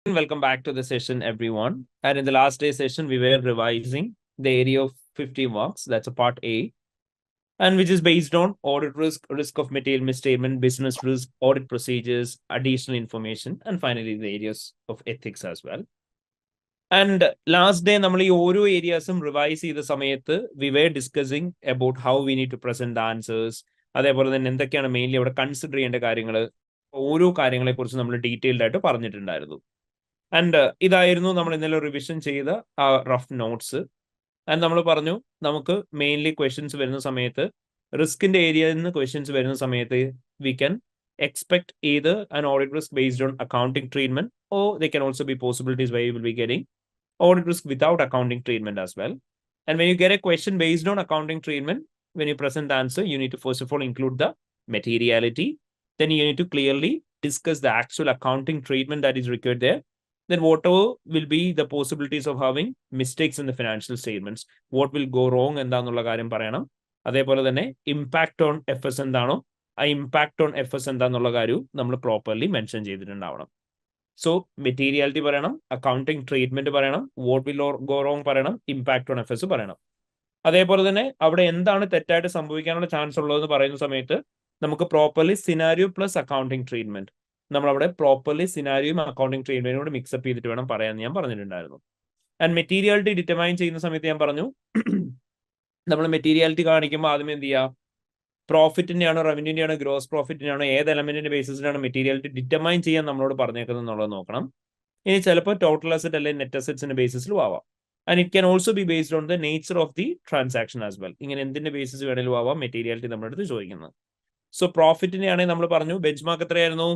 Welcome back to the session, everyone. And in the last day session, we were revising the area of 50 marks. That's a part A, and which is based on audit risk, risk of material misstatement, business risk, audit procedures, additional information, and finally the areas of ethics as well. And last day, നമ്മൾ ഈ ഓരോ ഏരിയാസും revise ചെയ്ത സമയത്ത് we were discussing about how we need to present answers, അതേപോലെ തന്നെ എന്തൊക്കെയാണ് mainly അവിടെ consider ചെയ്യേണ്ട കാര്യങ്ങൾ, ഓരോ കാര്യങ്ങളെ കുറിച്ച് നമ്മൾ ഡീറ്റെയിൽഡ് ആയിട്ട് പറഞ്ഞിട്ടുണ്ടായിരുന്നു. ആൻഡ് ഇതായിരുന്നു നമ്മൾ ഇന്നലെ റിവിഷൻ ചെയ്ത ആ റഫ് നോട്ട്സ്. ആൻഡ് നമ്മൾ പറഞ്ഞു നമുക്ക് മെയിൻലി ക്വസ്റ്റ്യൻസ് വരുന്ന സമയത്ത് റിസ്കിന്റെ ഏരിയയിൽ നിന്ന് ക്വസ്റ്റ്യൻസ് വരുന്ന സമയത്ത് we can expect either an audit risk based on accounting treatment, or there can also be possibilities where you will be getting audit risk without accounting treatment as well. And when you get a question based on accounting treatment, when you present the answer, you need to first of all include the materiality. Then you need to clearly discuss the actual accounting treatment that is required there. Then whatever will be the possibilities of having mistakes in the financial statements, what will go wrong എന്താന്നുള്ള കാര്യം പറയണം. അതേപോലെ തന്നെ impact on F S എന്താണോ ആ impact on F S എന്താന്നുള്ള കാര്യവും നമ്മൾ properly mention ചെയ്തിട്ടുണ്ടാവണം. So materiality പറയണം, accounting treatment പറയണം, വാട്ട് വിൽ ഗോ റോങ് പറയണം, ഇമ്പാക്ട് ഓൺ എഫ് എസ് പറയണം. അതേപോലെ തന്നെ അവിടെ എന്താണ് തെറ്റായിട്ട് സംഭവിക്കാനുള്ള ചാൻസ് ഉള്ളതെന്ന് പറയുന്ന സമയത്ത് നമുക്ക് properly scenario plus accounting treatment, നമ്മളവിടെ പ്രോപ്പർലി സിനാരിയോയും അക്കൗണ്ടിങ് ട്രീറ്റ്മെന്റും കൂടെ മിക്സപ്പ് ചെയ്തിട്ട് വേണം പറയാൻ ഞാൻ പറഞ്ഞിട്ടുണ്ടായിരുന്നു. ആൻഡ് മെറ്റീരിയാലിറ്റി ഡിറ്റർമൈൻ ചെയ്യുന്ന സമയത്ത് ഞാൻ പറഞ്ഞു നമ്മൾ മെറ്റീരിയാലിറ്റി കാണിക്കുമ്പോൾ ആദ്യം എന്ത് ചെയ്യുക, പ്രോഫിറ്റിന്റെയാണോ റവന്യൂവിന്റെയാണോ ഗ്രോസ് പ്രോഫിറ്റിനാണോ ഏത് എലമെന്റിന്റെ ബേസിസിലാണ് മെറ്റീരിയാലിറ്റി ഡിറ്റർമൈൻ ചെയ്യാൻ നമ്മളോട് പറഞ്ഞേക്കുന്നത് എന്നുള്ളത് നോക്കണം. ഇനി ചിലപ്പോൾ ടോട്ടൽ അസറ്റ് അല്ലെങ്കിൽ നെറ്റ് അസറ്റ്സിന്റെ ബേസിസിലും ആവാം. And it can also be based on the nature of the transaction as well. ഇങ്ങനെ എന്തിന്റെ ബേസിസ് വേണേലും ആവാം മെറ്റീരിയാലിറ്റി നമ്മുടെ അടുത്ത് ചോദിക്കുന്നത്. സോ പ്രോഫിറ്റിന്റെ ആണെങ്കിൽ നമ്മൾ പറഞ്ഞു ബെഞ്ച് മാർക്ക് എത്രയായിരുന്നു,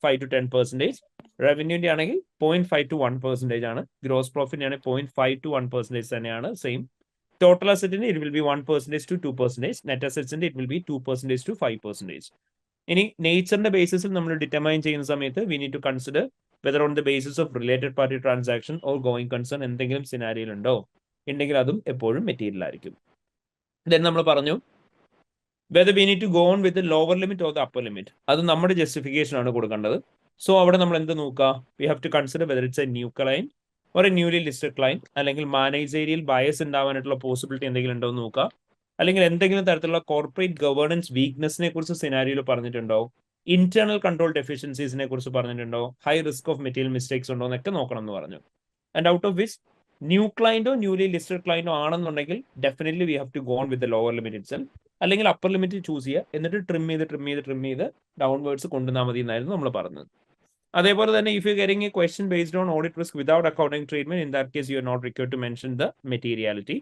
5 to 10%. റവന്യൂന്റെ ആണെങ്കിൽ 0.5 to 1% ആണ്. ഗ്രോസ് പ്രോഫിറ്റിന്റെ ആണെങ്കിൽ 0.5 to 1% തന്നെയാണ് same. Total asset in it will be 1% to 2%. Net assets in it will be 2% to 5%. ഇനി നേച്ചറിന്റെ ബേസിസിൽ നമ്മൾ ഡിറ്റർമൈൻ ചെയ്യുന്ന സമയത്ത് we need to consider whether on the basis of related party transaction or going concern എന്തെങ്കിലും സിനാരിയിൽ ഉണ്ടോ, ഉണ്ടെങ്കിൽ അതും എപ്പോഴും മെറ്റീരിയൽ ആയിരിക്കും. ദെൻ നമ്മൾ പറഞ്ഞു whether we need to go on with lower limit or the upper limit, അത് നമ്മുടെ ജസ്റ്റിഫിക്കേഷൻ ആണ് കൊടുക്കേണ്ടത്. സോ അവിടെ നമ്മൾ എന്ത് നോക്കുക, we have to consider whether it's a new client ഒരു ന്യൂലി ലിസ്റ്റഡ് ക്ലൈന്റ്, അല്ലെങ്കിൽ മാനേജേരിയൽ ബയസ് ഉണ്ടാവാനായിട്ടുള്ള പോസിബിലിറ്റി എന്തെങ്കിലും ഉണ്ടോ എന്ന് നോക്കുക, അല്ലെങ്കിൽ എന്തെങ്കിലും തരത്തിലുള്ള കോർപ്പറേറ്റ് ഗവേണൻസ് വീക്ക്നെസിനെ കുറിച്ച് സിനാരിയോയിൽ പറഞ്ഞിട്ടുണ്ടോ, ഇന്റേണൽ കൺട്രോൾ ഡെഫിഷ്യൻസീസിനെ കുറിച്ച് പറഞ്ഞിട്ടുണ്ടോ, high risk of material mistakes ഉണ്ടോ എന്നൊക്കെ നോക്കണം എന്ന് പറഞ്ഞു. And out of which new ക്ലൈന്റോ ന്യൂലി ലിസ്റ്റഡ് ക്ലൈന്റോ ആണെന്നുണ്ടെങ്കിൽ definitely we have to go on with the lower limit itself, അല്ലെങ്കിൽ അപ്പർ ലിമിറ്റ് ചൂസ് ചെയ്യുക, എന്നിട്ട് ട്രിം ചെയ്ത് ഡൗൺവേർഡ്സ് കൊണ്ടുവന്നാൽ മതി എന്നായിരുന്നു നമ്മൾ പറഞ്ഞത്. അതേപോലെ തന്നെ if you getting a question based on audit risk without accounting treatment, in that case you are not required to mention the materiality.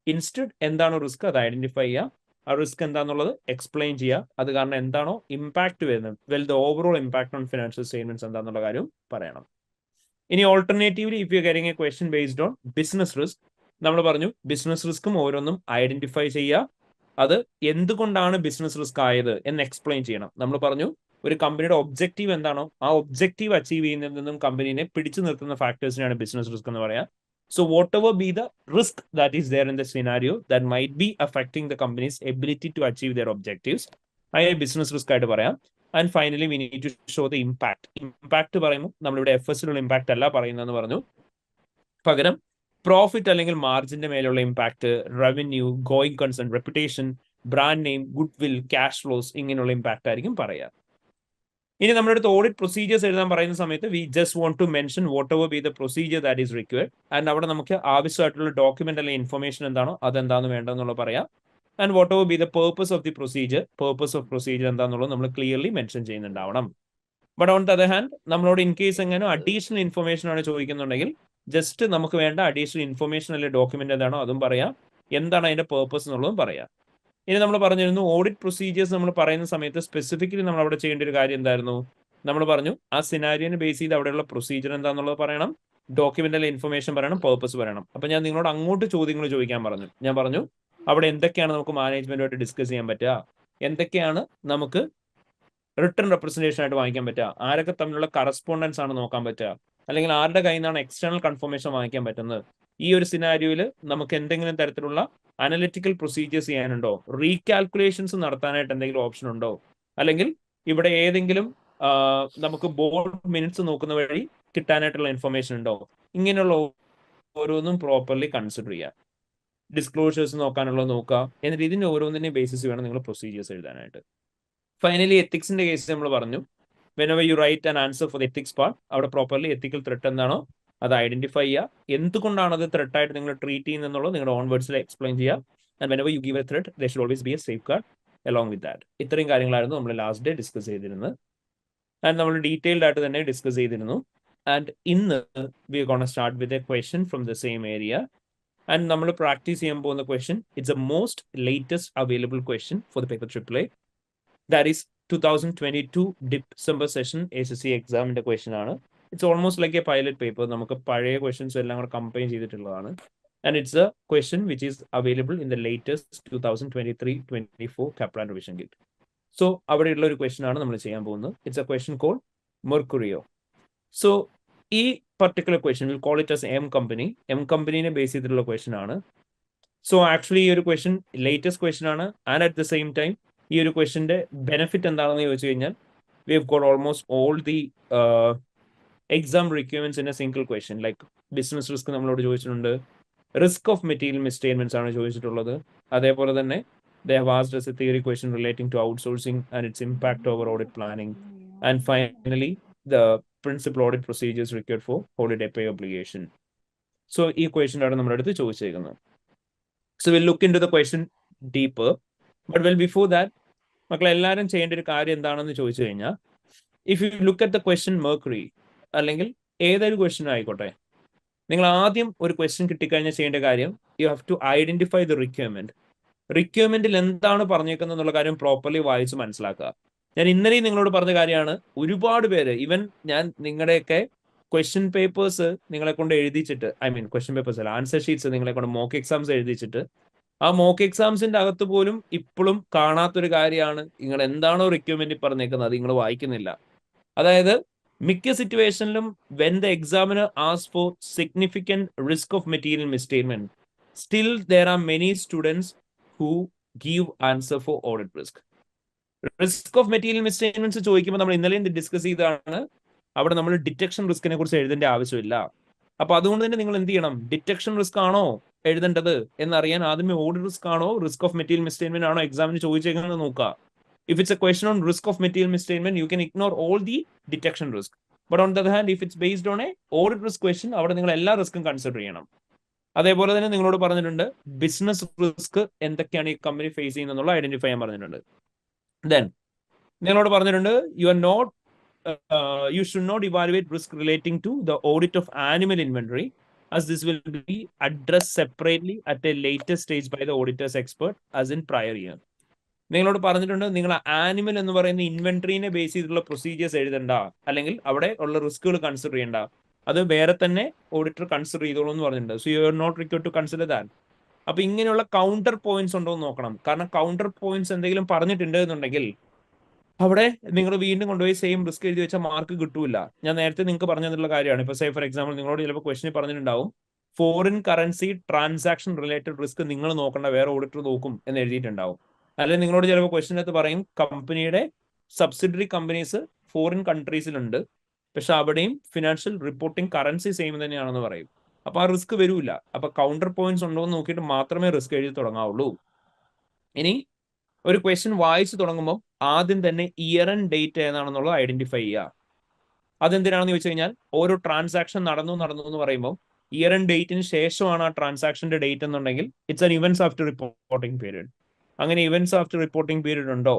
Instead എന്താണോ റിസ്ക് അത് ഐഡന്റിഫൈ ചെയ്യുക, ആ റിസ്ക് എന്താണെന്നുള്ളത് എക്സ്പ്ലെയിൻ ചെയ്യുക, അത് കാരണം എന്താണോ ഇമ്പാക്ട് വരുന്നത്, well the overall impact on financial statements എന്താണെന്നുള്ള കാര്യം പറയണം. ഇനി alternatively if you getting a question based own business risk, നമ്മൾ പറഞ്ഞു ബിസിനസ് റിസ്ക്കും ഓരോന്നും ഐഡന്റിഫൈ ചെയ്യുക, അത് എന്തുകൊണ്ടാണ് ബിസിനസ് റിസ്ക് ആയത് എന്ന് എക്സ്പ്ലെയിൻ ചെയ്യണം. നമ്മൾ പറഞ്ഞു ഒരു കമ്പനിയുടെ ഒബ്ജക്റ്റീവ് എന്താണോ ആ ഒബ്ജക്റ്റീവ് അച്ചീവ് ചെയ്യുന്നതിൽ നിന്നും കമ്പനിനെ പിടിച്ചു നിർത്തുന്ന ഫാക്ടേഴ്സിനാണ് ബിസിനസ് റിസ്ക് എന്ന് പറയാം. So whatever be the risk that is there in the scenario that might be affecting the company's ability to achieve their objectives, അതിനെ ബിസിനസ് റിസ്ക് ആയിട്ട് പറയാം. And finally we need to show the impact. Impact പറയുമ്പോൾ നമ്മളിവിടെ F എസിലുള്ള impact അല്ല പറയുന്നതെന്ന് പറഞ്ഞു, പകരം profit അല്ലെങ്കിൽ മാർജിന്റെ മേലുള്ള impact, revenue, going concern, reputation, brand name, goodwill, cash flows, ഇങ്ങനെയുള്ള ഇമ്പാക്ട് ആയിരിക്കും പറയുക. ഇനി നമ്മുടെ അടുത്ത് ഓഡിറ്റ് പ്രൊസീജിയേഴ്സ് എഴുതാൻ പറയുന്ന സമയത്ത് we just want to mention whatever be the procedure that is required. And അവിടെ നമുക്ക് ആവശ്യമായിട്ടുള്ള ഡോക്യുമെന്റ് അല്ലെങ്കിൽ ഇൻഫർമേഷൻ എന്താണോ അതെന്താന്ന് വേണ്ടെന്നുള്ള പറയാം. And whatever be the purpose of the procedure, purpose of procedure എന്താണെന്നുള്ളത് നമ്മൾ ക്ലിയർലി മെൻഷൻ ചെയ്യുന്നുണ്ടാവണം. But on the other hand നമ്മളോട് ഇൻ കേസ് എങ്ങനെ അഡീഷണൽ ഇൻഫർമേഷൻ ആണ് ചോദിക്കുന്നുണ്ടെങ്കിൽ ജസ്റ്റ് നമുക്ക് വേണ്ട അഡീഷണൽ ഇൻഫർമേഷൻ അല്ലെങ്കിൽ ഡോക്യുമെന്റ് എന്താണോ അതും പറയാം, എന്താണ് അതിന്റെ പേർപ്പസ് എന്നുള്ളതും പറയാം. ഇനി നമ്മൾ പറഞ്ഞിരുന്നു ഓഡിറ്റ് പ്രൊസീജിയേഴ്സ് നമ്മൾ പറയുന്ന സമയത്ത് സ്പെസിഫിക്കലി നമ്മൾ അവിടെ ചെയ്യേണ്ട ഒരു കാര്യം എന്തായിരുന്നു, നമ്മൾ പറഞ്ഞു ആ സിനാരിയോനെ ബേസ് ചെയ്ത് അവിടെയുള്ള പ്രൊസീജിയർ എന്താണെന്നുള്ളത് പറയണം, ഡോക്യുമെന്റിലെ ഇൻഫർമേഷൻ പറയണം, പേർപ്പസ് പറയണം. അപ്പൊ ഞാൻ നിങ്ങളോട് അങ്ങോട്ട് ചോദ്യങ്ങൾ ചോദിക്കാൻ പറഞ്ഞു. ഞാൻ പറഞ്ഞു അവിടെ എന്തൊക്കെയാണ് നമുക്ക് മാനേജ്മെന്റുമായിട്ട് ഡിസ്കസ് ചെയ്യാൻ പറ്റുക, എന്തൊക്കെയാണ് നമുക്ക് റിട്ടേൺ റെപ്രസെന്റേഷൻ ആയിട്ട് വാങ്ങിക്കാൻ പറ്റുക, ആരൊക്കെ തമ്മിലുള്ള കറസ്പോണ്ടൻസ് ആണ് നോക്കാൻ പറ്റുക, അല്ലെങ്കിൽ ആരുടെ കയ്യിൽ നിന്നാണ് എക്സ്റ്റേണൽ കൺഫർമേഷൻ വാങ്ങിക്കാൻ പറ്റുന്നത്, ഈ ഒരു സിനാരിയോയിൽ നമുക്ക് എന്തെങ്കിലും തരത്തിലുള്ള അനലിറ്റിക്കൽ പ്രൊസീജിയേഴ്സ് ചെയ്യാനുണ്ടോ, റീകാൽക്കുലേഷൻസ് നടത്താനായിട്ട് എന്തെങ്കിലും ഓപ്ഷൻ ഉണ്ടോ, അല്ലെങ്കിൽ ഇവിടെ ഏതെങ്കിലും നമുക്ക് ബോർഡ് മിനിറ്റ്സ് നോക്കുന്ന വഴി കിട്ടാനായിട്ടുള്ള ഇൻഫർമേഷൻ ഉണ്ടോ? ഇങ്ങനെയുള്ള ഓരോന്നും പ്രോപ്പർലി കൺസിഡർ ചെയ്യുക. ഡിസ്ക്ലോഷേഴ്സ് നോക്കാനുള്ളത് നോക്കുക. എന്നിട്ട് ഇതിന്റെ ഓരോന്നിന്റെയും ബേസിസ് വേണം നിങ്ങൾ പ്രൊസീജിയേഴ്സ് എഴുതാനായിട്ട്. ഫൈനലി എത്തിക്സിന്റെ കേസ് നമ്മൾ പറഞ്ഞു. whenever you write an answer for the ethics part, അവിടെ പ്രോപ്പർലി എത്തിക്കൽ ത്രെട്ട് എന്താണോ അത് ഐഡന്റിഫൈ ചെയ്യുക. എന്തുകൊണ്ടാണ് അത് ത്രെട്ടായിട്ട് നിങ്ങൾ ട്രീറ്റ് ചെയ്യുന്നത് നിങ്ങളുടെ ഓൺ വേർഡ്സിൽ എക്സ്പ്ലെയിൻ ചെയ്യുക. And whenever you give a threat, there should always be a safeguard along with that. ഇത്രയും കാര്യങ്ങളായിരുന്നു നമ്മൾ ലാസ്റ്റ് ഡേ ഡിസ്കസ് ചെയ്തിരുന്നത്. ആൻഡ് നമ്മൾ ഡീറ്റെയിൽഡ് ആയിട്ട് തന്നെ ഡിസ്കസ് ചെയ്തിരുന്നു. ആൻഡ് ഇന്ന് we are gonna start with a question from the same area. And നമ്മൾ പ്രാക്ടീസ് ചെയ്യാൻ പോകുന്ന question it's a most latest available question for the paper AAA. That is 2022 December session ACC എക്സാമിന്റെ question ആണ്. It's almost like a pilot paper. നമുക്ക് പഴയ questions എല്ലാം കൂടെ combine ചെയ്തിട്ടുള്ളതാണ്. And it's a question which is available in the latest 2023-24 Kaplan revision kit. So അവിടെയുള്ള ഒരു question ആണ് നമ്മൾ ചെയ്യാൻ പോകുന്നത്. ഇറ്റ്സ് എ ക്വസ്റ്റ്യൻ കോൾ മെർക്കുറിയോ. സോ ഈ particular question will call it as M കമ്പനീനെ ബേസ് ചെയ്തിട്ടുള്ള ക്വസ്റ്റ്യൻ ആണ്. സോ ആക്ച്വലി ഈ ഒരു ക്വസ്റ്റ്യൻ ലേറ്റസ്റ്റ് ക്വസ്റ്റ്യൻ ആണ്. And at the same time ഈ ഒരു ക്വസ്റ്റ്യന്റെ ബെനിഫിറ്റ് എന്താണെന്ന് ചോദിച്ചു കഴിഞ്ഞാൽ we have got almost all the exam requirements in a single question. Like business risk നമ്മളോട് ചോദിച്ചിട്ടുണ്ട്, റിസ്ക് ഓഫ് മെറ്റീരിയൽ മിസ്സ്റ്റേറ്റ്മെന്റ്സ് ആണ് ചോദിച്ചിട്ടുള്ളത്. അതേപോലെ തന്നെ they have asked us a theory question relating to outsourcing and its impact over audit planning. And finally, the principal audit procedures required for audit pay obligation. So, this question ആണ് നമ്മുടെ അടുത്ത് ചോദിച്ചേക്കുന്നത്. So, we'll look into the question deeper. But well, before that, മക്കളെ എല്ലാവരും ചെയ്യേണ്ട ഒരു കാര്യം എന്താണെന്ന് ചോദിച്ചു കഴിഞ്ഞാൽ, if you look at the question mercury, അല്ലെങ്കിൽ ഏതൊരു ക്വസ്റ്റ്യൻ ആയിക്കോട്ടെ, നിങ്ങൾ ആദ്യം ഒരു ക്വസ്റ്റ്യൻ കിട്ടിക്കഴിഞ്ഞാൽ ചെയ്യേണ്ട കാര്യം you have to identify the റിക്വയർമെന്റിൽ എന്താണ് പറഞ്ഞേക്കുന്നത് എന്നുള്ള കാര്യം പ്രോപ്പർലി വായിച്ച് മനസ്സിലാക്കുക. ഞാൻ ഇന്നലെയും നിങ്ങളോട് പറഞ്ഞ കാര്യമാണ്. ഒരുപാട് പേര്, ഈവൻ ഞാൻ നിങ്ങളുടെയൊക്കെ ക്വസ്റ്റ്യൻ പേപ്പേഴ്സ് നിങ്ങളെ കൊണ്ട് എഴുതിച്ചിട്ട്, ക്വസ്റ്റ്യൻ പേപ്പേഴ്സ് അല്ല, ആൻസർ ഷീറ്റ്സ് നിങ്ങളെ കൊണ്ട് മോക്ക് എക്സാംസ് എഴുതിച്ചിട്ട്, ആ മോക്ക് എക്സാംസിന്റെ അകത്ത് പോലും ഇപ്പോഴും കാണാത്തൊരു കാര്യമാണ് നിങ്ങൾ എന്താണോ റിക്വയർമെന്റ് പറഞ്ഞേക്കുന്നത് അത് നിങ്ങൾ വായിക്കുന്നില്ല. അതായത് മിക്ക സിറ്റുവേഷനിലും when the examiner ask for significant risk of material misstatement, still there are many students who give answer for audit risk. Risk of material misstatements ചോദിക്കുമ്പോൾ നമ്മൾ ഇന്നലെയും ഡിസ്കസ് ചെയ്തതാണ്, അവിടെ നമ്മൾ ഡിറ്റക്ഷൻ റിസ്കിനെ കുറിച്ച് എഴുതേണ്ട ആവശ്യമില്ല. അപ്പൊ അതുകൊണ്ട് തന്നെ നിങ്ങൾ എന്ത് ചെയ്യണം, ഡിറ്റക്ഷൻ റിസ്ക് ആണോ എഴുതേണ്ടത് എന്നറിയാൻ ആദ്യമേ ഓഡിറ്റ് റിസ്ക് ആണോ റിസ്ക് ഓഫ് മെറ്റീരിയൽ മിസ്സ്റ്റേറ്റ്മെന്റ് ആണോ എക്സാമിന് ചോദിച്ചേക്കുന്നത് നോക്കുക. If it's a question on risk of material misstatement you can ignore all the detection risk. But on the other hand if it's based on a audit risk question, അവിടെ നിങ്ങൾ എല്ലാ റിസ്ക്കും consider ചെയ്യണം. അതേപോലെ തന്നെ നിങ്ങളോട് പറഞ്ഞിട്ടുണ്ട് ബിസിനസ് റിസ്ക് എന്തൊക്കെയാണ് ഈ കമ്പനി ഫേസ് ചെയ്യുന്നത് ഐഡന്റിഫൈ ചെയ്യാൻ പറഞ്ഞിട്ടുണ്ട്. ദെൻ നിങ്ങളോട് പറഞ്ഞിട്ടുണ്ട് you should not evaluate risk relating to the audit of animal inventory, as this will be addressed separately at a later stage by the auditor's expert as in prior year. നിങ്ങളോട് പറഞ്ഞിട്ടുണ്ട് നിങ്ങൾ animal എന്ന് പറയുന്ന ഇൻവെന്ററിനെ base ചെയ്തിട്ടുള്ള procedures എഴുതണ്ട, അല്ലെങ്കിൽ അവിടെ ഉള്ള റിസ്കുകൾ consider ചെയ്യണ്ട, അത് വേറെ തന്നെ ഓഡിറ്റർ കൺസിഡർ ചെയ്തോളൂ എന്ന് പറഞ്ഞിട്ടുണ്ട്. So you are not required to consider that. അപ്പൊ ഇങ്ങനെയുള്ള കൗണ്ടർ പോയിന്റ്സ് ഉണ്ടോ എന്ന് നോക്കണം. കാരണം കൗണ്ടർ പോയിന്റ്സ് എന്തെങ്കിലും പറഞ്ഞിട്ടുണ്ട് എന്നുണ്ടെങ്കിൽ അവിടെ നിങ്ങൾ വീണ്ടും കൊണ്ടുപോയി സെയിം റിസ്ക് എഴുതി വെച്ചാൽ മാർക്ക് കിട്ടൂല. ഞാൻ നേരത്തെ നിങ്ങൾക്ക് പറഞ്ഞു തന്നിട്ടുള്ള കാര്യമാണ്. ഇപ്പൊ സേ ഫോർ എക്സാമ്പിൾ നിങ്ങളോട് ചിലപ്പോൾ ക്വസ്റ്റ്യൻ പറഞ്ഞിട്ടുണ്ടാവും foreign currency transaction related risk നിങ്ങൾ നോക്കണ്ട, വേറെ ഓഡിറ്റർ നോക്കും എന്ന് എഴുതിയിട്ടുണ്ടാവും. അല്ലെങ്കിൽ നിങ്ങളോട് ചിലപ്പോൾ ക്വസ്റ്റ്യനകത്ത് പറയും കമ്പനിയുടെ സബ്സിഡറി കമ്പനീസ് ഫോറിൻ കൺട്രീസിലുണ്ട്, പക്ഷെ അവിടെയും ഫിനാൻഷ്യൽ റിപ്പോർട്ടിംഗ് കറൻസി സെയിം തന്നെയാണെന്ന് പറയും. അപ്പൊ ആ റിസ്ക് വരൂല. അപ്പൊ കൗണ്ടർ പോയിന്റ്സ് ഉണ്ടോ എന്ന് നോക്കിയിട്ട് മാത്രമേ റിസ്ക് എഴുതി തുടങ്ങാവുള്ളൂ. ഇനി ഒരു ക്വസ്റ്റ്യൻ വായിച്ചു തുടങ്ങുമ്പോൾ ആദ്യം തന്നെ ഇയർ ആൻഡ് ഡേറ്റ് ഏതാണെന്നുള്ളത് ഐഡന്റിഫൈ ചെയ്യുക. അതെന്തിനാണെന്ന് ചോദിച്ചു കഴിഞ്ഞാൽ ഓരോ ട്രാൻസാക്ഷൻ നടന്നു എന്ന് പറയുമ്പോൾ ഇയർ ആൻഡ് ഡേറ്റിന് ശേഷമാണ് ആ ട്രാൻസാക്ഷന്റെ ഡേറ്റ് എന്നുണ്ടെങ്കിൽ it's an events after reporting period. അങ്ങനെ ഇവന്റ്സ് ആഫ്റ്റർ റിപ്പോർട്ടിംഗ് പീരീഡ് ഉണ്ടോ?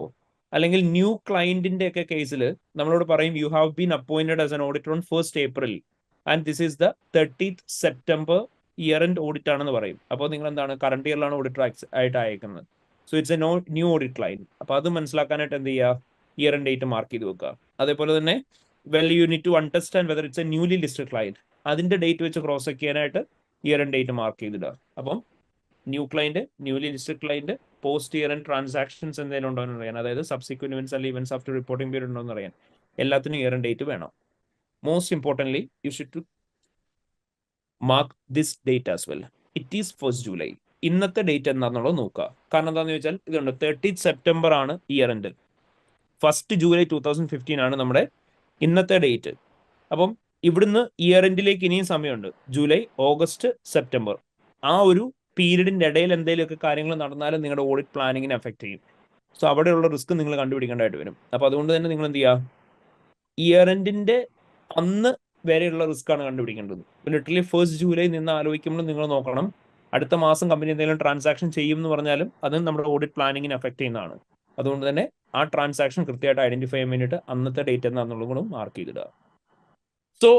അല്ലെങ്കിൽ ന്യൂ ക്ലയന്റിന്റെ ഒക്കെ കേസിൽ നമ്മളോട് പറയും you have been appointed as an auditor on 1st April and this is the 30th September year and audit ആണെന്ന് പറയും. അപ്പോൾ നിങ്ങൾ എന്താണ് കറണ്ട് ഇയറിലാണ് ഓഡിറ്റർ ആയിട്ട് അയക്കുന്നത്. So it's a new audit client. അപ്പൊ അത് മനസ്സിലാക്കാനായിട്ട് എന്ത് ചെയ്യുക, ഇയർ ആൻഡ് ഡേറ്റ് മാർക്ക് ചെയ്ത് വെക്കുക. അതേപോലെ തന്നെ you need to understand whether it's a newly listed client, അതിന്റെ ഡേറ്റ് വെച്ച് ക്രോസ് ചെക്ക് ചെയ്യാനായിട്ട് ഇയർ ആൻഡ് ഡേറ്റ് മാർക്ക് ചെയ്തിടുക. അപ്പം new client, newly listed client, post year and transactions എന്തെങ്കിലും ഉണ്ടോ എന്ന് അറിയാൻ, അതായത് സബ്സിക്വന്റ് ഇവന്റ്സ് അല്ലെങ്കിൽ ഇവന്റ്സ് ആഫ്റ്റർ റിപ്പോർട്ടിംഗ് പീരീഡ് ഉണ്ടോ എന്ന് അറിയാൻ എല്ലാത്തിനും ഇയർ ആൻഡ് ഡേറ്റ് വേണം. Most importantly you should to mark this date as well. It is 1st July. ഇന്നത്തെ ഡേറ്റ് എന്താണെന്നുള്ളത് നോക്കുക. കാരണം എന്താണെന്ന് ചോദിച്ചാൽ ഇതുണ്ട് 30th September ആണ് ഇയർ എൻഡ്, 1st July 2015 ആണ് നമ്മുടെ ഇന്നത്തെ ഡേറ്റ്. അപ്പം ഇവിടുന്ന് ഇയർ എൻഡിലേക്ക് ഇനിയും സമയമുണ്ട്. July, August, September. ആ ഒരു പീരീഡിന്റെ ഇടയിൽ എന്തെങ്കിലുമൊക്കെ കാര്യങ്ങൾ നടന്നാലും നിങ്ങളുടെ ഓഡിറ്റ് പ്ലാനിങ്ങിനെ എഫക്ട് ചെയ്യും. സോ അവിടെയുള്ള റിസ്ക് നിങ്ങൾ കണ്ടുപിടിക്കേണ്ടതായിട്ട് വരും. അപ്പൊ അതുകൊണ്ട് തന്നെ നിങ്ങൾ എന്ത് ചെയ്യുക, ഇയർ എൻഡിന്റെ അന്ന് വരെയുള്ള റിസ്ക് ആണ് കണ്ടുപിടിക്കേണ്ടത്. ലിറ്ററലി 1st July നിന്ന് ആലോചിക്കുമ്പോൾ നിങ്ങൾ നോക്കണം, അടുത്ത മാസം കമ്പനി എന്തെങ്കിലും ട്രാൻസാക്ഷൻ ചെയ്യും എന്ന് പറഞ്ഞാലും അത് നമ്മുടെ ഓഡിറ്റ് പ്ലാനിങ്ങിനെ എഫക്ട് ചെയ്യുന്നതാണ്. അതുകൊണ്ട് തന്നെ ആ ട്രാൻസാക്ഷൻ കൃത്യമായിട്ട് ഐഡന്റിഫൈ ചെയ്യാൻ വേണ്ടിയിട്ട് അന്നത്തെ ഡേറ്റ് എന്താണെന്നുള്ളത് കൂടെ മാർക്ക് ചെയ്തിടുക. So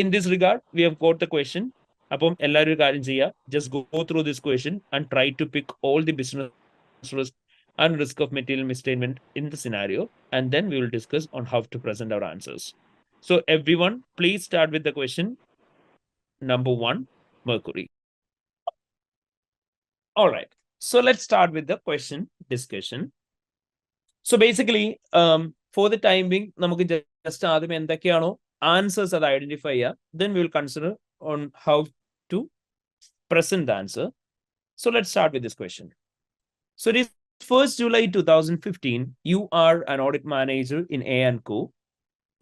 in this regard we have got the question. അപ്പം എല്ലാവരും ഒരു കാര്യം ചെയ്യുക, just go through this question and try to pick all the business risk and risk of material misstatement in the scenario, and then we will discuss on how to present our answers. So everyone, please start with the question number 1, Mercury. All right, so let's start with the question discussion. So basically, for the time being, നമുക്ക് just ആദ്യം എന്തൊക്കെയാണോ answers അത് identify ചെയ്യുക, then we will consider on how to present the answer. So let's start with this question. So it is 1st July 2015, you are an audit manager in A&Co,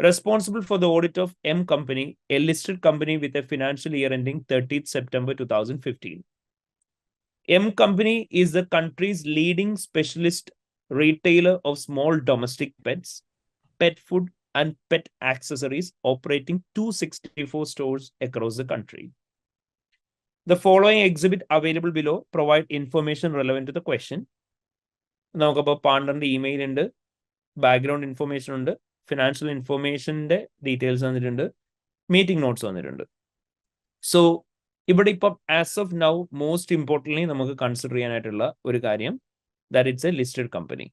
responsible for the audit of M Company, a listed company with a financial year ending 30th September 2015. M Company is the country's leading specialist retailer of small domestic pets, pet food, and pet accessories, operating 264 stores across the country. The following exhibit available below provide information relevant to the question. നമുക്കപ്പോൾ പാർട്ണറിന്റെ email ഉണ്ട്, background information ഉണ്ട്, financial ഇൻഫർമേഷന്റെ details വന്നിട്ടുണ്ട്, meeting notes വന്നിട്ടുണ്ട്. So ഇവിടെ ഇപ്പം as of now most importantly നമുക്ക് consider ചെയ്യാനായിട്ടുള്ള ഒരു കാര്യം that it's A listed company.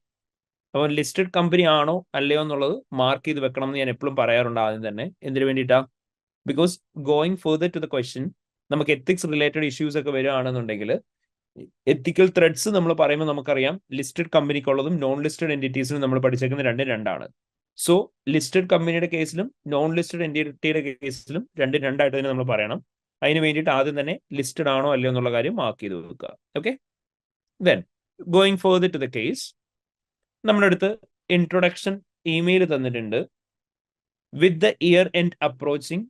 അപ്പോൾ ലിസ്റ്റഡ് കമ്പനി ആണോ അല്ലയോ എന്നുള്ളത് മാർക്ക് ചെയ്ത് വെക്കണം എന്ന് ഞാൻ എപ്പോഴും പറയാറുണ്ട് ആദ്യം തന്നെ. എന്തിനു വേണ്ടിയിട്ടാ? Because going further to the question, നമുക്ക് എത്തിക്സ് റിലേറ്റഡ് ഇഷ്യൂസ് ഒക്കെ വരികയാണെന്നുണ്ടെങ്കിൽ എത്തിക്കൽ ത്രെഡ്സ് നമ്മൾ പറയുമ്പോൾ നമുക്കറിയാം ലിസ്റ്റഡ് കമ്പനിക്കുള്ളതും നോൺ ലിസ്റ്റഡ് എൻറ്റിറ്റീസിനും നമ്മൾ പഠിച്ചേക്കുന്ന രണ്ടാണ്. സോ ലിസ്റ്റഡ് കമ്പനിയുടെ കേസിലും നോൺ ലിസ്റ്റഡ് എൻറ്റിറ്റിയുടെ കേസിലും രണ്ടായിട്ട് തന്നെ നമ്മൾ പറയണം. അതിന് വേണ്ടിയിട്ട് ആദ്യം തന്നെ ലിസ്റ്റഡ് ആണോ അല്ലയോ എന്നുള്ള കാര്യം മാർക്ക് ചെയ്ത് വെക്കുക. Okay, then going further to the case, നമ്മുടെ അടുത്ത് ഇൻട്രൊഡക്ഷൻ ഇമെയിൽ തന്നിട്ടുണ്ട്. With the year end approaching,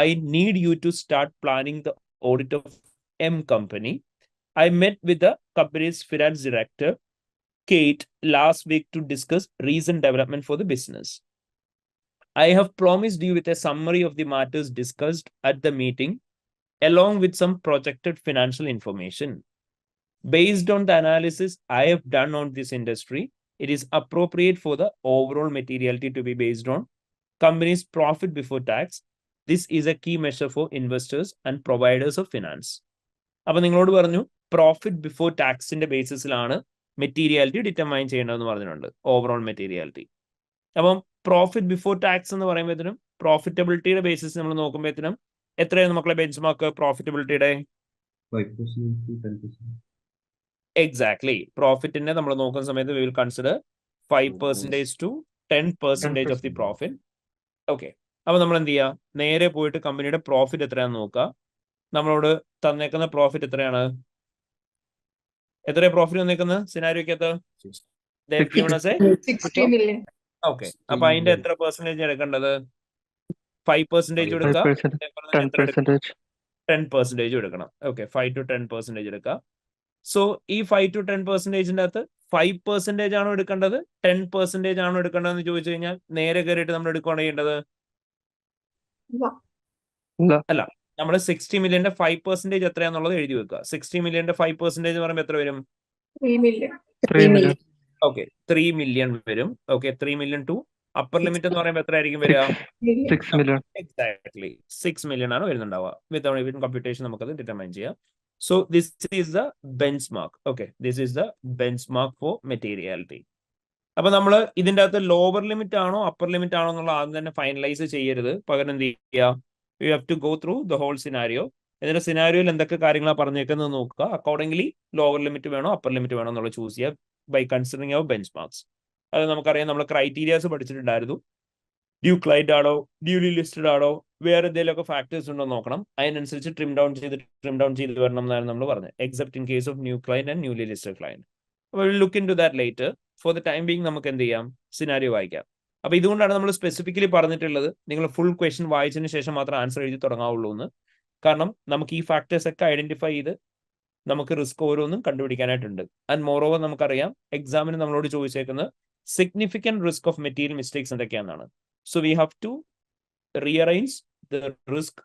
I need you to start planning the audit of M Company. I met with the company's finance director, Kate, last week to discuss recent development for the business. I have promised you with a summary of the matters discussed at the meeting, along with some projected financial information. Based on the analysis I have done on this industry, it is appropriate for the overall materiality to be based on company's profit before tax. This is a key measure for investors and providers of finance. അപ്പൊ നിങ്ങളോട് പറഞ്ഞു profit before ടാക്സിന്റെ ബേസിസിലാണ് materiality determine ചെയ്യേണ്ടതെന്ന് പറഞ്ഞിട്ടുണ്ട്, overall materiality. അപ്പം profit before tax എന്ന് പറയുമ്പോഴത്തേനും പ്രോഫിറ്റബിലിറ്റിയുടെ basis നമ്മൾ നോക്കുമ്പോഴത്തേനും എത്രയാണ് മക്കളെ ബെഞ്ച് മാർക്ക് പ്രോഫിറ്റബിലിറ്റിയുടെ? എക്സാക്ട്ലി, പ്രോഫിറ്റിനെ നമ്മൾ നോക്കുന്ന സമയത്ത് we will consider 5% to 10% of the profit. Okay, അപ്പൊ നമ്മൾ എന്ത് ചെയ്യുക, നേരെ പോയിട്ട് കമ്പനിയുടെ പ്രോഫിറ്റ് എത്രയാണെന്ന് നോക്കുക. നമ്മളോട് തന്നേക്കുന്ന പ്രോഫിറ്റ് എത്രയാണ്? എത്രയാണ് പ്രോഫിറ്റ് തന്നേക്കുന്നത് സിനാരിയോക്കകത്ത്? ഓക്കെ, അപ്പൊ അതിന്റെ എത്ര പെർസെന്റേജ് എടുക്കേണ്ടത്? 5% എടുക്കുക, 10% എടുക്കണം. ഓക്കെ, 5 to 10% എടുക്കുക. സോ ഈ 5 to 10%ന്റെ അകത്ത് 5% ആണോ എടുക്കേണ്ടത്, 10% ആണോ എടുക്കേണ്ടതെന്ന് ചോദിച്ചു കഴിഞ്ഞാൽ നേരെ കയറിയിട്ട് നമ്മൾ എടുക്കുകയാണ് ചെയ്യേണ്ടത്? അല്ല, നമ്മൾ 60 million 5% എത്രയാന്നുള്ളത് എഴുതി വെക്കുക. 60 million 5% എന്ന് പറയുമ്പോൾ എത്ര വരും? 3 million. ഓക്കെ, 3 million വരും. Okay, 3 million to upper limit എന്ന് പറയുമ്പോൾ എത്ര ആയിരിക്കും വരിക? 6 million. എക്സാക്ട്ലി 6 million ആണ് വരുന്നുണ്ടാവുക. വിത്ത് കമ്പ്യൂട്ടേഷൻ നമുക്കത് ഡിറ്റർമൈൻ ചെയ്യാം. So this is the benchmark. Okay, this is the benchmark for materiality. അപ്പൊ നമ്മൾ ഇതിന്റെ അകത്ത് ലോവർ ലിമിറ്റ് ആണോ അപ്പർ ലിമിറ്റ് ആണോ എന്നുള്ള ആദ്യം തന്നെ ഫൈനലൈസ് ചെയ്യരുത്. പകരം എന്ത് ചെയ്യുക, you have to go through the whole scenario. എന്നിട്ട് സിനാരിയോയിൽ എന്തൊക്കെ കാര്യങ്ങളാണ് പറഞ്ഞേക്കുന്നത് നോക്കുക. അക്കോർഡിംഗ്ലി ലോവർ ലിമിറ്റ് വേണോ അപ്പർ ലിമിറ്റ് വേണോ എന്നുള്ളത് ചൂസ് ചെയ്യുക by considering our bench marks. അത് നമുക്കറിയാം, നമ്മൾ ക്രൈറ്റീരിയാസ് പഠിച്ചിട്ടുണ്ടായിരുന്നു. ഡ്യൂ ക്ലൈന്റ് ആണോ, ഡ്യൂലി ലിസ്റ്റഡ് ആണോ, വേറെ എന്തെങ്കിലുമൊക്കെ ഫാക്ടേഴ്സ് ഉണ്ടോ നോക്കണം. അതിനനുസരിച്ച് ട്രിം ഡൗൺ ചെയ്ത് വരണം എന്നാണ് നമ്മൾ പറഞ്ഞത്, except in case of new client and newly listed client. we'll look into that later. For the time being നമുക്ക് എന്ത് ചെയ്യാം, സിനാരിയോ വായിക്കാം. അപ്പൊ ഇതുകൊണ്ടാണ് നമ്മൾ സ്പെസിഫിക്കലി പറഞ്ഞിട്ടുള്ളത് നിങ്ങൾ ഫുൾ ക്വസ്റ്റ്യൻ വായിച്ചതിന് ശേഷം മാത്രം ആൻസർ എഴുതി തുടങ്ങാവുള്ളൂ എന്ന്. കാരണം നമുക്ക് ഈ ഫാക്ടേഴ്സ് ഒക്കെ ഐഡന്റിഫൈ ചെയ്ത് നമുക്ക് റിസ്ക് ഓരോന്നും കണ്ടുപിടിക്കാനായിട്ടുണ്ട്. ആൻഡ് മോർ ഓവർ നമുക്കറിയാം എക്സാമിന് നമ്മളോട് ചോദിച്ചേക്കുന്നത് significant risk of material mistakes എന്തൊക്കെയാണെന്നാണ്. So we have to rearrange the risk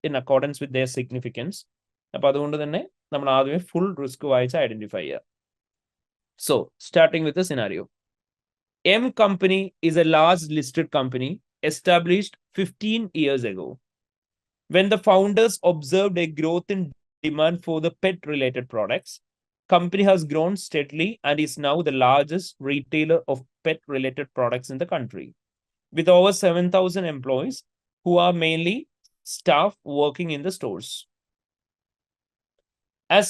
in accordance with their significance. അപ്പൊ അതുകൊണ്ട് തന്നെ നമ്മൾ ആദ്യമേ ഫുൾ റിസ്ക് വായിച്ച് ഐഡന്റിഫൈ ചെയ്യുക. So, starting with the scenario. M Company is a large listed company established 15 years ago. When the founders observed a growth in demand for the pet-related products, company has grown steadily and is now the largest retailer of pet-related products in the country, with over 7,000 employees who are mainly staff working in the stores. As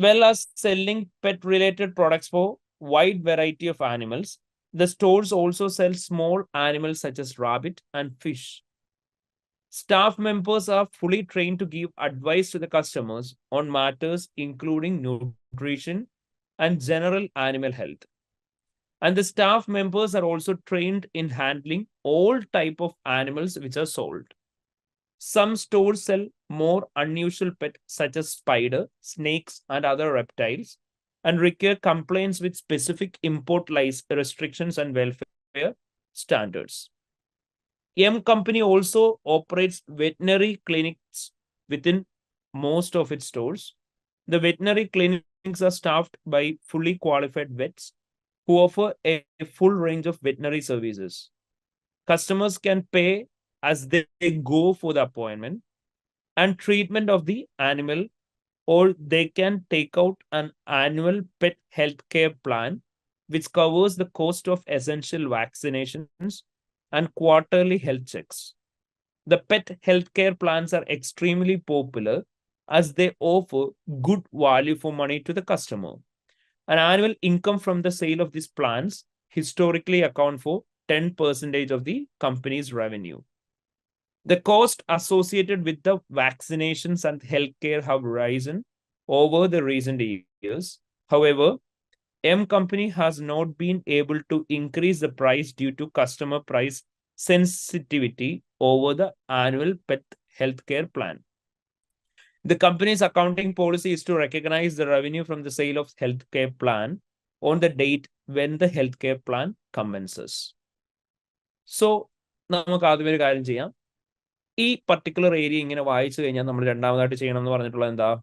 well as selling pet-related products for wide variety of animals, the stores also sell small animals such as rabbit and fish. Staff members are fully trained to give advice to the customers on matters including nutrition and general animal health. And the staff members are also trained in handling all type of animals which are sold. Some stores sell more unusual pets such as spider, snakes, and other reptiles, and require compliance with specific import restrictions and welfare standards. M Company also operates veterinary clinics within most of its stores. The veterinary clinics are staffed by fully qualified vets who offer a full range of veterinary services. Customers can pay as they go for the appointment and treatment of the animal, or they can take out an annual pet healthcare plan which covers the cost of essential vaccinations and quarterly health checks. The pet healthcare plans are extremely popular as they offer good value for money to the customer. An annual income from the sale of these plans historically account for 10% of the company's revenue. The cost associated with the vaccinations and healthcare have risen over the recent years. However, M Company has not been able to increase the price due to customer price sensitivity over the annual pet healthcare plan. The company's accounting policy is to recognize the revenue from the sale of healthcare plan on the date when the healthcare plan commences. So, നമുക്ക് ആദ്യം ഒരു കാര്യം ചെയ്യാം. ഈ particular area ഇങ്ങനെ വായിച്ചു കഴിഞ്ഞാൽ നമ്മൾ രണ്ടാമതായിട്ട് ചെയ്യണം എന്ന് പറഞ്ഞിട്ടുള്ളത്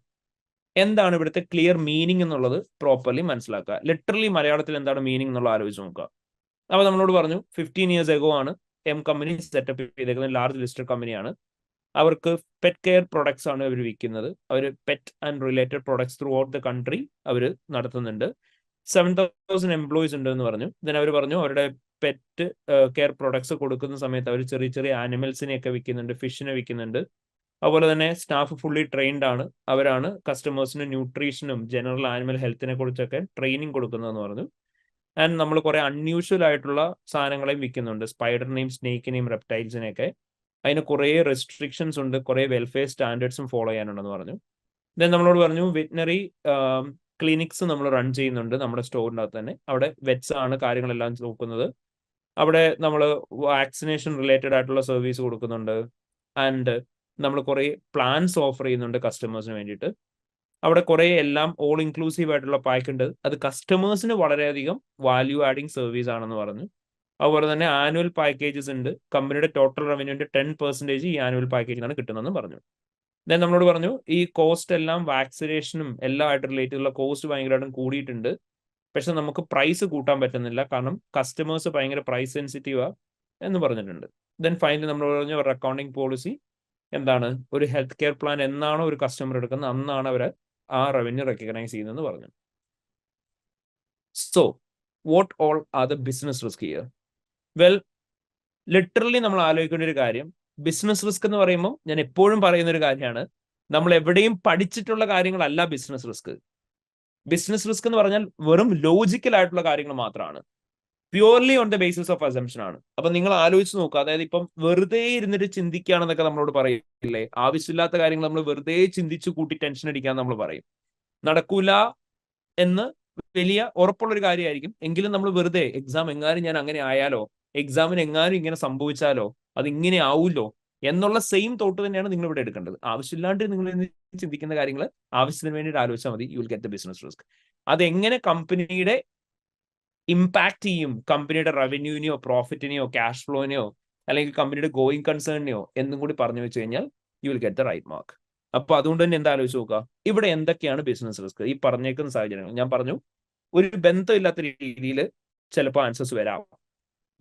എന്താണ് ഇവിടുത്തെ ക്ലിയർ മീനിങ് എന്നുള്ളത് പ്രോപ്പർലി മനസ്സിലാക്കുക. ലിറ്ററലി മലയാളത്തിൽ എന്താണ് മീനിങ് എന്നുള്ള ആലോചിച്ച് നോക്കുക. അപ്പൊ നമ്മളോട് പറഞ്ഞു 15 years ago ആണ് എം കമ്പനി സെറ്റപ്പ് ചെയ്തേക്കുന്നത്. ലാർജ് ലിസ്റ്റഡ് കമ്പനിയാണ്. അവർക്ക് പെറ്റ് കെയർ പ്രൊഡക്ട്സ് ആണ് അവർ വിൽക്കുന്നത്. അവർ pet and related products throughout the country അവർ നടത്തുന്നുണ്ട്. 7,000 എംപ്ലോയീസ് ഉണ്ട് എന്ന് പറഞ്ഞു. ദെൻ അവർ പറഞ്ഞു അവരുടെ പെറ്റ് കെയർ പ്രൊഡക്ട്സ് കൊടുക്കുന്ന സമയത്ത് അവർ ചെറിയ ചെറിയ ആനിമൽസിനെയൊക്കെ വിൽക്കുന്നുണ്ട്, ഫിഷിനെ വിൽക്കുന്നുണ്ട്. അതുപോലെ തന്നെ സ്റ്റാഫ് ഫുള്ളി ട്രെയിൻഡ് ആണ്. അവരാണ് കസ്റ്റമേഴ്സിന് ന്യൂട്രീഷനും ജനറൽ ആനിമൽ ഹെൽത്തിനെ കുറിച്ചൊക്കെ ട്രെയിനിങ് കൊടുക്കുന്നതെന്ന് പറഞ്ഞു. ആൻഡ് നമ്മൾ കുറെ അൺയൂഷ്വൽ ആയിട്ടുള്ള സാധനങ്ങളെയും വിൽക്കുന്നുണ്ട്, സ്പൈഡറിനെയും സ്നേക്കിനെയും റെപ്റ്റൈൽസിനെയൊക്കെ. അതിന് കുറേ റെസ്ട്രിക്ഷൻസ് ഉണ്ട്, കുറേ വെൽഫെയർ സ്റ്റാൻഡേർഡ്സും ഫോളോ ചെയ്യാനുണ്ടെന്ന് പറഞ്ഞു. ദെൻ നമ്മളോട് പറഞ്ഞു വെറ്റിനറി ക്ലിനിക്സ് നമ്മൾ റൺ ചെയ്യുന്നുണ്ട് നമ്മുടെ സ്റ്റോറിൻ്റെ അകത്ത് തന്നെ. അവിടെ വെറ്റ്സ് ആണ് കാര്യങ്ങളെല്ലാം നോക്കുന്നത്. അവിടെ നമ്മൾ വാക്സിനേഷൻ റിലേറ്റഡ് ആയിട്ടുള്ള സർവീസ് കൊടുക്കുന്നുണ്ട്. ആൻഡ് നമ്മൾ കുറേ പ്ലാൻസ് ഓഫർ ചെയ്യുന്നുണ്ട് കസ്റ്റമേഴ്സിന് വേണ്ടിയിട്ട്. അവിടെ കുറേ എല്ലാം ഓൾ ഇൻക്ലൂസീവ് ആയിട്ടുള്ള പാക്ക് ഉണ്ട്. അത് കസ്റ്റമേഴ്സിന് വളരെയധികം വാല്യൂ ആഡിങ് സർവീസ് ആണെന്ന് പറഞ്ഞു. അതുപോലെ തന്നെ ആനുവൽ പാക്കേജസ് ഉണ്ട്. കമ്പനിയുടെ ടോട്ടൽ റവന്യൂവിന്റെ 10% ഈ ആനുവൽ പാക്കേജിനാണ് കിട്ടുന്നതെന്ന് പറഞ്ഞു. ദെൻ നമ്മളോട് പറഞ്ഞു ഈ കോസ്റ്റ് എല്ലാം വാക്സിനേഷനും എല്ലാം ആയിട്ട് റിലേറ്റ് ഉള്ള കോസ്റ്റ് ഭയങ്കരമായിട്ടും കൂടിയിട്ടുണ്ട്. പക്ഷെ നമുക്ക് പ്രൈസ് കൂട്ടാൻ പറ്റുന്നില്ല, കാരണം കസ്റ്റമേഴ്സ് ഭയങ്കര പ്രൈസ് സെൻസിറ്റീവാ എന്ന് പറഞ്ഞിട്ടുണ്ട്. ദെൻ ഫൈനലി നമ്മൾ പറഞ്ഞു അവരുടെ അക്കൗണ്ടിങ് പോളിസി എന്താണ്, ഒരു ഹെൽത്ത് കെയർ പ്ലാൻ എന്നാണോ ഒരു കസ്റ്റമർ എടുക്കുന്നത് അന്നാണ് അവർ ആ റവന്യൂ റെക്കഗ്നൈസ് ചെയ്യുന്നതെന്ന് പറഞ്ഞു. So what all are the business risk here? Well, literally നമ്മൾ ആലോചിക്കേണ്ട ഒരു കാര്യം, ബിസിനസ് റിസ്ക് എന്ന് പറയുമ്പോൾ ഞാൻ എപ്പോഴും പറയുന്ന ഒരു കാര്യമാണ്, നമ്മൾ എവിടെയും പഠിച്ചിട്ടുള്ള കാര്യങ്ങളല്ല ബിസിനസ് റിസ്ക്. ബിസിനസ് റിസ്ക് എന്ന് പറഞ്ഞാൽ വെറും ലോജിക്കൽ ആയിട്ടുള്ള കാര്യങ്ങൾ മാത്രമാണ്, purely on the basis of assumption ആണ്. അപ്പൊ നിങ്ങൾ ആലോചിച്ച് നോക്കുക, അതായത് ഇപ്പം വെറുതെ ഇരുന്നിട്ട് ചിന്തിക്കുകയാണെന്നൊക്കെ നമ്മളോട് പറയില്ലേ, ആവശ്യമില്ലാത്ത കാര്യങ്ങൾ നമ്മൾ വെറുതെ ചിന്തിച്ചു കൂട്ടി ടെൻഷൻ അടിക്കാൻ നമ്മൾ പറയും. നടക്കൂല എന്ന് വലിയ ഉറപ്പുള്ള ഒരു കാര്യമായിരിക്കും. എങ്കിലും നമ്മൾ വെറുതെ എക്സാം എങ്ങാനും ഞാൻ അങ്ങനെ ആയാലോ, എക്സാമിന് എങ്ങാനും ഇങ്ങനെ സംഭവിച്ചാലോ, അത് ഇങ്ങനെ ആവൂല്ലോ എന്നുള്ള സെയിം തോട്ട് തന്നെയാണ് നിങ്ങൾ ഇവിടെ എടുക്കേണ്ടത്. ആവശ്യമില്ലാണ്ട് നിങ്ങൾ ചിന്തിക്കുന്ന കാര്യങ്ങൾ ആവശ്യത്തിന് വേണ്ടിയിട്ട് ആലോചിച്ചാൽ മതി. U will get the business risk. അതെങ്ങനെ കമ്പനിയുടെ ഇമ്പാക്ട് ചെയ്യും, കമ്പനിയുടെ റവന്യൂവിനെയോ പ്രോഫിറ്റിനെയോ ക്യാഷ് ഫ്ലോനെയോ അല്ലെങ്കിൽ കമ്പനിയുടെ ഗോയിങ് കൺസേണിനെയോ എന്നും കൂടി പറഞ്ഞു വെച്ച് കഴിഞ്ഞാൽ you will get the right mark. അപ്പൊ അതുകൊണ്ട് തന്നെ എന്താ ആലോചിച്ച് നോക്കുക, ഇവിടെ എന്തൊക്കെയാണ് ബിസിനസ് റിസ്ക് ഈ പറഞ്ഞേക്കുന്ന സാഹചര്യങ്ങൾ. ഞാൻ പറഞ്ഞു ഒരു ബന്ധമില്ലാത്ത രീതിയിൽ ചിലപ്പോൾ ആൻസേഴ്സ് വരാം.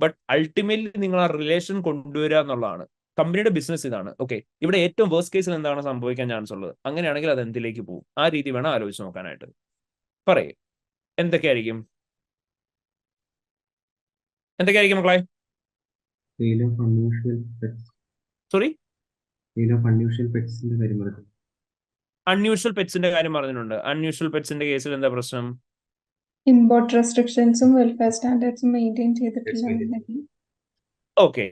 ബട്ട് അൾട്ടിമേറ്റ്ലി നിങ്ങൾ ആ റിലേഷൻ കൊണ്ടുവരിക എന്നുള്ളതാണ്. കമ്പനിയുടെ ബിസിനസ് ഇതാണ്. ഓക്കെ, ഇവിടെ ഏറ്റവും വേഴ്സ്റ്റ് കേസിൽ എന്താണ് സംഭവിക്കാൻ ചാൻസ് ഉള്ളത്, അങ്ങനെയാണെങ്കിൽ അത് എന്തിലേക്ക് പോകും, ആ രീതി വേണം ആലോചിച്ച് നോക്കാനായിട്ട്. പറയേ എന്തൊക്കെയായിരിക്കും മക്കളെ? സോറി, അൺയൂഷ്വൽ പെറ്റ്സിന്റെ കാര്യം പറഞ്ഞിട്ടുണ്ട്. അൺയൂഷ്വൽ പെറ്റ്സിന്റെ കേസിൽ എന്താ പ്രശ്നം? ഇമ്പോർട്ട് റെസ്ട്രിക്ഷൻസും വെൽഫെയർ സ്റ്റാൻഡേർഡ്സും മെയിൻറ്റെയിൻ ചെയ്തിട്ടില്ല. ഓക്കെ,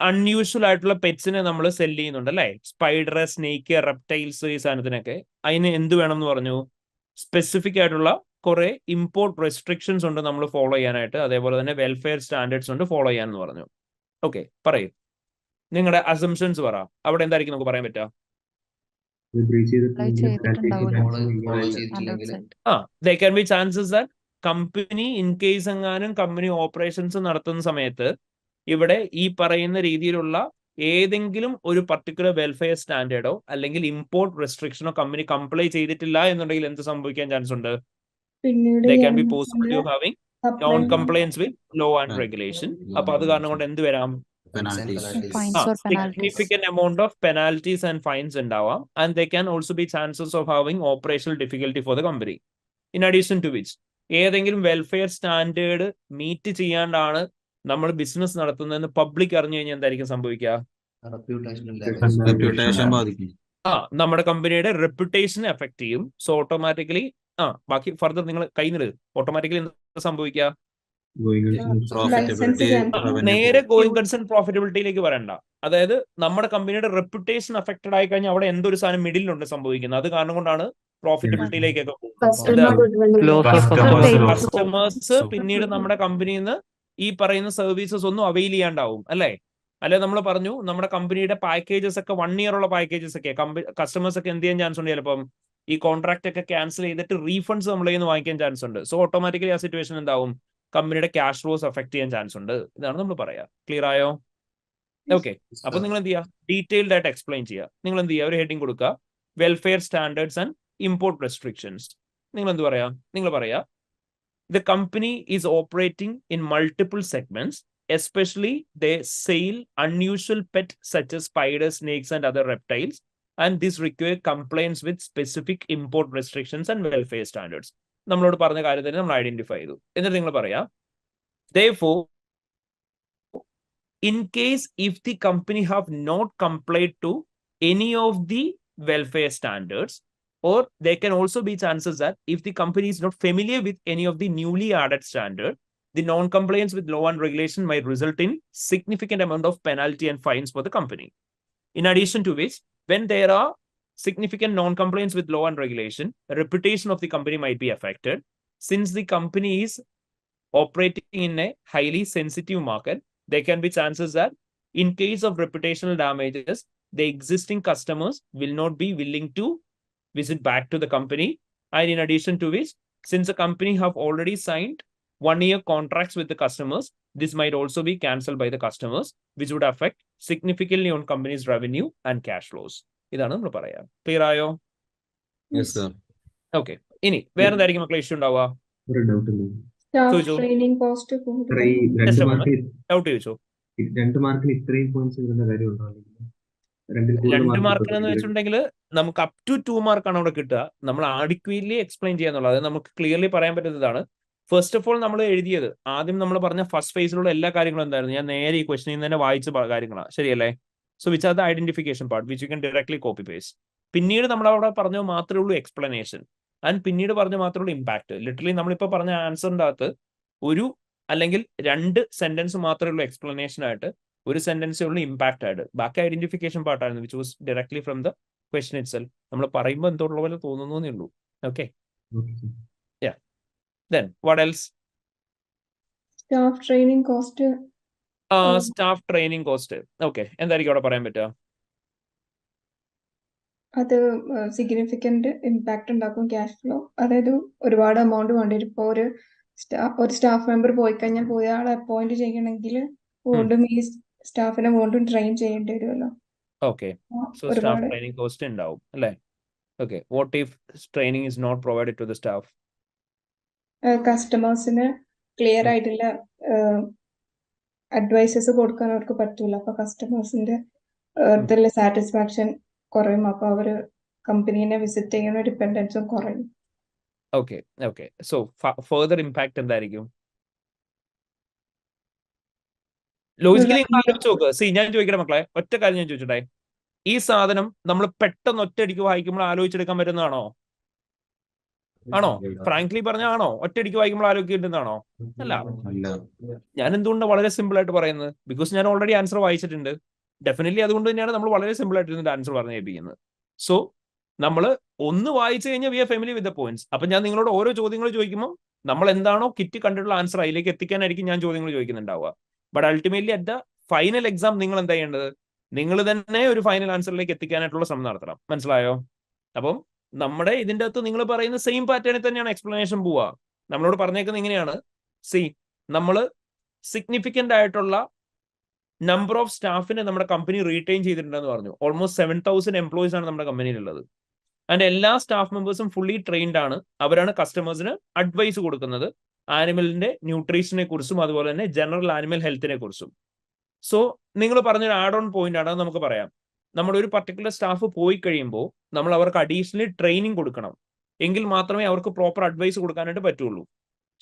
അൺയൂഷ്വൽ ആയിട്ടുള്ള പെറ്റ്സിനെ നമ്മൾ സെല് ചെയ്യുന്നുണ്ട് അല്ലെ. സ്പൈഡർ, സ്നേക്ക്, റെപ്റ്റൈൽസ്, ഈ സാധനത്തിനൊക്കെ അതിന് എന്ത് വേണം എന്ന് പറഞ്ഞു? സ്പെസിഫിക് ആയിട്ടുള്ള കുറെ ഇമ്പോർട്ട് റെസ്ട്രിക്ഷൻസ് ഉണ്ട് നമ്മൾ ഫോളോ ചെയ്യാനായിട്ട്. അതേപോലെ തന്നെ വെൽഫെയർ സ്റ്റാൻഡേർഡ്സ് ഉണ്ട് ഫോളോ ചെയ്യാന്ന് പറഞ്ഞു. ഓക്കെ, പറയൂ നിങ്ങളുടെ അസംഷൻസ് പറ. അവിടെ എന്തായിരിക്കും നമുക്ക് പറയാൻ പറ്റുക? There can be chances that company in case എങ്ങാനും കമ്പനി ഓപ്പറേഷൻസ് നടത്തുന്ന സമയത്ത് ഇവിടെ ഈ പറയുന്ന രീതിയിലുള്ള ഏതെങ്കിലും ഒരു പർട്ടിക്കുലർ വെൽഫെയർ സ്റ്റാൻഡേർഡോ അല്ലെങ്കിൽ ഇമ്പോർട്ട് റെസ്ട്രിക്ഷനോ കമ്പനി കംപ്ലൈ ചെയ്തിട്ടില്ല എന്നുണ്ടെങ്കിൽ എന്ത് സംഭവിക്കാൻ ചാൻസ് ഉണ്ട്? There can be possibility of having non compliance with law and regulation. അപ്പൊ അത് കാരണം കൊണ്ട് എന്ത് വരാം? Significant amount of penalties and fines ഉണ്ടാവാം. And there can also be chances of having operational difficulty for the company. In addition to which, ഏതെങ്കിലും welfare standard meet ചെയ്യാണ്ടാണ് നമ്മൾ business നടത്തുന്നതെന്ന് പബ്ലിക് അറിഞ്ഞു കഴിഞ്ഞാൽ എന്തായിരിക്കും സംഭവിക്കുക? നമ്മുടെ കമ്പനിയുടെ റെപ്യൂട്ടേഷനെ എഫക്ട് ചെയ്യും. സോ ഓട്ടോമാറ്റിക്കലി ബാക്കി ഫർദർ നിങ്ങൾ കൈന്നിട് ഓട്ടോമാറ്റിക്കലി എന്താ സംഭവിക്കുക? നേരെ ഗോയിങ് കൺസേൺ പ്രോഫിറ്റബിലിറ്റിയിലേക്ക് വരണ്ട. അതായത് നമ്മുടെ കമ്പനിയുടെ റെപ്യൂട്ടേഷൻ അഫക്റ്റഡ് ആയി കഴിഞ്ഞാൽ അവിടെ എന്തൊരു സാധനം മിഡിലുണ്ട് സംഭവിക്കുന്നത്. അത് കാരണം കൊണ്ടാണ് പ്രോഫിറ്റബിലിറ്റിയിലേക്കൊക്കെ കസ്റ്റമേഴ്സ് പിന്നീട് നമ്മുടെ കമ്പനിയിൽ നിന്ന് ഈ പറയുന്ന സർവീസസ് ഒന്നും അവൈൽ ചെയ്യാണ്ടാവും അല്ലെ. അല്ലെ നമ്മൾ പറഞ്ഞു നമ്മുടെ കമ്പനിയുടെ പാക്കേജസ് ഒക്കെ 1 year ഉള്ള പാക്കേജസ് ഒക്കെ കസ്റ്റമേഴ്സ് ഒക്കെ എന്ത് ചെയ്യാൻ ചാൻസ് ഉണ്ട്? ചിലപ്പം ഈ കോൺട്രാക്ട് ഒക്കെ ക്യാൻസൽ ചെയ്തിട്ട് റീഫണ്ട്സ് നമ്മളെ നിന്ന് വാങ്ങിക്കാൻ ചാൻസ് ഉണ്ട്. സോ ഓട്ടോമാറ്റിക്കലി ആ സിറ്റുവേഷൻ എന്താവും? കമ്പനിയുടെ ക്യാഷ് ഫ്ലോസ് അഫക്ട് ചെയ്യാൻ ചാൻസ് ഉണ്ട്. ഇതാണ് നമ്മൾ പറയാ. ക്ലിയർ ആയോ? ഓക്കെ, അപ്പൊ നിങ്ങൾ എന്ത് ചെയ്യുക? ഡീറ്റെയിൽഡ് ആയിട്ട് എക്സ്പ്ലെയിൻ ചെയ്യുക. നിങ്ങൾ എന്ത് ചെയ്യുക? ഒരു ഹെഡിങ് കൊടുക്കുക, welfare standards and import restrictions. നിങ്ങൾ എന്ത് പറയാ? നിങ്ങൾ പറയാ the company is operating in multiple segments, especially they sell unusual pet such as spiders, snakes and other reptiles, and this require compliance with specific import restrictions and welfare standards. നമ്മളോട് പറഞ്ഞ കാര്യത്തിൽ നമ്മൾ identify ചെയ്തു. എന്നിട്ട് നിങ്ങൾ പറയാ therefore in case if the company have not complied to any of the welfare standards, or there can also be chances that if the company is not familiar with any of the newly added standard, the non-compliance with law and regulation might result in significant amount of penalty and fines for the company. In addition to which, when there are significant non-compliance with law and regulation, the reputation of the company might be affected. Since the company is operating in a highly sensitive market, there can be chances that in case of reputational damages, the existing customers will not be willing to visit back to the company. And in addition to which, since the company have already signed 1 year contracts with the customers, this might also be cancelled by the customers, which would affect significantly on company's revenue and cash flows. ഇതാണ് നമ്മൾ പറയാ. Clear ആയോ? Okay, ഇനി വേറെ എന്തായിരിക്കും മക്കളെ issue ഉണ്ടാവുക? Doubt ചോദിച്ചോ. 2 മാർക്കിന് ഇത്രയും പോയിന്റ്സ് വരുന്ന കാര്യമുണ്ടോ? 2 മാർക്കിനെന്ന് വെച്ചിട്ടുണ്ടെങ്കിൽ നമുക്ക് അപ് ടു 2 മാർക്കാണ് അവിടെ കിട്ടുക. നമ്മൾ ആഡിക്വറ്റ്ലി എക്സ്പ്ലെയിൻ ചെയ്യാന്നുള്ളത്. അത് നമുക്ക് ക്ലിയർലി പറയാൻ പറ്റുന്നതാണ്. ഫസ്റ്റ് ഓഫ് ഓൾ നമ്മൾ എഴുതിയത് ആദ്യം നമ്മൾ പറഞ്ഞ ഫസ്റ്റ് ഫേസിലുള്ള എല്ലാ കാര്യങ്ങളും എന്തായിരുന്നു? ഞാൻ നേരെ ഈ ക്വസ്റ്റനിൽ നിന്ന് തന്നെ വായിച്ച കാര്യങ്ങളാണ്, ശരിയല്ലേ? So which are the identification part which you can directly copy paste. പിന്നീട് നമ്മൾ അവിടെ പറഞ്ഞു മാത്രമേ ഉള്ളൂ എക്സ്പ്ലനേഷൻ, ആൻഡ് പിന്നീട് പറഞ്ഞു മാത്രമേ ഉള്ളൂ ഇമ്പാക്ട്. ലിറ്ററലി നമ്മളിപ്പോൾ പറഞ്ഞ ആൻസറിന്റെ അകത്ത് ഒരു അല്ലെങ്കിൽ 2 സെന്റൻസ് മാത്രമേ ഉള്ളൂ എക്സ്പ്ലനേഷൻ ആയിട്ട്, ഒരു സെന്റൻസേ ഉള്ളൂ ഇമ്പാക്ട് ആയിട്ട്. ബാക്കി ഐഡന്റിഫിക്കേഷൻ പാർട്ടായിരുന്നു which was directly from the question itself. നമ്മൾ പറയുമ്പോൾ എന്തോള്ള പോലെ തോന്നുന്നേ ഉള്ളൂ. Okay, Then what else? Staff training cost Staff training cost. Okay. എന്തായിരിക്കും അവിടെ പറയാൻ പറ്റുക? അത് സിഗ്നിഫിക്കന്റ് ഇമ്പാക്ട് ഉണ്ടാക്കും ക്യാഷ് ഫ്ലോ. അതായത് ഒരുപാട് എമൗണ്ട് വേണ്ടി വരും. ഇപ്പോൾ ഒരു സ്റ്റാഫ് മെമ്പർ പോയി കഴിഞ്ഞാൽ പുതിയ ആളെ അപ്പോയിന്റ് ചെയ്യണമെങ്കിൽ വീണ്ടും ഈ സ്റ്റാഫിനെ വീണ്ടും ട്രെയിൻ ചെയ്യേണ്ടി വരുമല്ലോ. Okay. So staff training cost ഉണ്ടാവും അല്ലേ? Okay. What if training is not provided to the staff? കസ്റ്റമേഴ്സിന് ക്ലിയർ ആയിട്ടുള്ള അഡ്വൈസസ് കൊടുക്കാൻ അവർക്ക് പറ്റൂല. അപ്പൊ കസ്റ്റമേഴ്സിന്റെ ഇതിലെ സാറ്റിസ്ഫാക്ഷൻ കുറയും. അപ്പൊ അവര് കമ്പനീനെ വിസിറ്റ് ചെയ്യുന്ന ഡിപ്പെൻഡൻസും കുറയും. Okay. Okay. So further impact എന്തായിരിക്കും? ലോജിക്കലി ആലോചിച്ച് നോക്ക്. സി ഞാൻ ചോദിക്കട്ടെ മക്കളെ, ഒറ്റ കാര്യം ഞാൻ ചോദിച്ചിട്ടെ, ഈ സാധനം നമ്മൾ പെട്ടെന്ന് ഒറ്റയടിക്ക് വായിക്കുമ്പോൾ ആലോചിച്ചെടുക്കാൻ പറ്റുന്നതാണോ? ആണോ? ഫ്രാങ്ക്ലി പറഞ്ഞ ആണോ? ഒറ്റയടിക്ക് വായിക്കുമ്പോൾ ആലോചിക്കേണ്ടതാണോ? അല്ല. ഞാൻ എന്തുകൊണ്ടാണ് വളരെ സിമ്പിൾ ആയിട്ട് പറയുന്നത്? ബിക്കോസ് ഞാൻ ഓൾറെഡി ആൻസർ വായിച്ചിട്ടുണ്ട്. ഡെഫിനറ്റ്ലി അതുകൊണ്ട് തന്നെയാണ് നമ്മൾ വളരെ സിമ്പിൾ ആയിട്ട് ഇതിന്റെ ആൻസർ പറഞ്ഞു കേൾപ്പിക്കുന്നത്. സോ നമ്മൾ ഒന്ന് വായിച്ചു കഴിഞ്ഞാൽ we are familiar with the points. അപ്പൊ ഞാൻ നിങ്ങളോട് ഓരോ ചോദ്യങ്ങൾ ചോദിക്കുമ്പോൾ നമ്മൾ എന്താണോ കിറ്റ് കണ്ടിട്ടുള്ള ആൻസർ അതിലേക്ക് എത്തിക്കാനായിരിക്കും ഞാൻ ചോദ്യങ്ങൾ ചോദിക്കുന്നുണ്ടാവുക. But ultimately at the final exam നിങ്ങൾ എന്താ ചെയ്യേണ്ടത്? നിങ്ങൾ തന്നെ ഒരു ഫൈനൽ ആൻസറിലേക്ക് എത്തിക്കാനായിട്ടുള്ള ശ്രമം നടത്തണം. മനസ്സിലായോ? അപ്പം നമ്മുടെ ഇതിന്റെ അകത്ത് നിങ്ങൾ പറയുന്ന സെയിം പാറ്റേണിൽ തന്നെയാണ് എക്സ്പ്ലനേഷൻ പോവുക. നമ്മളോട് പറഞ്ഞേക്കുന്നത് ഇങ്ങനെയാണ്, സി നമ്മൾ സിഗ്നിഫിക്കന്റ് ആയിട്ടുള്ള നമ്പർ ഓഫ് സ്റ്റാഫിനെ നമ്മുടെ കമ്പനി റീറ്റെയിൻ ചെയ്തിട്ടുണ്ടെന്ന് പറഞ്ഞു. ഓൾമോസ്റ്റ് 7,000 എംപ്ലോയീസ് ആണ് നമ്മുടെ കമ്പനിയിലുള്ളത്. ആൻഡ് എല്ലാ സ്റ്റാഫ് മെമ്പേഴ്സും ഫുള്ളി ട്രെയിൻഡ് ആണ്. അവരാണ് കസ്റ്റമേഴ്സിന് അഡ്വൈസ് കൊടുക്കുന്നത് ആനിമലിന്റെ ന്യൂട്രീഷനെ കുറിച്ചും അതുപോലെ തന്നെ ജനറൽ ആനിമൽ ഹെൽത്തിനെ കുറിച്ചും. സോ നിങ്ങൾ പറഞ്ഞൊരു ആഡ് ഓൺ പോയിന്റ് ആണ്, നമുക്ക് പറയാം. നമ്മുടെ ഒരു പർട്ടിക്കുലർ സ്റ്റാഫ് പോയി കഴിയുമ്പോൾ നമ്മൾ അവർക്ക് അഡീഷണലി ട്രെയിനിങ് കൊടുക്കണം. എങ്കിൽ മാത്രമേ അവർക്ക് പ്രോപ്പർ അഡ്വൈസ് കൊടുക്കാനായിട്ട് പറ്റുള്ളൂ.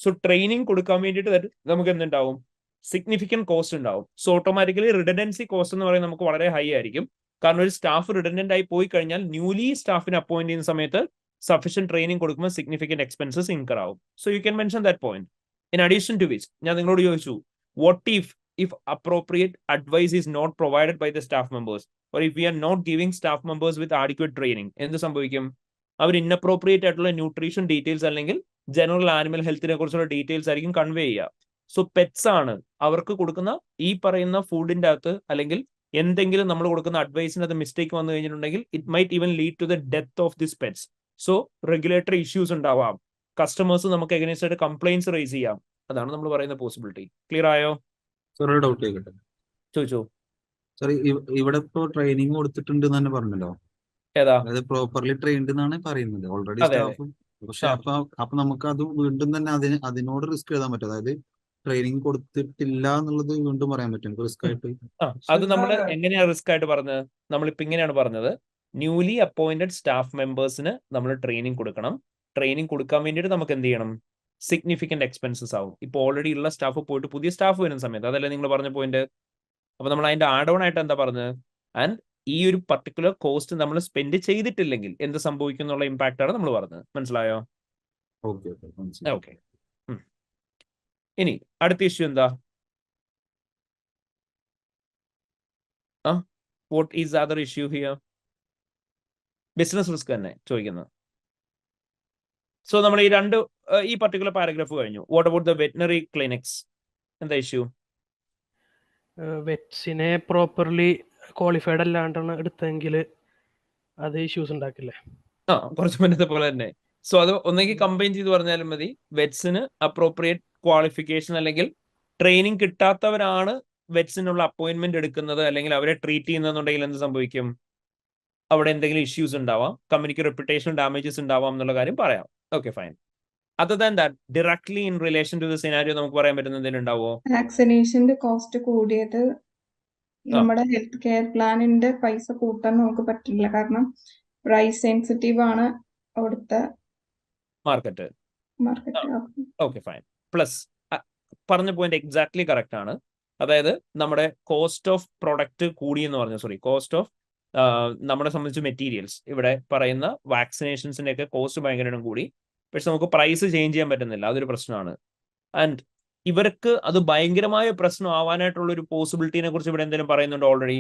സോ ട്രെയിനിങ് കൊടുക്കാൻ വേണ്ടിയിട്ട് നമുക്ക് എന്തുണ്ടാവും? സിഗ്നിഫിക്കന്റ് കോസ്റ്റ് ഉണ്ടാവും. സോ ഓട്ടോമാറ്റിക്കലി റിഡൻഡൻസി കോസ്റ്റ് എന്ന് പറയുന്നത് നമുക്ക് വളരെ ഹൈ ആയിരിക്കും. കാരണം ഒരു സ്റ്റാഫ് റിഡൻഡന്റ് ആയി പോയി കഴിഞ്ഞാൽ ന്യൂലി സ്റ്റാഫിനെ അപ്പോയിന്റ് ചെയ്യുന്ന സമയത്ത് സഫീഷ്യന്റ് ട്രെയിനിങ് കൊടുക്കുമ്പോൾ സിഗ്നിഫിക്കന്റ് എക്സ്പെൻസസ് ഇൻകർ ആവും. So you can mention that point. In addition to which ഞാൻ നിങ്ങളോട് ചോദിച്ചു, what if appropriate advice is not provided by the staff members, or if we are not giving staff members with adequate training, എന്ത് സംഭവിക്കും? അവർ inappropriate ആയിട്ടുള്ള nutrition details അല്ലെങ്കിൽ general animal ഹെൽത്തിനെ കുറിച്ചുള്ള details ആയിരിക്കും convey ചെയ്യുക. സോ പെറ്റ്സ് ആണ് അവർക്ക് കൊടുക്കുന്ന ഈ പറയുന്ന ഫുഡിന്റെ അകത്ത് അല്ലെങ്കിൽ എന്തെങ്കിലും നമ്മൾ കൊടുക്കുന്ന അഡ്വൈസിന് അത് മിസ്റ്റേക്ക് വന്നു കഴിഞ്ഞിട്ടുണ്ടെങ്കിൽ it might even lead to the death of this pets. So regulatory issues ഉണ്ടാവാം. കസ്റ്റമേഴ്സ് നമുക്ക് എഗൈൻസ്റ്റ് ആയിട്ട് കംപ്ലൈൻസ് റേസ് ചെയ്യാം. അതാണ് നമ്മൾ പറയുന്ന പോസിബിലിറ്റി. ക്ലിയർ ആയോ? സാർ ഒരു ഡൗട്ട് ചോദിക്കട്ടെ? ചോദിച്ചോ. സാർ ഇവിടെ ഇപ്പോ ട്രെയിനിങ് കൊടുത്തിട്ടുണ്ട് തന്നെ പറഞ്ഞല്ലോ. ഏതാ? അതായത് പ്രോപ്പർലി ട്രെയിൻഡ് എന്നാണ് പറയുന്നത് ഓൾറെഡി സ്റ്റാഫ്. പക്ഷെ അപ്പൊ നമുക്ക് അത് വീണ്ടും തന്നെ അതിനോട് റിസ്ക് എഴുതാൻ പറ്റും. അതായത് ട്രെയിനിങ് കൊടുത്തിട്ടില്ല എന്നുള്ളത് വീണ്ടും പറയാൻ പറ്റും റിസ്ക് ആയിട്ട്. അത് നമ്മൾ എങ്ങനെയാണ് റിസ്ക് ആയിട്ട് പറഞ്ഞത്? നമ്മളിപ്പോ ഇങ്ങനെയാണ് പറഞ്ഞത്, ന്യൂലി അപ്പോയിന്റഡ് സ്റ്റാഫ് മെമ്പേഴ്സിന് നമ്മൾ ട്രെയിനിങ് കൊടുക്കണം. ട്രെയിനിങ് കൊടുക്കാൻ വേണ്ടിയിട്ട് നമുക്ക് എന്ത് ചെയ്യണം? സിഗ്നിഫിക്കന്റ് എക്സ്പെൻസസ് ആവും. ഇപ്പോൾ ഓൾറെഡി ഉള്ള സ്റ്റാഫ് പോയിട്ട് പുതിയ സ്റ്റാഫ് വരുന്ന സമയത്ത്. അതല്ലേ നിങ്ങൾ പറഞ്ഞ പോയിന്റ്? അപ്പൊ നമ്മൾ അതിന്റെ ആഡ് ഓൺ ആയിട്ട് എന്താ പറഞ്ഞത്? ആൻഡ് ഈ ഒരു പർട്ടിക്കുലർ കോസ്റ്റ് നമ്മൾ സ്പെൻഡ് ചെയ്തിട്ടില്ലെങ്കിൽ എന്ത് സംഭവിക്കും എന്നുള്ള ഇമ്പാക്ട് ആണ് നമ്മൾ പറഞ്ഞത്. മനസ്സിലായോ? ഓക്കെ. ഇനി അടുത്ത ഇഷ്യൂ എന്താ? What is other issue here? Business risk തന്നെ ചോദിക്കുന്നത്. സോ നമ്മൾ ഈ പർട്ടിക്കുലർ പാരഗ്രാഫ് കഴിഞ്ഞു. What about the veterinary clinics? എന്താ ഇഷ്യൂ? വെറ്റ്സിനെ പ്രോപ്പർലി ക്വാളിഫൈഡ് അല്ലാണ്ടാണ് എടുത്തെങ്കിൽ അത് ഇഷ്യൂസ് ഉണ്ടാക്കില്ലേ? കുറച്ച് മുന്നത്തെ പോലെ തന്നെ. സോ അത് ഒന്നെങ്കിൽ കമ്പൈൻ ചെയ്ത് പറഞ്ഞാലും മതി. വെറ്റ്സിന് അപ്രോപ്രിയേറ്റ് ക്വാളിഫിക്കേഷൻ അല്ലെങ്കിൽ ട്രെയിനിങ് കിട്ടാത്തവരാണ് വെറ്റ്സിനുള്ള അപ്പോയിന്റ്മെന്റ് എടുക്കുന്നത് അല്ലെങ്കിൽ അവരെ ട്രീറ്റ് ചെയ്യുന്നുണ്ടെങ്കിൽ എന്ത് സംഭവിക്കും? അവിടെ എന്തെങ്കിലും ഇഷ്യൂസ് ഉണ്ടാവാം, കമ്പനിക്ക് റെപ്യൂട്ടേഷൻ ഡാമേജസ് ഉണ്ടാവാം എന്നുള്ള കാര്യം പറയാം. Okay, fine. Other than that directly in relation to the scenario നമുക്ക് പറയാൻ പറ്റുന്ന എന്തെങ്കിലും ഉണ്ടാവോ? വാക്സിനേഷന്റെ കോസ്റ്റ് കൂടിയത് നമ്മുടെ ഹെൽത്ത് കെയർ പ്ലാനിന്റെ പൈസ കൂട്ടാൻ നമുക്ക് പറ്റില്ല. കാരണം പ്രൈസ് സെൻസിറ്റീവ് ആണ് അവിടുത്തെ മാർക്കറ്റ്. Okay, fine. പ്ലസ് പറഞ്ഞ പോയിന്റ് എക്സാക്ട്ലി കറക്റ്റ് ആണ്. അതായത് നമ്മുടെ കോസ്റ്റ് ഓഫ് പ്രൊഡക്റ്റ് കൂടി എന്ന് പറഞ്ഞു. സോറി, കോസ്റ്റ് ഓഫ് നമ്മളെ സംബന്ധിച്ച് മെറ്റീരിയൽസ് ഇവിടെ പറയുന്ന വാക്സിനേഷൻസിന്റെ ഒക്കെ കോസ്റ്റ് ഭയങ്കര കൂടി. പക്ഷെ നമുക്ക് പ്രൈസ് ചേഞ്ച് ചെയ്യാൻ പറ്റുന്നില്ല. അതൊരു പ്രശ്നമാണ്. ആൻഡ് ഇവർക്ക് അത് ഭയങ്കരമായ പ്രശ്നം ആവാനായിട്ടുള്ള ഒരു പോസിബിലിറ്റിനെ കുറിച്ച് ഇവിടെ എന്തെങ്കിലും പറയുന്നുണ്ട്? ഓൾറെഡി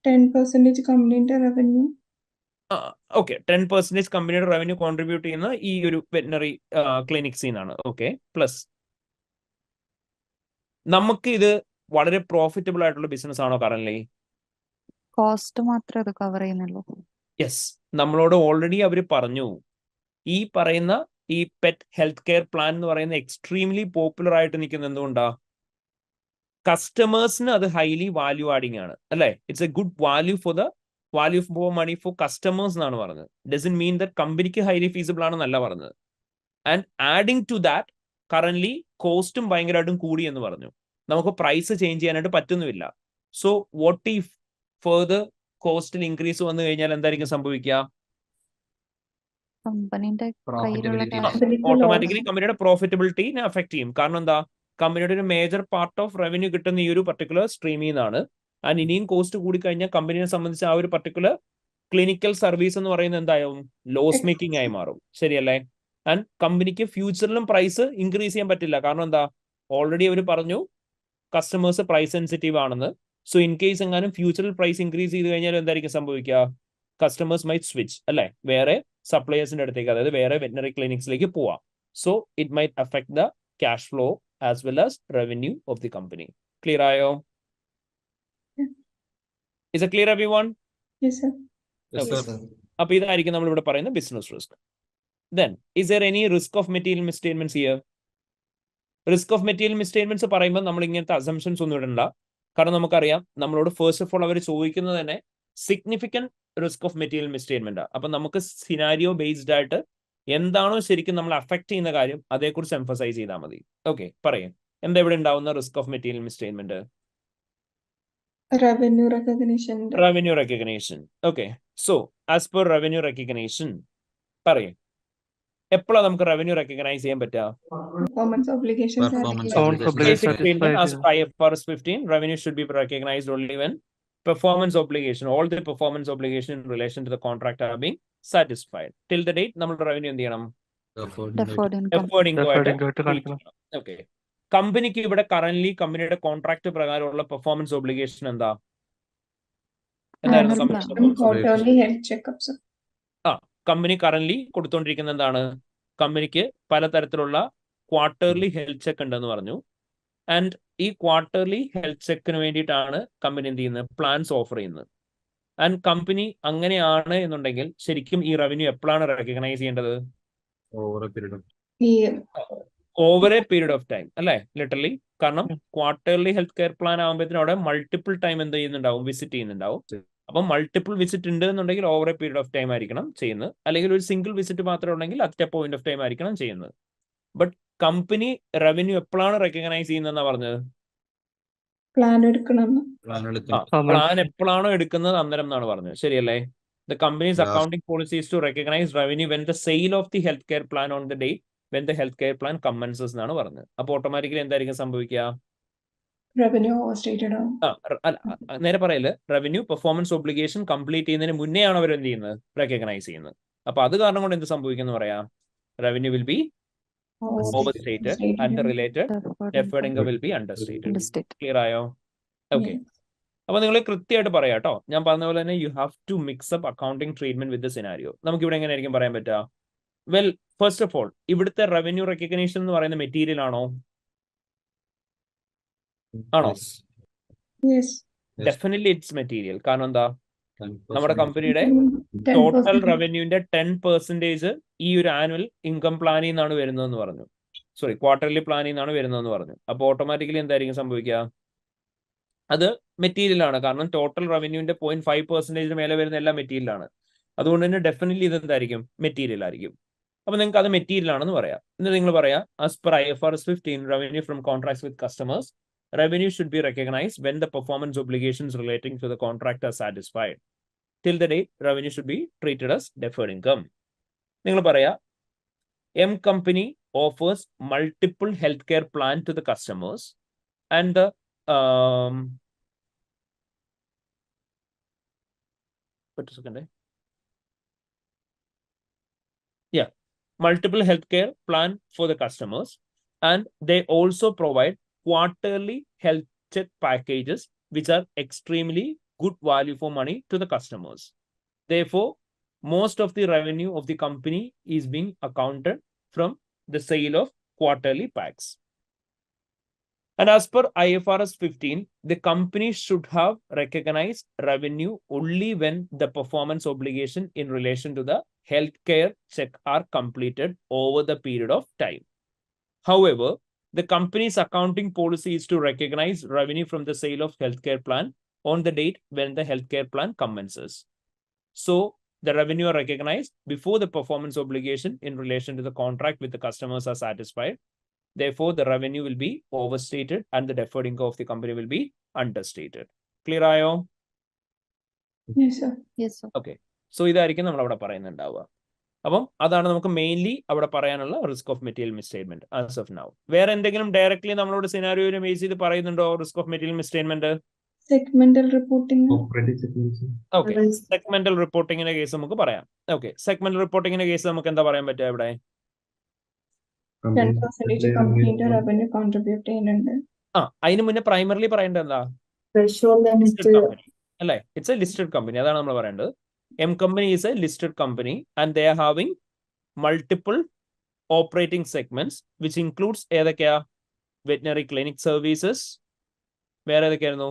10% കമ്പനിയുടെ റവന്യൂ ഓക്കെ 10% കമ്പനിയുടെ റവന്യൂ കോൺട്രിബ്യൂട്ട് ചെയ്യുന്ന ഈ ഒരു വെറ്റിനറി ക്ലിനിക്സിൽ നിന്നാണ്. ഓക്കെ, പ്ലസ് നമുക്ക് ഇത് വളരെ പ്രോഫിറ്റബിൾ ആയിട്ടുള്ള ബിസിനസ് ആണോ കറന്റ്? കോസ്റ്റ് മാത്രമേ അത് കവർ ചെയ്യുന്നുള്ളൂ. യെസ്, നമ്മളോട് ഓൾറെഡി അവർ പറഞ്ഞു ഈ പറയുന്ന ഈ പെറ്റ് ഹെൽത്ത് കെയർ പ്ലാൻ എന്ന് പറയുന്ന എക്സ്ട്രീംലി പോപ്പുലർ ആയിട്ട് നിൽക്കുന്നത് എന്തുകൊണ്ടാ? കസ്റ്റമേഴ്സിന് അത് ഹൈലി വാല്യൂ ആഡിങ് ആണ് അല്ലേ? It's a good value for money for customers എന്നാണ് പറഞ്ഞത്. ഡസൻ മീൻ ദാറ്റ് കമ്പനിക്ക് ഹൈലി ഫീസിബിൾ ആണെന്നല്ല പറഞ്ഞത്. And adding to that currently കോസ്റ്റും ഭയങ്കരമായിട്ടും കൂടി എന്ന് പറഞ്ഞു. നമുക്ക് പ്രൈസ് ചേഞ്ച് ചെയ്യാനായിട്ട് പറ്റുന്നുമില്ല. സോ വാട്ട് ഇഫ് ഫർദർ കോസ്റ്റിൽ ഇൻക്രീസ് വന്നു കഴിഞ്ഞാൽ എന്തായിരിക്കും സംഭവിക്കുക? കമ്പനിന്റെ കയ്യിലുള്ള Profitability. cash ഓട്ടോമാറ്റിക്കലി കമ്പനിയുടെ പ്രോഫിറ്റബിലിറ്റിനെ അഫക്ട് ചെയ്യും. കാരണം എന്താ? കമ്പനിയുടെ ഒരു മേജർ പാർട്ട് ഓഫ് റവന്യൂ കിട്ടുന്ന ഈ ഒരു പർട്ടിക്കുലർ സ്ട്രീമിൽ നിന്നാണ്. ആൻഡ് ഇനിയും കോസ്റ്റ് കൂടിക്കഴിഞ്ഞാൽ കമ്പനിയെ സംബന്ധിച്ച് ആ ഒരു പർട്ടിക്കുലർ ക്ലിനിക്കൽ സർവീസ് എന്ന് പറയുന്നത് എന്തായാലും ലോസ് മേക്കിംഗ് ആയി മാറും. ശരിയല്ലേ? ആൻഡ് കമ്പനിക്ക് ഫ്യൂച്ചറിലും പ്രൈസ് ഇൻക്രീസ് ചെയ്യാൻ പറ്റില്ല. കാരണം എന്താ? ഓൾറെഡി അവർ പറഞ്ഞു കസ്റ്റമേഴ്സ് പ്രൈസ് സെൻസിറ്റീവ് ആണെന്ന്. സോ ഇൻ കേസ് എങ്ങാനും ഫ്യൂച്ചറിൽ പ്രൈസ് ഇൻക്രീസ് ചെയ്ത് കഴിഞ്ഞാൽ എന്തായിരിക്കും സംഭവിക്കുക? കസ്റ്റമേഴ്സ് മൈറ്റ് സ്വിച്ച് അല്ലെ, വേറെ സപ്ലയേഴ്സിന്റെ അടുത്തേക്ക്, അതായത് വേറെ വെറ്റിനറി ക്ലിനിക്സിലേക്ക് പോവാം. So it might affect the cash flow as well as revenue of the company. Clear ആയോ? Is a clear everyone? Yes, sir. Yes, sir. അപ്പൊ ഇതായിരിക്കും നമ്മൾ ഇവിടെ പറയുന്ന business risk. Then is there any risk of material misstatements here? Risk of material misstatements പറയുമ്പോൾ നമ്മൾ ഇങ്ങനത്തെ assumptions ഒന്നും ഇടണ്ട. കാരണം നമുക്കറിയാം നമ്മളോട് ഫസ്റ്റ് ഓഫ് ഓൾ അവർ ചോദിക്കുന്നത് തന്നെ സിഗ്നിഫിക്കന്റ് റിസ്ക് ഓഫ് മെറ്റീരിയൽ മിസ്സ്റ്റേറ്റ്മെന്റ്. അപ്പൊ നമുക്ക് സിനാരിയോ ബേസ്ഡ് ആയിട്ട് എന്താണോ ശരിക്കും നമ്മൾ അഫക്ട് ചെയ്യുന്ന കാര്യം അതേക്കുറിച്ച് എംഫസൈസ് ചെയ്താൽ മതി. ഓക്കെ, പറയും എന്താ ഇവിടെ ഉണ്ടാവുന്ന risk of material misstatement? Revenue recognition. Revenue recognition. Okay, so as per revenue recognition പറയും എപ്പോഴാണ് നമുക്ക് റവന്യൂ റെക്കഗ്നൈസ് ചെയ്യാൻ പറ്റുക? Performance obligations are Performance declared. Performance obligation Basic treatment as satisfied. per IFRS 15, revenue should be recognized only when performance obligation, all the performance obligation in relation to the contract are being satisfied. Till the date, നമ്മുടെ revenue എന്ത് ചെയ്യണം? deferred income. Deferred income Deferred ആയിട്ട് income ആയിട്ട് treat കാണിക്കണം. ചെയ്യണം. Okay. കമ്പനിക്ക് ഇവിടെ currently കമ്പനിയുടെ കോൺട്രാക്ട് പ്രകാരമുള്ള പെർഫോമൻസ് ഒബ്ലിഗേഷൻ എന്താ? എന്തായിരുന്നു Annual കമ്പനിയുടെ plan. Quarterly health checkups. Company currently കൊടുത്തുകൊണ്ടിരിക്കുന്ന എന്താണ്? കമ്പനിക്ക് പലതരത്തിലുള്ള ക്വാർട്ടർലി ഹെൽത്ത് ചെക്ക് ഉണ്ടെന്ന് പറഞ്ഞു. ആൻഡ് ഈ ക്വാർട്ടർലി ഹെൽത്ത് ചെക്കിന് വേണ്ടിയിട്ടാണ് കമ്പനി എന്ത് ചെയ്യുന്നത്? പ്ലാൻസ് ഓഫർ ചെയ്യുന്നത്. ആൻഡ് കമ്പനി അങ്ങനെയാണ് എന്നുണ്ടെങ്കിൽ ശരിക്കും ഈ റവന്യൂ എപ്പോഴാണ് റെക്കഗ്നൈസ് ചെയ്യേണ്ടത്? Over a period of over A period of time അല്ലെ, ലിറ്ററലി. കാരണം ക്വാർട്ടർലി ഹെൽത്ത് കെയർ പ്ലാൻ ആകുമ്പോഴത്തേനും അവിടെ മൾട്ടിപ്പിൾ ടൈം എന്ത് ചെയ്യുന്നുണ്ടാവും? വിസിറ്റ് ചെയ്യുന്നുണ്ടാവും. അപ്പം മൾട്ടിപ്പിൾ വിസിറ്റ് ഉണ്ട് എന്നുണ്ടെങ്കിൽ over A period of time ആയിരിക്കണം ചെയ്യുന്നത്. അല്ലെങ്കിൽ ഒരു സിംഗിൾ വിസിറ്റ് മാത്രം ഉണ്ടെങ്കിൽ at A point of time ആയിരിക്കണം ചെയ്യുന്നത്. ബട്ട് കമ്പനി റവന്യൂ എപ്പോഴാണ് റെക്കഗ്നൈസ് ചെയ്യുന്നതെന്നാ പറഞ്ഞത്? Plan എടുക്കണം. plan എടുക്കണം. പ്ലാൻ എപ്പോഴാണോ എടുക്കുന്നത് അന്നേരം എന്നാണ് പറഞ്ഞത്. ശരിയല്ലേ? The companies Last. Accounting policies to recognise revenue when the sale of the health care plan on the day when the health care plan commences എന്നാണ് പറഞ്ഞത്. അപ്പോൾ ഓട്ടോമാറ്റിക്കലി എന്തായിരിക്കും സംഭവിക്കുക? Revenue overstated ആവും. നേരെ പറയല് റവന്യൂ പെർഫോമൻസ് ഒബ്ലിഗേഷൻ കംപ്ലീറ്റ് ചെയ്യുന്നതിന് മുന്നേ ആണ് അവർ എന്ത് ചെയ്യുന്നത്? റെക്കഗ്നൈസ് ചെയ്യുന്നത്. അപ്പൊ അത് കാരണം കൊണ്ട് എന്ത് സംഭവിക്കുന്നു പറയാം? Revenue will be overstated and the related deferred income will be understated. Understated. Clear ആയോ? Okay, Yes. അപ്പൊ നിങ്ങൾ കൃത്യമായിട്ട് പറയാം കേട്ടോ. ഞാൻ പറഞ്ഞ പോലെ തന്നെ you have to mix up accounting treatment with the scenario. നമുക്ക് ഇവിടെ എങ്ങനെ ആയിരിക്കും പറയാൻ പറ്റുക? വെൽ, ഫസ്റ്റ് ഓഫ് ഓൾ ഇവിടുത്തെ റവന്യൂ റെക്കഗ്നേഷൻ എന്ന് പറയുന്ന മെറ്റീരിയൽ ആണോ? ആണോ? Yes. Yes. Yes. Definitely it's material. കാരണം എന്താ? 10%. നമ്മുടെ കമ്പനിയുടെ 10%. ടോട്ടൽ റവന്യൂന്റെ 10% ഈ ഒരു ആനുവൽ ഇൻകം പ്ലാനിൽ നിന്നാണ് വരുന്നതെന്ന് പറഞ്ഞു. സോറി, ക്വാർട്ടർലി പ്ലാനിൽ നിന്നാണ് വരുന്നതെന്ന് പറഞ്ഞു. അപ്പോൾ ഓട്ടോമാറ്റിക്കലി എന്തായിരിക്കും സംഭവിക്കുക? അത് മെറ്റീരിയൽ ആണ്. കാരണം ടോട്ടൽ റവന്യൂന്റെ 0.5% മേലെ വരുന്ന എല്ലാ മെറ്റീരിയൽ ആണ്. അതുകൊണ്ട് തന്നെ ഡെഫിനറ്റ്ലി ഇത് എന്തായിരിക്കും? മെറ്റീരിയൽ ആയിരിക്കും. അപ്പൊ നിങ്ങൾക്ക് അത് മെറ്റീരിയൽ ആണെന്ന് പറയാം. എന്നിട്ട് നിങ്ങൾ പറയാം as per IFRS 15 revenue from contracts with customers revenue should be recognized when the performance obligations relating to the contract are satisfied. Till the date, revenue should be treated as deferred income. നിങ്ങൾ പറയാ M company offers multiple healthcare plan to the customers and the wait a second. Yeah, multiple healthcare plan for the customers, and they also provide quarterly health check packages which are extremely good value for money to the customers. Therefore, most of the revenue of the company is being accounted from the sale of quarterly packs. And as per IFRS 15, the company should have recognized revenue only when the performance obligation in relation to the healthcare check are completed over the period of time. However, the company's accounting policy is to recognize revenue from the sale of healthcare plan on the date when the healthcare plan commences. So the revenue are recognized before the performance obligation in relation to the contract with the customers are satisfied. Therefore, the revenue will be overstated and the deferred income of the company will be understated. Clear ആയോ? Yes, sir. Yes, sir. Okay. So ഇതായിരിക്കും നമ്മൾ അവിടെ പറയുന്നുണ്ടാവുക. അപ്പം അതാണ് നമുക്ക് mainly അവിടെ പറയാനുള്ള risk of material misstatement as of now. വേറെ എന്തെങ്കിലും ഡയറക്ട്ലി നമ്മളോട് സിനാരിയോനെ ബേസ് ചെയ്ത് പറയുന്നുണ്ടോ risk of material misstatement? Segmental reporting. Okay, segmental റിപ്പോർട്ടിങ്ങിന്റെ കേസ് നമുക്ക് പറയാം. ഓക്കെ, സെഗ്മെന്റൽ റിപ്പോർട്ടിങ്ങിന്റെ കേസ് നമുക്ക് എന്താ പറയാൻ പറ്റുക ഇവിടെ? 10% കമ്പനിയുടെ റവന്യൂ കോൺട്രിബ്യൂട്ട് ചെയ്യുന്നുണ്ട്. അതിന് മുന്നേ പ്രൈമറിലി പറയേണ്ടത് എന്താ? അല്ലേ, ഇറ്റ്സ് എ ലിസ്റ്റഡ് കമ്പനി, അതാണ് നമ്മൾ പറയേണ്ടത്. M company is a listed company and they are having multiple operating segments, which includes ഏതൊക്കെയാ? Veterinary clinic services, വേറെ ഏതൊക്കെയായിരുന്നു?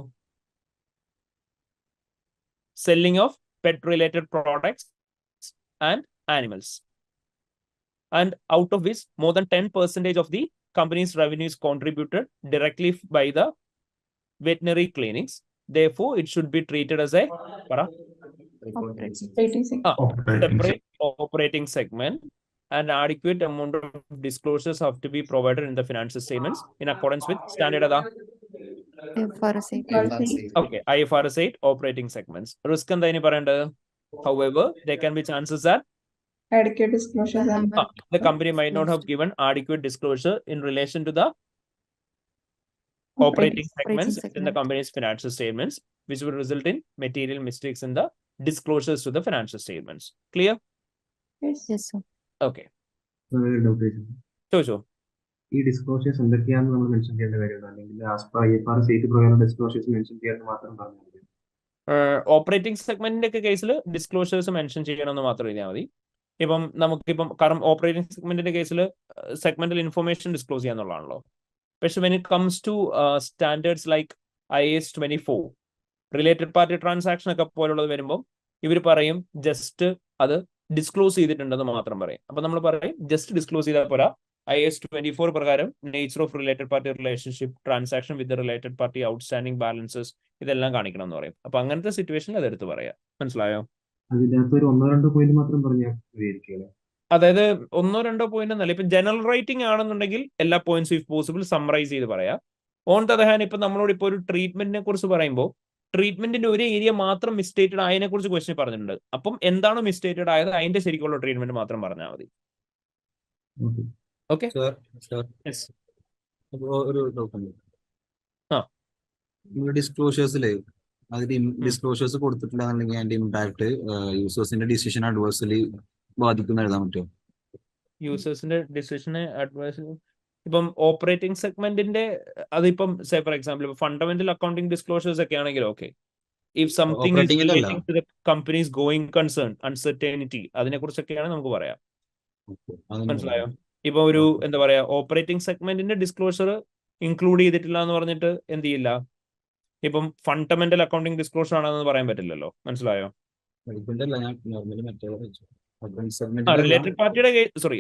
Selling of pet related products and animals. And out of which more than 10% of the company's revenue is contributed directly by the veterinary clinics. Therefore, it should be treated as a separate operating segment, and adequate amount of disclosures have to be provided in the financial statements in accordance with standard IFRS 8. okay, IFRS 8 operating segments. Risk and the parent. However, there can be chances that Adequate disclosures and the company might not have given adequate disclosure in relation to the operating segments in the company's financial statements, which will result in material mistakes in the disclosures to the financial statements. Clear? Yes. Yes, sir. Okay. Sure. ഈ disclosures എന്തൊക്കെയാണെന്ന് നമ്മൾ mention ചെയ്യേണ്ട കാര്യമുണ്ടോ, അല്ലെങ്കിൽ as per IFRS 8 പ്രകാരം disclosures mention ചെയ്യാൻ മാത്രം പറഞ്ഞു? ഓപ്പറേറ്റിംഗ് സെഗ്മെന്റിന്റെ ഒക്കെ കേസിൽ ഡിസ്ക്ലോഷേഴ്സ് മെൻഷൻ ചെയ്യണമെന്ന് മാത്രം എഴുതിയാൽ മതി. ഇപ്പം നമുക്കിപ്പം കാരണം ഓപ്പറേറ്റിംഗ് സെഗ്മെന്റിന്റെ കേസിൽ സെഗ്മെന്റൽ ഇൻഫർമേഷൻ ഡിസ്ക്ലോസ് ചെയ്യാന്നുള്ളതാണല്ലോ. പക്ഷെ when it comes to standards like IAS 24 related party transaction ഒക്കെ പോലുള്ളത് വരുമ്പോൾ ഇവർ പറയും ജസ്റ്റ് അത് ഡിസ്ക്ലോസ് ചെയ്തിട്ടുണ്ടെന്ന് മാത്രം പറയും. അപ്പൊ നമ്മൾ പറയും ജസ്റ്റ് ഡിസ്ക്ലോസ് ചെയ്താൽ പോരാ, IAS 24 പ്രകാരം nature of related party relationship, transaction with related party, outstanding balances, ഇതെല്ലാം കാണിക്കണം എന്ന് പറയും. അപ്പൊ അങ്ങനത്തെ സിറ്റുവേഷനിൽ അതെടുത്ത് പറയാം. മനസ്സിലായോ? അതിനകത്ത് ഒരു 1-2 പോയിന്റ് മാത്രം പറഞ്ഞാൽ ഉപയോഗിക്കുക. അതായത് 1-2 പോയിന്റ് എന്നല്ല, ഇപ്പൊ ജനറൽ റൈറ്റിംഗ് ആണെന്നുണ്ടെങ്കിൽ എല്ലാ പോയിന്റ്സും ഇഫ് പോസിബിൾ സമ്മറൈസ് ചെയ്ത് പറയാം. ഓൺ ദ അതർ ഹാൻഡ് ഇപ്പൊ നമ്മളോട് ഇപ്പൊ ഒരു ട്രീറ്റ്മെന്റിനെ കുറിച്ച് പറയുമ്പോൾ ട്രീറ്റ്മെന്റിന്റെ ഒരു ഏരിയ മാത്രം മിസ്റ്റേറ്റഡ് ആയതിനെ കുറിച്ച് ക്വസ്റ്റ്യൻ പറഞ്ഞിട്ടുണ്ട്. അപ്പം എന്താണോ മിസ്റ്റേറ്റഡ് ആയത് അതിന്റെ ശരിക്കുള്ള ട്രീറ്റ്മെന്റ് മാത്രം പറഞ്ഞാൽ മതി. ഓക്കെ, ഒരു ഡൗട്ട് ഉണ്ട്. ആ. ഡിസ്ക്ലോഷേഴ്സില് അതിൽ ഡിസ്ക്ലോഷേഴ്സ് കൊടുത്തിട്ടില്ലാന്നുണ്ടെങ്കിൽ അതിന്റെ ഇമ്പാക്ട് യൂസേഴ്സിന്റെ ഡിസിഷൻ അഡ്വേഴ്സലി ബാധിക്കുന്ന എഴുതാൻ പറ്റുമോ? യൂസേഴ്സിന്റെ ഡിസിഷനെ അഡ്വൈസ് ഇപ്പം ഓപ്പറേറ്റിംഗ് സെഗ്മെന്റിന്റെ അതിപ്പം സേ ഫോർ എക്സാമ്പിൾ ഇപ്പൊ ഫണ്ടമെന്റൽ അക്കൗണ്ടിംഗ് ഡിസ്ക്ലോഷേഴ്സ് ഒക്കെ ആണെങ്കിൽ okay, if something is relating to the companies going concern, uncertainty, അതിനെ കുറിച്ചൊക്കെയാണ് നമുക്ക് പറയാം. മനസ്സിലായോ? ഇപ്പൊ ഒരു എന്താ പറയാ ഓപ്പറേറ്റിംഗ് സെഗ്മെന്റിന്റെ ഡിസ്ക്ലോഷർ ഇൻക്ലൂഡ് ചെയ്തിട്ടില്ല എന്ന് പറഞ്ഞിട്ട് എന്ത് ചെയ്യില്ല, ഇപ്പം ഫണ്ടമെന്റൽ അക്കൗണ്ടിംഗ് ഡിസ്ക്ലോഷർ ആണെന്ന് പറയാൻ പറ്റില്ലല്ലോ. മനസ്സിലായോ? റിലേറ്റഡ് പാർട്ടിയുടെ സോറി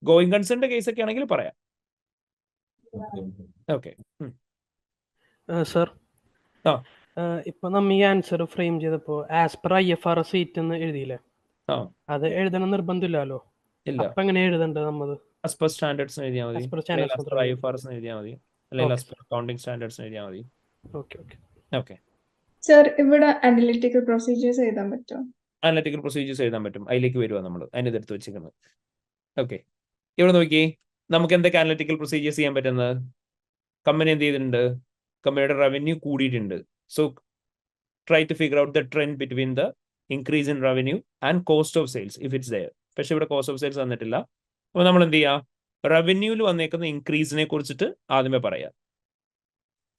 ഗോയിങ് കൺസേണിന്റെ കേസ് ഒക്കെ ആണെങ്കിൽ പറയാം. ഓക്കെ സർ, ഇപ്പൊ നമ്മ ഈ ആൻസർ ഫ്രെയിം ചെയ്തപ്പോ ആസ് പെർ IFRS 8 എന്ന് എഴുതിയില്ലേ, അത് എഴുതണം നിർബന്ധമില്ലല്ലോ. അപ്പൊ എങ്ങനെ എഴുതണ്ടത്? നമ്മൾ as per standards എഴുതിയാൽ മതി, as per IFRS എഴുതിയാൽ മതി, അല്ലെങ്കിൽ as per accounting standards എഴുതിയാൽ മതി. ഓക്കെ സർ, ഇവിടെ അനലിറ്റിക്കൽ പ്രൊസീജിയേഴ്സ് എഴുതാൻ പറ്റുമോ? അനലിറ്റിക്കൽ പ്രൊസീജിയേഴ്സ് എഴുതാൻ പറ്റും. അതിലേക്ക് വരുവാ നമ്മൾ അതിന്റെ എടുത്ത് വെച്ചിരിക്കുന്നത്. ഓക്കെ, ഇവിടെ നോക്കി നമുക്ക് എന്തൊക്കെ അനലിറ്റിക്കൽ പ്രൊസീജിയേഴ്സ് ചെയ്യാൻ പറ്റുന്നത്. കമ്പനി എന്ത് ചെയ്തിട്ടുണ്ട്, കമ്പനിയുടെ റവന്യൂ കൂടിയിട്ടുണ്ട്. So try to figure out the trend between the increase in revenue and cost of sales if it's there. പക്ഷെ ഇവിടെ കോസ്റ്റ് ഓഫ് സെയിൽസ് വന്നിട്ടില്ല. അപ്പൊ നമ്മൾ എന്ത് ചെയ്യാം, റവന്യൂവിൽ വന്നേക്കുന്ന ഇൻക്രീസിനെ കുറിച്ചിട്ട് ആദ്യമേ പറയാം.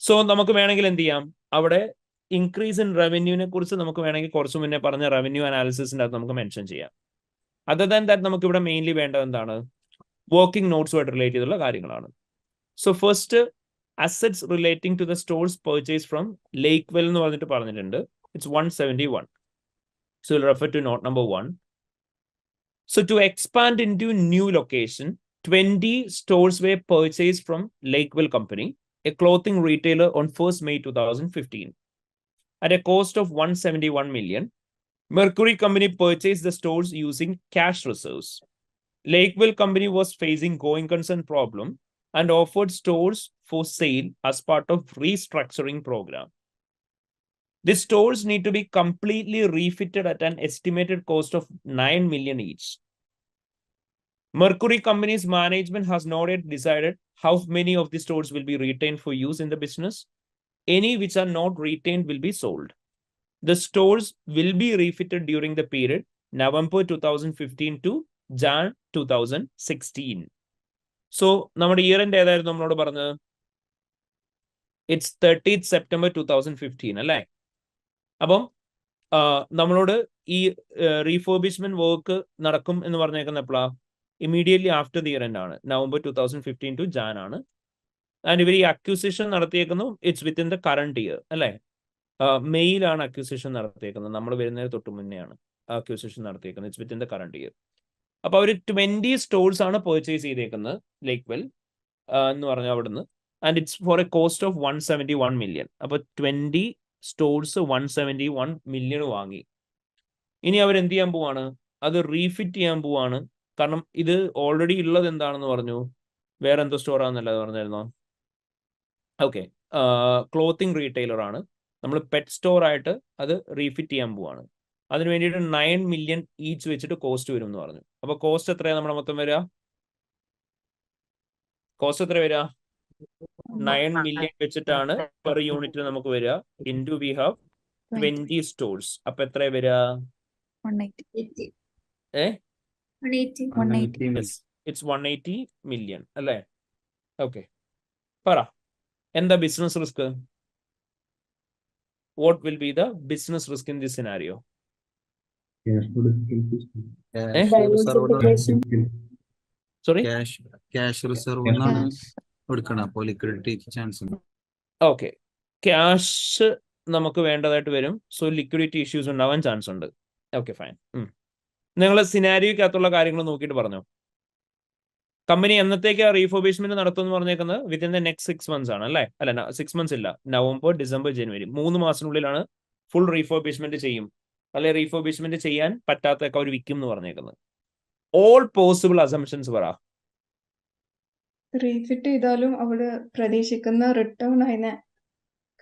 സോ നമുക്ക് വേണമെങ്കിൽ എന്ത് ചെയ്യാം, അവിടെ ഇൻക്രീസ് ഇൻ റവന്യൂവിനെ കുറിച്ച് നമുക്ക് വേണമെങ്കിൽ കുറച്ച് മുന്നേ പറഞ്ഞ റവന്യൂ അനാലിസിസിന്റെ അകത്ത് നമുക്ക് മെൻഷൻ ചെയ്യാം. അതർ ദാൻ ദാറ്റ് നമുക്ക് ഇവിടെ മെയിൻലി വേണ്ടത് എന്താണ്? വർക്കിംഗ് നോട്ട്സുമായിട്ട് റിലേറ്റ് ചെയ്തുള്ള കാര്യങ്ങളാണ്. So first assets relating to the stores purchase from Lakewell എന്ന് പറഞ്ഞിട്ട് പറഞ്ഞിട്ടുണ്ട്. It's 171. So we'll refer to note number 1. So to expand into new location, 20 stores were purchased from Lakewell Company, a clothing retailer, on 1st May 2015. At a cost of 171 million, Mercury Company purchased the stores using cash reserves. Lakewell Company was facing going concern problem and offered stores for sale as part of restructuring program. The stores need to be completely refitted at an estimated cost of 9 million each. Mercury Company's management has not yet decided how many of the stores will be retained for use in the business. Any which are not retained will be sold. The stores will be refitted during the period November 2015 to Jan 2016. So, നമ്മുടെ year എൻ്റെ ഏതായിരുന്നു നമ്മളോട് പറഞ്ഞത്? It's 30th September 2015 അല്ലേ? അപ്പം നമ്മളോട് ഈ refurbishment work നടക്കും എന്ന് പറഞ്ഞേക്കുന്ന എപ്പോഴാ? Immediately after the year end ആണ്. November 2015 to Jan ആണ്. ആൻഡ് ഇവർ ഈ അക്യൂസിഷൻ നടത്തിയേക്കുന്നു it's within the current year അല്ലേ? മെയിലാണ് അക്യൂസിഷൻ നടത്തിയേക്കുന്നത്. നമ്മൾ വരുന്നതിന് തൊട്ട് മുന്നെയാണ് അക്യൂസിഷൻ നടത്തിയേക്കുന്നത്. It's within the current year. അപ്പോൾ അവർ 20 സ്റ്റോഴ്സ് ആണ് പർച്ചേസ് ചെയ്തേക്കുന്നത് ലേക്ക്വെൽ എന്ന് പറഞ്ഞാൽ അവിടുന്ന്. And it's for a cost of 171 million. അപ്പോൾ 20 സ്റ്റോഴ്സ് 171 million വാങ്ങി. ഇനി അവർ എന്ത് ചെയ്യാൻ പോവാണ്? അത് റീഫിറ്റ് ചെയ്യാൻ പോവാണ്. കാരണം ഇത് ഓൾറെഡി ഉള്ളത് എന്താണെന്ന് പറഞ്ഞു? വേറെ എന്തോ സ്റ്റോർ ആണെന്നല്ല പറഞ്ഞിരുന്നോ? ഓക്കെ, ക്ലോത്തിങ് റീറ്റെയിലർ ആണ്. നമ്മൾ പെറ്റ് സ്റ്റോർ ആയിട്ട് അത് റീഫിറ്റ് ചെയ്യാൻ പോവാണ്. അതിന് വേണ്ടിയിട്ട് 9 million ഈച്ച് വെച്ചിട്ട് കോസ്റ്റ് വരും എന്ന് പറഞ്ഞു. അപ്പൊ കോസ്റ്റ് എത്രയാണ് നമ്മുടെ മൊത്തം വരിക? കോസ്റ്റ് എത്ര വരിക? 9 million വെച്ചിട്ടാണ് പെർ യൂണിറ്റിൽ നമുക്ക് വരിക. Into we have 20 stores. അപ്പൊ എത്ര വരിക? 180. ഇറ്റ്സ് 180 million അല്ലേ? ഓക്കെ, പറ എന്താ business risk? What will be the business risk in this scenario? Sorry? Cash reserve എടുക്കണം. അപ്പോൾ ലിക്വിഡിറ്റി ചാൻസ് ഉണ്ട്. ഓക്കെ, ക്യാഷ് നമുക്ക് വേണ്ടതായിട്ട് വരും. സോ ലിക്വിഡിറ്റി ഇഷ്യൂസ് ഉണ്ടാവാൻ ചാൻസ് ഉണ്ട്. Okay, fine. നിങ്ങൾ സിനാരിയോക്കകത്തുള്ള കാര്യങ്ങൾ നോക്കിയിട്ട് പറഞ്ഞോ. കമ്പനി എന്നത്തേക്ക് റീഫർബിഷ്മെന്റ് നടത്തുമെന്ന് പറഞ്ഞേക്കുന്നത് വിത്തിൻ ദ നെക്സ്റ്റ് 6 months ആണ് അല്ലേ? അല്ല, 6 months ഇല്ല, November, December, January 3 മാസത്തിനുള്ളിലാണ് full refurbishment ചെയ്യും. അല്ലെ, റീഫർബിഷ്മെന്റ് ചെയ്യാൻ പറ്റാത്തൊക്കെ അവർ വിൽക്കും എന്ന് പറഞ്ഞേക്കുന്നത്. ഓൾ പോസിബിൾ അസംഷൻസ് പറ. റീഫിറ്റ് ചെയ്താലും അവിടെ പ്രതീക്ഷിക്കുന്ന റിട്ടേൺ അതിനെ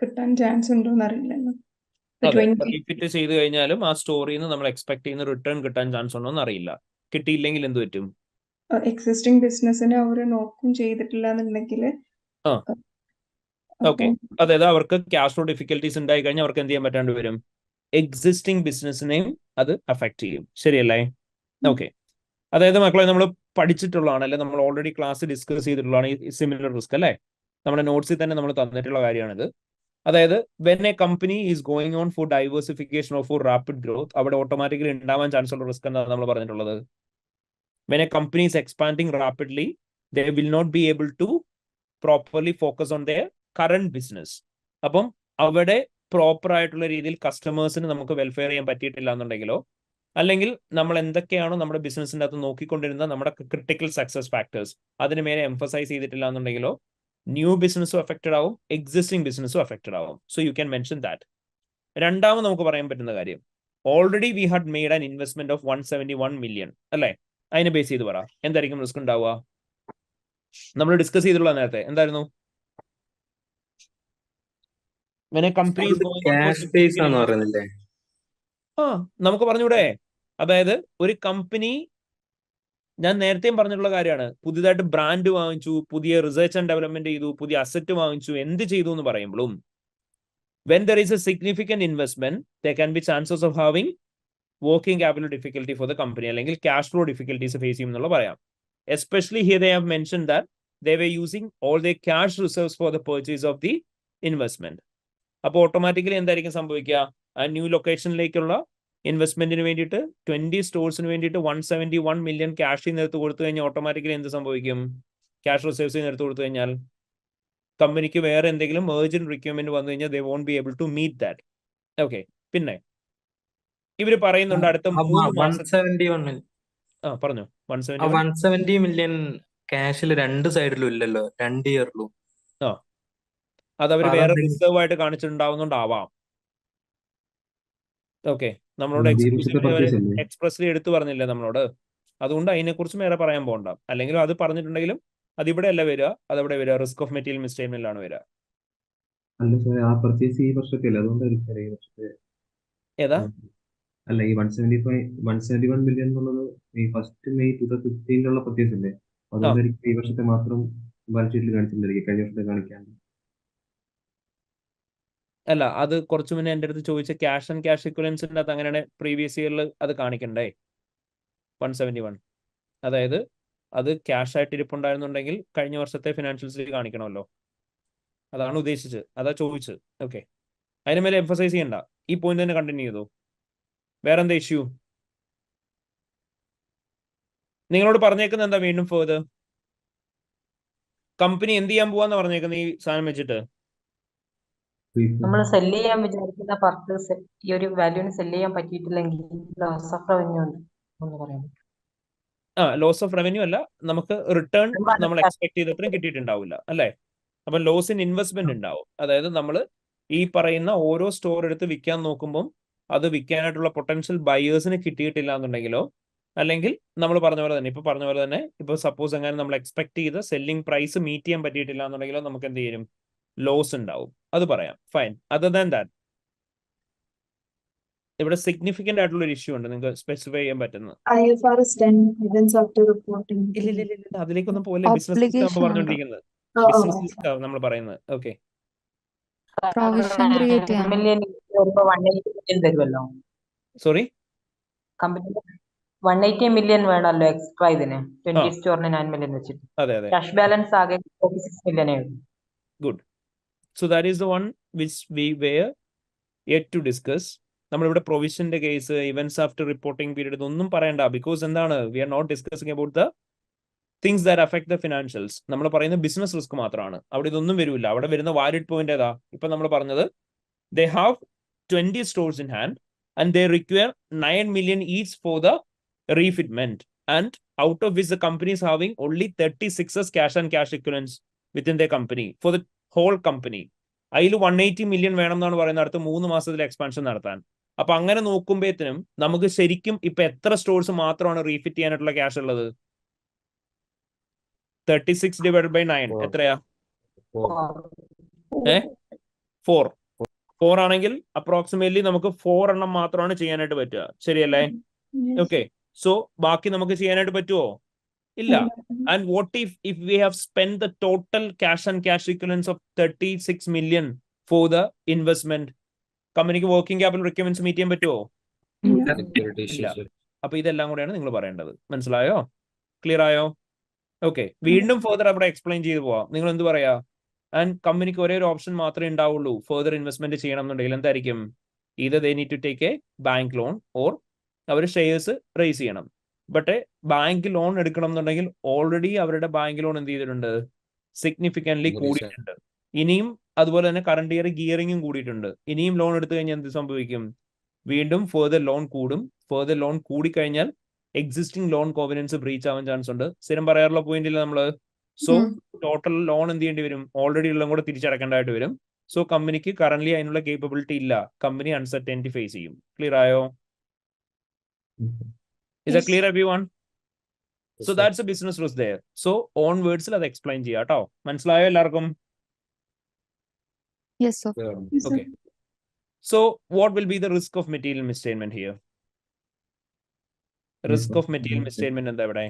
കിട്ടാൻ ചാൻസ് ഉണ്ടോ എന്നറിയില്ലല്ലോ. റീഫിറ്റ് ചെയ്ത് കഴിഞ്ഞാലും ആ സ്റ്റോറിൽ നിന്ന് നമ്മൾ എക്സ്പെക്ട് ചെയ്യുന്ന റിട്ടേൺ കിട്ടാൻ ചാൻസ് ഉണ്ടോ എന്ന് അറിയില്ല. കിട്ടിയില്ലെങ്കിൽ എന്ത് പറ്റും? എക്സിസ്റ്റിംഗ് ബിസിനസിനെ അവർ നോക്കും ചെയ്തിട്ടില്ല എന്നുണ്ടെങ്കിൽ ഓക്കെ, അതായത് അവർക്ക് ക്യാഷ് ഫ്ലോ ഡിഫിക്കൽട്ടീസ് ഉണ്ടായി കഴിഞ്ഞാൽ അവർക്ക് എന്ത് ചെയ്യാൻ പറ്റാണ്ട് വരും? എക്സിസ്റ്റിംഗ് ബിസിനസിനെയും അത് അഫക്ട് ചെയ്യും. ശരിയല്ലേ? ഓക്കെ, അതായത് മക്കളെ നമ്മൾ പഠിച്ചിട്ടുള്ളതാണ് അല്ലെ, നമ്മൾ ഓൾറെഡി ക്ലാസ് ഡിസ്കസ് ചെയ്തിട്ടുള്ളതാണ് ഈ സിമിലർ റിസ്ക് അല്ലേ? നമ്മുടെ നോട്ട്സിൽ തന്നെ നമ്മൾ തന്നിട്ടുള്ള കാര്യമാണിത്. അതായത് when a company is going on for diversification or for rapid growth, അവിടെ ഓട്ടോമാറ്റിക്കലി ഉണ്ടാവാൻ ചാൻസ് ഉള്ള റിസ്ക് എന്താണ് നമ്മൾ പറഞ്ഞിട്ടുള്ളത്? When a company is expanding rapidly, they will not be able to properly focus on their current business. അപ്പം അവിടെ proper ആയിട്ടുള്ള രീതിയിൽ കസ്റ്റമേഴ്സിന് നമുക്ക് വെൽഫെയർ ചെയ്യാൻ പറ്റിയിട്ടില്ല എന്നുണ്ടെങ്കിലോ, അല്ലെങ്കിൽ നമ്മൾ എന്തൊക്കെയാണോ നമ്മുടെ ബിസിനസിൻ്റെ അകത്ത് നോക്കിക്കൊണ്ടിരുന്ന നമ്മുടെ ക്രിട്ടിക്കൽ സക്സസ് ഫാക്ടേഴ്സ് അതിന് മേലെ എംഫസൈസ് ചെയ്തിട്ടില്ല എന്നുണ്ടെങ്കിലോ ന്യൂ ബിസിനസ്സും അഫക്റ്റഡ് ആവും, എക്സിസ്റ്റിംഗ് ബിസിനസ്സും അഫക്റ്റഡ് ആവും. So you can mention that. രണ്ടാമത് നമുക്ക് പറയാൻ പറ്റുന്ന കാര്യം, already we had made an investment of 171 million അല്ലേ? അതിനെ ബേസ് ചെയ്ത് പറ എന്തായിരിക്കും റിസ്ക് ഉണ്ടാവുക? നമ്മൾ ഡിസ്കസ് ചെയ്തിട്ടുള്ള നേരത്തെ എന്തായിരുന്നു? നമുക്ക് പറഞ്ഞൂടെ? അതായത് ഒരു കമ്പനി, ഞാൻ നേരത്തെയും പറഞ്ഞിട്ടുള്ള കാര്യമാണ്, പുതിയതായിട്ട് ബ്രാൻഡ് വാങ്ങിച്ചു, പുതിയ റിസർച്ച് ആൻഡ് ഡെവലപ്മെന്റ് ചെയ്തു, പുതിയ അസറ്റ് വാങ്ങിച്ചു, എന്ത് ചെയ്തു എന്ന് പറയുമ്പോഴും when there is a significant investment, there can be chances of having working capital difficulty for the company, അല്ലെങ്കിൽ cash flow difficulties face ചെയ്യുമെന്നുള്ള പറയാം. Especially here they have mentioned that they were using all their cash reserves for the purchase of the investment. അപ്പോൾ automatically എന്തായിരിക്കും സംഭവിക്കുക? ആ new ലൊക്കേഷനിലേക്കുള്ള ഇൻവെസ്റ്റ്മെന്റിന് വേണ്ടിയിട്ട് 20 സ്റ്റോഴ്സിന് വേണ്ടിയിട്ട് 171 million ക്യാഷിൽ നിന്ന് എടുത്ത് കൊടുത്തു കഴിഞ്ഞാൽ ഓട്ടോമാറ്റിക്കലി എന്ത് സംഭവിക്കും? ക്യാഷ് റിസർവ്സിൽ നിന്ന് എടുത്ത് കൊടുത്തു കഴിഞ്ഞാൽ കമ്പനിക്ക് വേറെ എന്തെങ്കിലും എർജന്റ് റിക്വയർമെന്റ് വന്നു കഴിഞ്ഞാൽ they won't be able to meet that. Okay, പിന്നെ ഇവര് പറയുന്നുണ്ട് അടുത്ത 3 മാസം. 171 പറഞ്ഞു 171. 170 million ക്യാഷിൽ രണ്ട് സൈഡിലും ഇല്ലല്ലോ, 2 ഇയറിലും. അത് അവർ വേറെ റിസർവ് ആയിട്ട് കാണിച്ചിട്ടുണ്ടാവുന്നുണ്ടാവാം. ഓക്കെ, നമ്മളോട് എക്സ്പ്രസ്ലി എടുത്തു പറഞ്ഞില്ലേ നമ്മളോട്, അതുകൊണ്ട് അതിനെക്കുറിച്ച് വേറെ പറയാൻ പോകണ്ട. അല്ലെങ്കിൽ അത് പറഞ്ഞിട്ടുണ്ടെങ്കിലും അതിവിടെ അല്ല വരിക, അതവിടെ വരിക, റിസ്ക് ഓഫ് മെറ്റീരിയൽ മിസ്സ്റ്റേറ്റ്മെന്റിലാണ് വരിക. അല്ല സാർ, ആ പർച്ചേസ് ഈ വർഷത്തെ അല്ല, അതുകൊണ്ടായിരിക്കും ഈ വർഷത്തെ. ഏതാ? അല്ല, ഈ 171 million എന്നുള്ളത് ഈ 1 May 2015 പർച്ചേസ് അല്ലേ? അതുകൊണ്ടായിരിക്കും ഈ വർഷത്തെ മാത്രം ബാലൻസ് ഷീറ്റിൽ കാണിച്ചിട്ടുണ്ടായിരിക്കും, കഴിഞ്ഞ വർഷത്തെ കാണിക്കാൻ. അല്ല, അത് കുറച്ചു മുന്നേ എൻ്റെ അടുത്ത് ചോദിച്ച ക്യാഷ് ആൻഡ് ക്യാഷ് ഇക്വലൻസിൻ്റെ അത് അങ്ങനെയാണ് പ്രീവിയസ് ഇയറിൽ അത് കാണിക്കണ്ടേ 171. അതായത് അത് ക്യാഷ് ആയിട്ട് ഇരിപ്പുണ്ടായിരുന്നുണ്ടെങ്കിൽ കഴിഞ്ഞ വർഷത്തെ ഫിനാൻഷ്യൽസിൽ കാണിക്കണമല്ലോ. അതാണ് ഉദ്ദേശിച്ചത്, അതാ ചോദിച്ചത്. ഓക്കെ, അതിന് മേലെ എംഫസൈസ് ചെയ്യണ്ട, ഈ പോയിന്റ് തന്നെ കണ്ടിന്യൂ ചെയ്തു. വേറെ എന്താ ഇഷ്യൂ? നിങ്ങളോട് പറഞ്ഞേക്കുന്നത് എന്താ വീണ്ടും ഫർദർ? കമ്പനി എന്ത് ചെയ്യാൻ പോവാന്ന് പറഞ്ഞേക്കുന്നത് ഈ സാധനം വെച്ചിട്ട്? നമ്മൾ സെല് ചെയ്യാൻ വിചാരിക്കുന്ന പർച്ചേസ് ഈ ഒരു വാല്യൂന് സെല് ചെയ്യാൻ പറ്റിയിട്ടില്ലെങ്കിൽ ലോസ് ഓഫ് റവന്യൂ ഉണ്ട് എന്ന് പറയാം. ലോസ് ഓഫ് റവന്യൂ അല്ല, നമുക്ക് റിട്ടേൺ നമ്മൾ എക്സ്പെക്ട് ചെയ്തത്രയും കിട്ടിയിട്ടുണ്ടാവില്ല അല്ലേ? അപ്പൊ ലോസ് ഇൻ ഇൻവെസ്റ്റ്മെന്റ് ഉണ്ടാവും. അതായത് നമ്മൾ ഈ പറയുന്ന ഓരോ സ്റ്റോർ എടുത്ത് വിൽക്കാൻ നോക്കുമ്പോൾ അത് വിൽക്കാനായിട്ടുള്ള പൊട്ടൻഷ്യൽ ബയേഴ്സിന് കിട്ടിയിട്ടില്ല എന്നുണ്ടെങ്കിലോ, അല്ലെങ്കിൽ നമ്മൾ പറഞ്ഞ പോലെ തന്നെ ഇപ്പൊ സപ്പോസ് അങ്ങനെ നമ്മൾ എക്സ്പെക്ട് ചെയ്ത സെല്ലിംഗ് പ്രൈസ് മീറ്റ് ചെയ്യാൻ പറ്റിയിട്ടില്ല എന്നുണ്ടെങ്കിലോ നമുക്ക് എന്ത് ചെയ്യും? ലോസ് ഉണ്ടാവും. അത് പറയാം, ഫൈൻ. അതർ ദാൻ ദാറ്റ് ഇവിടെ സിഗ്നിഫിക്കന്റ് ആയിട്ടുള്ള ഒരു ഇഷ്യൂ ഉണ്ട് നിങ്ങൾക്ക് സ്പെസിഫൈ ചെയ്യാൻ പറ്റുന്നത്? ഇല്ല, അതിലേക്കൊന്നും പോലെ ബിസിനസ് റിസ്ക് പറഞ്ഞുകൊണ്ടിരിക്കുന്നത്, ബിസിനസ് റിസ്ക് നമ്മൾ പറയുന്നത്. ഓക്കെ, സോറി, കമ്പനി 180 million വേണമല്ലോ എക്സ്ട്രാ ഇതിന് 20 സ്റ്റോറിന് 9 million വെച്ചിട്ട്. അതെ. ക്യാഷ് ബാലൻസ് ആകെ 46 million ആയിരുന്നു. Good. So that is the one which we were yet to discuss. നമ്മളിവിടെ പ്രൊവിഷന്റെ case, events after reporting period ഒന്നും പറയണ്ട. ബിക്കോസ് എന്താണ്, we are not discussing about the things that affect the financials. നമ്മൾ പറയുന്ന business risk മാത്രമാണ്. അവിടെ ഇതൊന്നും വരില്ല. അവിടെ വരുന്ന വാലിഡ് പോയിന്റ് ഏതാ? ഇപ്പൊ നമ്മൾ പറഞ്ഞത് they have 20 stores in hand and they require 9 million each for the refitment, and out of which the company is having only 36 cash and cash equivalents within their company for the whole company. അതിൽ 180 million വേണം എന്നാണ് പറയുന്നത് അടുത്ത 3 മാസത്തിൽ expansion നടത്താൻ. അപ്പൊ അങ്ങനെ നോക്കുമ്പോഴത്തേനും നമുക്ക് ശരിക്കും ഇപ്പൊ എത്ര സ്റ്റോഴ്സ് മാത്രമാണ് റീഫിറ്റ് ചെയ്യാനായിട്ടുള്ള ക്യാഷ് ഉള്ളത്? 36 divided by 9 എത്രയാ? 4 ആണെങ്കിൽ അപ്രോക്സിമേറ്റ്ലി നമുക്ക് 4 എണ്ണം മാത്രമാണ് ചെയ്യാനായിട്ട് പറ്റുക, ശരിയല്ലേ? ഓക്കെ, സോ ബാക്കി നമുക്ക് ചെയ്യാനായിട്ട് പറ്റുമോ? ഇല്ല. And what if we have spend the total cash and cash ഇക്വലൻസ് of 36 million for the investment? കമ്പനിക്ക് വർക്കിംഗ് ക്യാപിറ്റൽ റിക്വയർമെന്റ്സ് മീറ്റ് ചെയ്യാൻ പറ്റുമോ? ഇല്ല. അപ്പൊ ഇതെല്ലാം കൂടെയാണ് നിങ്ങൾ പറയേണ്ടത്. മനസ്സിലായോ? ക്ലിയർ ആയോ? ഓക്കെ, വീണ്ടും ഫർദർ അവിടെ എക്സ്പ്ലെയിൻ ചെയ്ത് പോവാം. നിങ്ങൾ എന്ത് പറയാ? ആൻഡ് കമ്പനിക്ക് ഒരേ ഒരു ഓപ്ഷൻ മാത്രമേ ഉണ്ടാവുള്ളൂ ഫർദർ ഇൻവെസ്റ്റ്മെന്റ് ചെയ്യണം എന്നുണ്ടെങ്കിൽ. എന്തായിരിക്കും? either they need to take a bank loan or അവർ ഷെയർസ് റേസ് ചെയ്യണം. ബട്ട് ബാങ്ക് ലോൺ എടുക്കണം എന്നുണ്ടെങ്കിൽ ഓൾറെഡി അവരുടെ ബാങ്ക് ലോൺ എന്ത് ചെയ്തിട്ടുണ്ട്? സിഗ്നിഫിക്കൻ്റ്ലി കൂടിയിട്ടുണ്ട്. ഇനിയും അതുപോലെ തന്നെ കറണ്ട് ഇയർ ഗിയറിംഗും കൂടിയിട്ടുണ്ട്. ഇനിയും ലോൺ എടുത്തു കഴിഞ്ഞാൽ എന്ത് സംഭവിക്കും? വീണ്ടും ഫർദർ ലോൺ കൂടും. ഫർദർ ലോൺ കൂടിക്കഴിഞ്ഞാൽ എക്സിസ്റ്റിംഗ് ലോൺ കോവനൻസ് ബ്രീച്ച് ആവാൻ ചാൻസ് ഉണ്ട്. സ്ഥിരം പറയാറുള്ള പോയിന്റിൽ നമ്മള്. സോ ടോട്ടൽ ലോൺ എന്ത് ചെയ്യേണ്ടി വരും? ഓൾറെഡി ഉള്ളതും കൂടെ തിരിച്ചടക്കേണ്ടതായിട്ട് വരും. സോ കമ്പനിക്ക് കറന്റ് അതിനുള്ള കേപ്പബിലിറ്റി ഇല്ല. കമ്പനി അൺസർട്ടനിറ്റി ഫേസ് ചെയ്യും. ക്ലിയർ ആയോ? Is that clear everyone? So that's a business risk there. So onwards അത് എക്സ്പ്ലെയിൻ ചെയ്യാം കേട്ടോ. മനസ്സിലായോ എല്ലാവർക്കും? Yes, sir. Okay. So what will be the risk of material misstatement here? Risk of material misstatement എന്താ ഇവിടെ?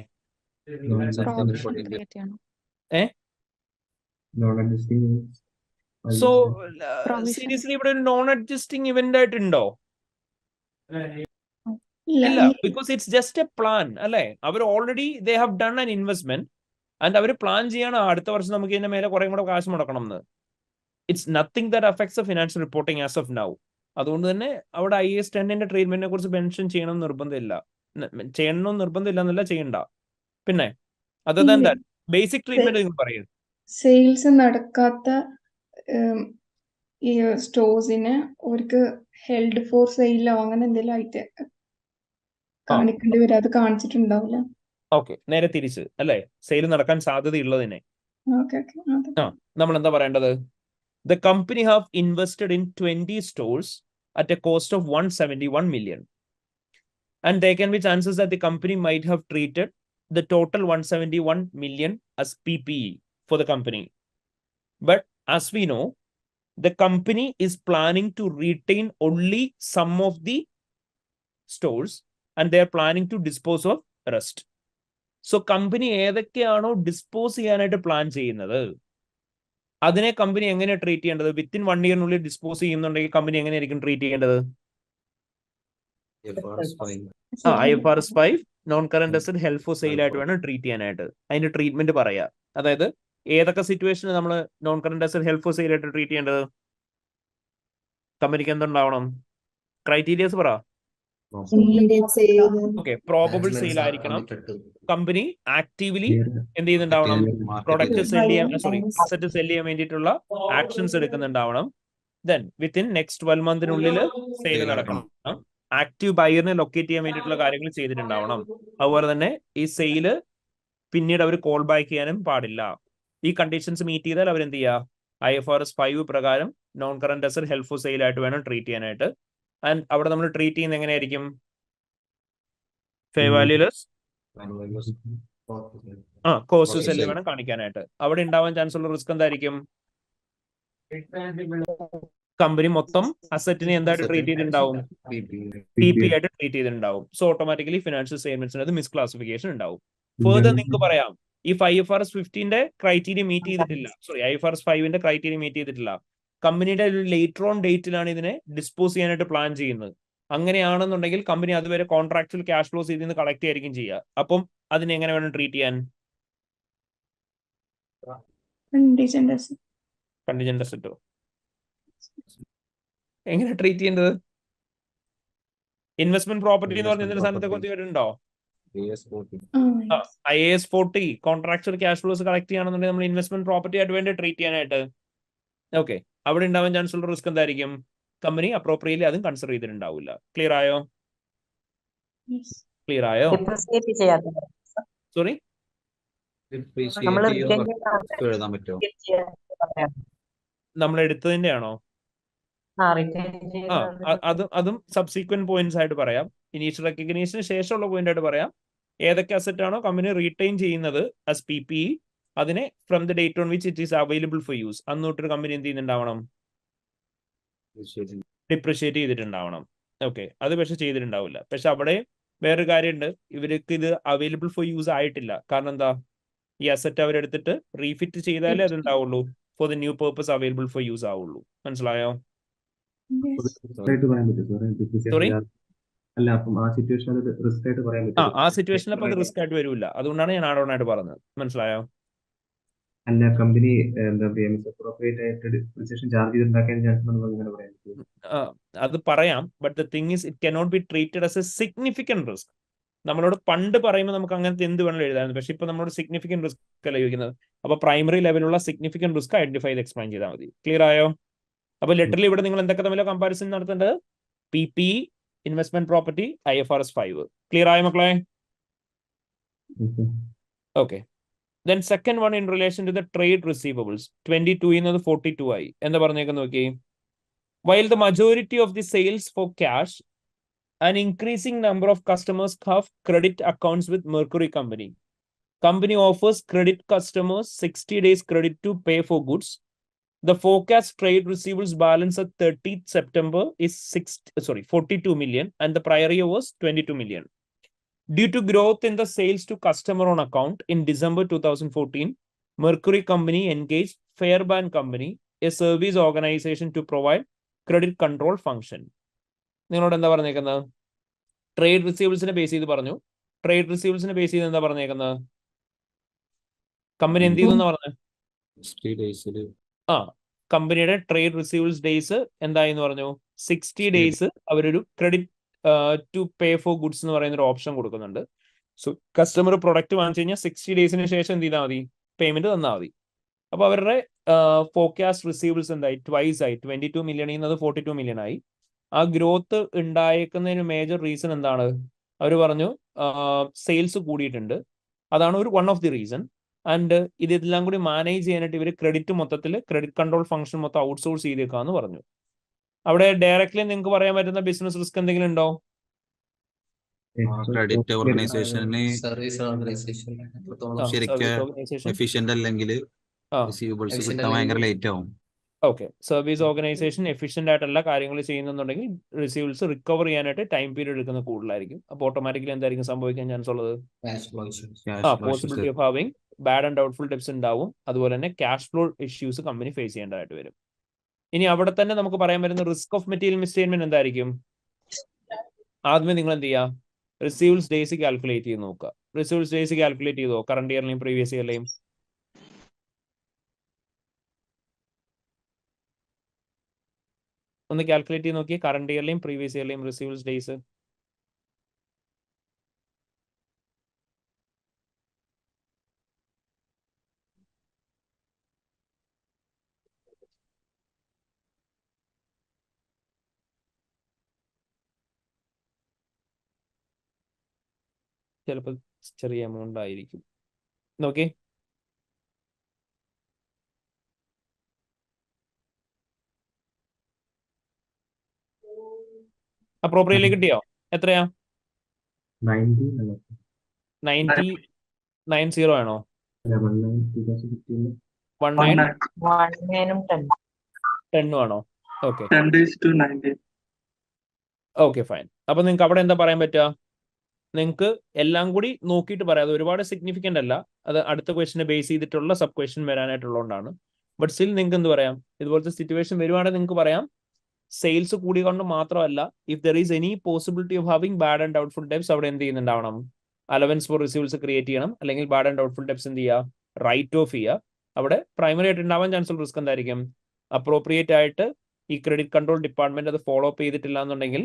Provision create ചെയ്യണം. So seriously ഇവിടെ ഒരു നോൺ അഡ്ജസ്റ്റിംഗ് ഇവന്റ് ആയിട്ടുണ്ടോ? ഇല്ല, because it's just a plan അല്ലേ? അവർ already they have done an investment and അവർ പ്ലാൻ ചെയ്യണം അടുത്ത വർഷം നമുക്ക് ഇതിന്റെ മേലെ കുറെ കൂടെ കാശ് മുടക്കണം എന്ന്. It's nothing that affects the financial reporting as of now. അതുകൊണ്ട് തന്നെ അവിടെ IAS 10 ട്രീറ്റ്മെന്റിനെ കുറിച്ച് മെൻഷൻ ചെയ്യണം നിർബന്ധമില്ല. ചെയ്യണമെന്ന് നിർബന്ധമില്ല എന്നല്ല, ചെയ്യണ്ട. പിന്നെ other than that basic treatment നിങ്ങൾ പറയും. സെയിൽസ് നടക്കാത്ത ഈ സ്റ്റോഴ്സിന് അവർക്ക് ഹെൽഡ് ഫോർ സെയിലോ അങ്ങനെ എന്തെങ്കിലും ആയിട്ട് കാണിക്കേണ്ടി വരും. അത് കാണിച്ചിട്ടുണ്ടാവില്ല. ഓക്കെ, നേരെ തിരിച്ച് അല്ലേ, സെയിൽ നടക്കാൻ സാധ്യതയുള്ളതിനെ നമ്മൾ എന്താ പറയേണ്ടത്? The company have invested in 20 stores at a cost of 171 million. And there can be chances that the company might have treated the total 171 million as PPE for the company. But as we know, the company is planning to retain only some of the stores and they are planning to dispose of rest. So company ഏതൊക്കെയാണോ dispose ചെയ്യാനായിട്ട് plan ചെയ്യുന്നത് അതിനെ company എങ്ങനെ treat ചെയ്യേണ്ടത്? Within 1 year dispose ചെയ്യുന്നുണ്ടെങ്കിൽ company എങ്ങനെയായിരിക്കും treat ചെയ്യേണ്ടത്? IFRS 5 non current asset held for sale ആയിട്ട് വേണം ട്രീറ്റ് ചെയ്യാനായിട്ട്. അതിന്റെ ട്രീറ്റ്മെന്റ് പറയാ. അതായത് ഏതൊക്കെ സിറ്റുവേഷനിൽ നമ്മൾ non current asset held for sale ആയിട്ട് ട്രീറ്റ് ചെയ്യേണ്ടത്? കമ്പനിക്ക് എന്തുണ്ടാവണം? ക്രൈറ്റീരിയസ് പറ. ഓക്കെ, പ്രോബബിൾ സെയിൽ ആയിരിക്കണം. കമ്പനി ആക്റ്റീവ്ലി എന്ത് ചെയ്യുന്നുണ്ടാവണം? പ്രൊഡക്റ്റ് സെല് ചെയ്യാൻ, അസറ്റ് സെല് ചെയ്യാൻ വേണ്ടിയിട്ടുള്ള ആക്ഷൻസ് എടുക്കുന്നുണ്ടാവണം. Then within next 12 month sale നടക്കണം. ആക്റ്റീവ് ബയറിനെ ലൊക്കേറ്റ് ചെയ്യാൻ വേണ്ടിയിട്ടുള്ള കാര്യങ്ങൾ ചെയ്തിട്ടുണ്ടാവണം. അതുപോലെ തന്നെ ഈ സെയില് പിന്നീട് അവർ കോൾ ബാക്ക് ചെയ്യാനും പാടില്ല. ഈ കണ്ടീഷൻസ് മീറ്റ് ചെയ്താൽ അവരെന്ത് ചെയ്യുക? IFRS 5 പ്രകാരം non current asset held for sale ആയിട്ട് വേണം ട്രീറ്റ് ചെയ്യാനായിട്ട്. ആൻഡ് അവിടെ നമ്മൾ ട്രീറ്റ് ചെയ്യുന്നത് എങ്ങനെയായിരിക്കും? ഫെയർ വാല്യൂലെസ് കോസ്റ്റ് സെല്ല് വേണം കാണിക്കാനായിട്ട്. അവിടെ ഉണ്ടാവാൻ ചാൻസ് ഉള്ള റിസ്ക് എന്തായിരിക്കും? കമ്പനി മൊത്തം അസറ്റിനെ എന്തായിട്ട് ട്രീറ്റ് ചെയ്തിട്ടുണ്ടാവും? PP ആയിട്ട് ട്രീറ്റ് ചെയ്തിട്ടുണ്ടാവും. സോ ഓട്ടോമാറ്റിക്കലി ഫിനാൻഷ്യൽ സ്റ്റേറ്റ്മെന്റ്സിന് അത് മിസ്ക്ലാസിഫിക്കേഷൻ ഉണ്ടാവും. ഫെർദർ നിങ്ങൾക്ക് പറയാം, ഈ IFRS 15 ക്രൈറ്റീരിയ മീറ്റ് ചെയ്തിട്ടില്ല, IFRS 5 ക്രൈറ്റീരിയ മീറ്റ് ചെയ്തിട്ടില്ല. കമ്പനിയുടെ ഒരു ലേറ്റർ ഓൺ ഡേറ്റിലാണ് ഇതിനെ ഡിസ്പോസ് ചെയ്യാനായിട്ട് പ്ലാൻ ചെയ്യുന്നത്. അങ്ങനെയാണെന്നുണ്ടെങ്കിൽ കമ്പനി അതുവരെ കോൺട്രാക്ച്വൽ ക്യാഷ് ഫ്ലോസ് ഇതിൽ നിന്ന് കളക്ട് ചെയ്യായിരിക്കും ചെയ്യുക. അപ്പം അതിനെ എങ്ങനെ വേണം ട്രീറ്റ് ചെയ്യാൻ? കണ്ടിജന്റ് അസറ്റോ എങ്ങനെ ട്രീറ്റ് ചെയ്യേണ്ടത്? ഇൻവെസ്റ്റ്മെന്റ് പ്രോപ്പർട്ടി എന്ന് പറഞ്ഞ സാധനത്തെ കുറിച്ച് കേട്ടിട്ടുണ്ടോ? IAS 40 contractual cash flows collect ചെയ്യുകയാണെന്നുണ്ടെങ്കിൽ നമ്മൾ ഇൻവെസ്റ്റ്മെന്റ് പ്രോപ്പർട്ടി ആയിട്ട് വേണ്ടി ട്രീറ്റ് ചെയ്യാനായിട്ട്. ഓക്കെ, അവിടെ ഉണ്ടാവാൻ ചാൻസ് ഉള്ള റിസ്ക് എന്തായിരിക്കും? കമ്പനി അപ്രോപ്രിയറ്റ്ലി അതും കൺസിഡർ ചെയ്തിട്ടുണ്ടാവില്ല. ക്ലിയർ ആയോ? സോറി, നമ്മൾ എടുത്തതിന്റെ ആണോ? അതും സബ്സീക്വന്റ് പോയിന്റ്സ് ആയിട്ട് പറയാം. ഇനീഷ്യൽ റെക്കഗ്നീഷന് ശേഷമുള്ള പോയിന്റ് ആയിട്ട് പറയാം. ഏതൊക്കെ അസറ്റ് ആണോ കമ്പനി റീറ്റെയിൻ ചെയ്യുന്നത് ആസ് PPE, അതിനെ from the date on which it is available for use അന്നോട്ടൊരു കമ്പനി എന്ത് ചെയ്യുന്നുണ്ടാവണം? ഡിപ്രിഷിയേറ്റ് ചെയ്തിട്ടുണ്ടാവണം. ഓക്കെ, അത് പക്ഷെ ചെയ്തിട്ടുണ്ടാവില്ല. പക്ഷെ അവിടെ വേറൊരു കാര്യമുണ്ട്, ഇവർക്ക് ഇത് അവൈലബിൾ ഫോർ യൂസ് ആയിട്ടില്ല. കാരണം എന്താ? ഈ അസറ്റ് അവരെടുത്തിട്ട് റീഫിറ്റ് ചെയ്താലേ അത് ഉണ്ടാവുള്ളൂ, for the new purpose available for use ആവുള്ളൂ. മനസ്സിലായോ? സോറി, അല്ല, അപ്പം ആ സിറ്റുവേഷൻ റിസ്ക് ആയിട്ട് പറയാൻ പറ്റും. ആ സിറ്റുവേഷനിൽ അപ്പൊ അത് റിസ്ക് ആയിട്ട് വരില്ല. അതുകൊണ്ടാണ് ഞാൻ ആഡ് ഓൺ ആയിട്ട് പറഞ്ഞത്. മനസ്സിലായോ? അല്ല, കമ്പനി എന്താ പറയാ, മിസ്അപ്രോപ്രിയേറ്റ് ആയിട്ട് ഡിപ്രിസിയേഷൻ ചാർജ് ചെയ്തുണ്ടാക്കാൻ ചാൻസ് ഉണ്ടെന്ന് അങ്ങനെ പറയാൻ പറ്റും. അത് പറയാം, but the thing is it cannot be treated as A significant risk. നമ്മളോട് പണ്ട് പറയുമ്പോൾ നമുക്ക് അങ്ങനത്തെ എന്ത് വേണമെങ്കിലും എഴുതാമായിരുന്നു. പക്ഷെ ഇപ്പൊ നമ്മളോട് സിഗ്നിഫിക്കന്റ് റിസ്ക് അല്ല ചോദിക്കുന്നത്. അപ്പൊ പ്രൈമറി ലെവലുള്ള സിഗ്നിഫിക്കന്റ് റിസ്ക് ഐഡന്റിഫൈ ചെയ്ത് എക്സ്പ്ലെയിൻ ചെയ്താൽ മതി. ക്ലിയർ ആയോ? അപ്പൊ ലെറ്ററിൽ ഇവിടെ നിങ്ങൾ എന്തൊക്കെ തമ്മിലോ കമ്പാരിസൺ നടത്തേണ്ടത്? PPE, investment property, IFRS 5. Clear ആയോ മക്കളെ? Okay. Then second one in relation to the trade receivables, 22 എന്നത് 42 ആയി. എന്താ പറഞ്ഞേക്കെന്ന് നോക്കി. While the majority of the sales for cash, an increasing number of customers have credit accounts with Mercury Company. Company offers credit customers 60 days credit to pay for goods. The forecast trade receivables balance at 30th September is 42 million and the prior year was 22 million. Due to growth in the sales to customer on account in December 2014, Mercury Company engaged Fairbairn Company, a service organization, to provide credit control function. നിങ്ങളോട് എന്താ പറഞ്ഞേക്കുന്നത്? Trade റിസീവബിൾസിനെ base ചെയ്ത് പറഞ്ഞു. Trade റിസീവബിൾസിനെ base ചെയ്ത് എന്താ പറഞ്ഞേക്കുന്നത്? Company എന്ത് ചെയ്തു പറഞ്ഞത്? കമ്പനിയുടെ ട്രേഡ് റിസീവൽസ് ഡേയ്സ് എന്തായെന്ന് പറഞ്ഞു? 60 ഡേയ്സ് അവരൊരു credit to pay for goods എന്ന് പറയുന്ന ഒരു ഓപ്ഷൻ കൊടുക്കുന്നുണ്ട്. സോ കസ്റ്റമർ പ്രൊഡക്റ്റ് വാങ്ങിച്ചു കഴിഞ്ഞാൽ 60 ഡേയ്സിന് ശേഷം എന്ത് ചെയ്താൽ മതി? പേയ്മെന്റ് തന്നാൽ മതി. അപ്പൊ അവരുടെ ഫോർകാസ്റ്റ് റിസീവൽസ് എന്തായി? ട്വൈസ് ആയി. 22 മില്യൺ എന്നത് 42 മില്യൺ ആയി. ആ ഗ്രോത്ത് ഉണ്ടായേക്കുന്നതിന് മേജർ റീസൺ എന്താണ്? അവർ പറഞ്ഞു സെയിൽസ് കൂടിയിട്ടുണ്ട്. അതാണ് ഒരു one of the reason. And ഇതെല്ലാം കൂടി മാനേജ് ചെയ്യാനായിട്ട് ഇവർ ക്രെഡിറ്റ് കൺട്രോൾ ഫംഗ്ഷൻ മൊത്തം ഔട്ട്സോഴ്സ് ചെയ്തേക്കാന്ന് പറഞ്ഞു. അവിടെ ഡയറക്റ്റ്ലി നിങ്ങൾക്ക് പറയാൻ പറ്റുന്ന ബിസിനസ് റിസ്ക് എന്തെങ്കിലും ഉണ്ടോ? ക്രെഡിറ്റ് ഓർഗനൈസേഷന് സർവീസ് ഓർഗനൈസേഷൻ ശരിക്കും എഫിഷ്യന്റ് അല്ലെങ്കിൽ റിസീവബിൾസ് കിട്ടാൻ ഭയങ്കര ലേറ്റ് ആവും. ഓക്കെ, സർവീസ് ഓർഗനൈസേഷൻ എഫിഷ്യന്റ് ആയിട്ടല്ല കാര്യങ്ങൾ ചെയ്യുന്നുണ്ടെങ്കിൽ റിസീവൽസ് റിക്കവർ ചെയ്യാനായിട്ട് ടൈം പീരീഡ് എടുക്കുന്ന കൂടുതലായിരിക്കും. അപ്പോൾ ഓട്ടോമാറ്റിക്കലി എന്തായിരിക്കും സംഭവിക്കാൻ ചാൻസ് ഉള്ളത്? Possibility of having bad and doubtful debts ഉണ്ടാവും. അതുപോലെ തന്നെ cash flow issues company face ചെയ്യേണ്ടതായിട്ട് വരും. ഇനി അവിടെ തന്നെ നമുക്ക് പറയാൻ പറ്റുന്ന റിസ്ക് ഓഫ് മെറ്റീരിയൽ മിസ്സ്റ്റേറ്റ്മെന്റ് എന്തായിരിക്കും? ആദ്യമേ നിങ്ങൾ എന്ത് ചെയ്യുക? റിസീവൽസ് ഡേയ്സ് കാൽക്കുലേറ്റ് ചെയ്ത് നോക്കുക. റിസീവൽസ് ഡേയ്സ് കാൽക്കുലേറ്റ് ചെയ്തോ? കറണ്ട് ഇയറിലെയും പ്രീവിയസ് ഇയറിലെയും ഒന്ന് കാൽക്കുലേറ്റ് ചെയ്ത് നോക്കി. കറണ്ട് ഇയറിലെയും പ്രീവിയസ് ഇയറിലെയും റിസീവൽസ് ഡേയ്സ്. ചിലപ്പോൾ ചെറിയ എമൗണ്ട് ആയിരിക്കും. നോക്കി, അപ്രോപ്രിയറ്റ്ലി കിട്ടിയോ? എത്രയാ? 90 ആണോ? 10 ആണോ? Okay, okay fine. അപ്പൊ നിങ്ങൾക്ക് അവിടെ എന്താ പറയാൻ പറ്റുക? നിങ്ങൾക്ക് എല്ലാം കൂടി നോക്കിയിട്ട് പറയാം. അത് ഒരുപാട് സിഗ്നിഫിക്കന്റ് അല്ല. അത് അടുത്ത ക്വസ്റ്റിനെ ബേസ് ചെയ്തിട്ടുള്ള സബ് ക്വസ്റ്റ്യൻ വരാനായിട്ടുള്ളതുകൊണ്ടാണ്. ബട്ട് സ്റ്റിൽ നിങ്ങൾക്ക് എന്ത് പറയാം? ഇതുപോലത്തെ സിറ്റുവേഷൻ വരുവാണെങ്കിൽ നിങ്ങൾക്ക് പറയാം സെയിൽസ് കൂടിക്കൊണ്ട് മാത്രമല്ല, if there is any possibility of having bad and doubtful debts അവിടെ എന്ത് ചെയ്യുന്നുണ്ടാവണം? അലവൻസ് ഫോർ റിസീവൽസ് ക്രിയേറ്റ് ചെയ്യണം. അല്ലെങ്കിൽ ബാഡ് ആൻഡ് ഡൗട്ട്ഫുൾ ഡെപ്സ് എന്ത് ചെയ്യുക? റൈറ്റ് ഓഫ് ചെയ്യുക. അവിടെ പ്രൈമറി ആയിട്ട് ഉണ്ടാവാൻ ചാൻസ് ഉള്ള റിസ്ക് എന്തായിരിക്കും? അപ്രോപ്രിയേറ്റ് ആയിട്ട് ഈ ക്രെഡിറ്റ് കൺട്രോൾ ഡിപ്പാർട്ട്മെന്റ് അത് ഫോളോ അപ്പ് ചെയ്തിട്ടില്ല എന്നുണ്ടെങ്കിൽ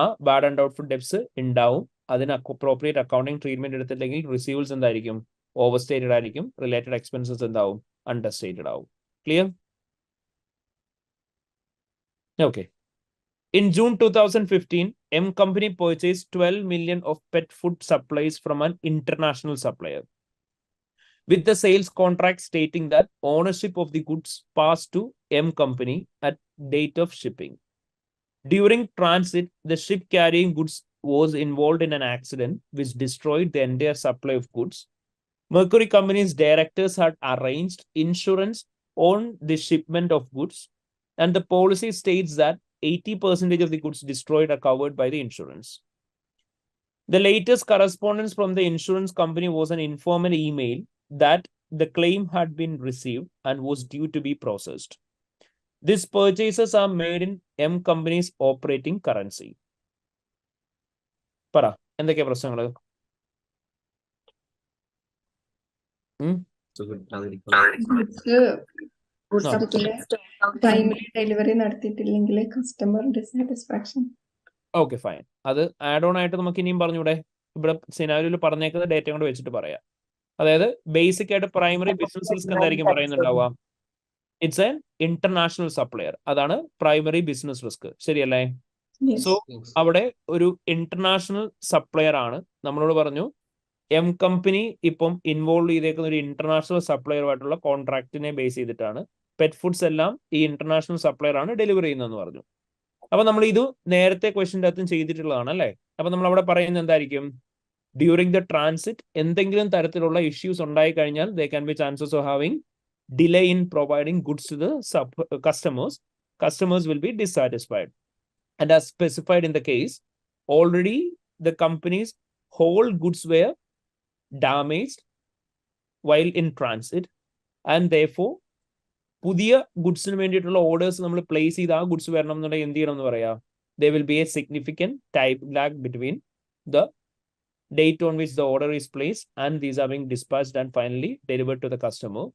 ആ ബാഡ് ആൻഡ് ഡൗട്ട്ഫുൾ ഡെപ്സ് ഉണ്ടാവും. അതിന് അപ്രോപ്രിയേറ്റ് അക്കൗണ്ടിങ് ട്രീറ്റ്മെന്റ് എടുത്തില്ലെങ്കിൽ റിസീവൽസ് എന്തായിരിക്കും? ഓവർ സ്റ്റേറ്റഡ് ആയിരിക്കും. റിലേറ്റഡ് എക്സ്പെൻസസ് എന്താവും? അണ്ടർ സ്റ്റേറ്റഡ് ആവും. Clear? Okay. In June 2015, M Company purchased 12 million of pet food supplies from an international supplier, with the sales contract stating that ownership of the goods passed to M Company at date of shipping. During transit, the ship carrying goods was involved in an accident which destroyed the entire supply of goods. Mercury Company's directors had arranged insurance on the shipment of goods, and the policy states that 80% of the goods destroyed are covered by the insurance. The latest correspondence from the insurance company was an informal email that the claim had been received and was due to be processed. These purchases are made in M Company's operating currency. പറ, എന്തൊക്കെയാ പ്രശ്നങ്ങൾ? Timely delivery നടത്തിയിട്ടില്ലെങ്കിൽ customer dissatisfaction. Okay fine. അത് add on ആയിട്ട് നമുക്ക് ഇനിയും പറഞ്ഞൂടെ? ഇവിടെ സിനാരിയോയിൽ പറഞ്ഞേക്കുന്ന ഡേറ്റ കൊണ്ട് വെച്ചിട്ട് പറയാം. അതായത് ബേസിക് ആയിട്ട് പ്രൈമറി ബിസിനസ് റിസ്ക് എന്തായിരിക്കും പറയുന്നുണ്ടാവുക? It's an international supplier. അതാണ് പ്രൈമറി ബിസിനസ് റിസ്ക്. ശരിയല്ലേ? സോ അവിടെ ഒരു ഇന്റർനാഷണൽ സപ്ലയർ ആണ്. നമ്മളോട് പറഞ്ഞു എം കമ്പനി ഇപ്പം ഇൻവോൾവ് ചെയ്തേക്കുന്ന ഒരു ഇന്റർനാഷണൽ സപ്ലയറുമായിട്ടുള്ള കോൺട്രാക്റ്റിനെ ബേസ് ചെയ്തിട്ടാണ് പെറ്റ് ഫുഡ്സ് എല്ലാം ഈ ഇന്റർനാഷണൽ സപ്ലയർ ആണ് ഡെലിവറി ചെയ്യുന്നതെന്ന് പറഞ്ഞു. അപ്പൊ നമ്മൾ ഇത് നേരത്തെ ക്വസ്റ്റിൻ്റെ അകത്തും ചെയ്തിട്ടുള്ളതാണ് അല്ലേ? അപ്പൊ നമ്മൾ അവിടെ പറയുന്നത് എന്തായിരിക്കും? ഡ്യൂറിംഗ് ദ ട്രാൻസിറ്റ് എന്തെങ്കിലും തരത്തിലുള്ള ഇഷ്യൂസ് ഉണ്ടായി കഴിഞ്ഞാൽ they can be chances of having delay in providing goods to the customers. Customers will be dissatisfied. And as specified in the case, already the company's whole goods were damaged while in transit, and therefore പുതിയ ഗുഡ്സിന് വേണ്ടിയിട്ടുള്ള orders നമ്മൾ place ചെയ്ത് ആ goods വരണം എന്നുണ്ടെങ്കിൽ എന്ത് ചെയ്യണം എന്ന് പറയാം? there will be a significant time lag between the date on which the order is placed and these are being dispatched and finally delivered to the customer.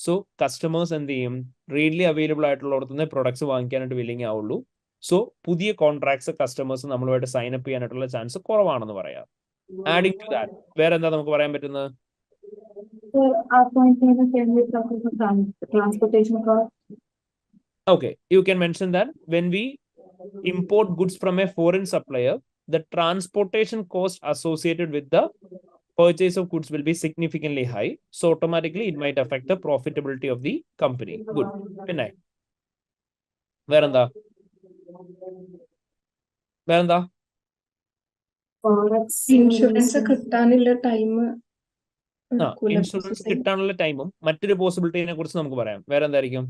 So customers എന്ത് ചെയ്യും? റീഡ്ലി അവൈലബിൾ ആയിട്ടുള്ളിടത്തുനിന്ന് പ്രൊഡക്ട്സ് വാങ്ങിക്കാനായിട്ട് willing ആവുള്ളൂ. So പുതിയ contracts customers നമ്മളുമായിട്ട് sign up ചെയ്യാനായിട്ടുള്ള chance കുറവാണെന്ന് പറയാം. Adding to that വേറെ എന്താ നമുക്ക് പറയാൻ പറ്റുന്നത്? Okay, you can mention that when we import goods from a foreign supplier, the transportation cost associated with the purchase of goods will be significantly high. So automatically it might affect the profitability of the company. Good. Pinay. Veranda. Veranda. Insurance കിട്ടാനുള്ള time insurance കിട്ടാനുള്ള ടൈമും മറ്റൊരു പോസിബിലിറ്റിനെ കുറിച്ച് നമുക്ക് പറയാം. വേറെ എന്തായിരിക്കും?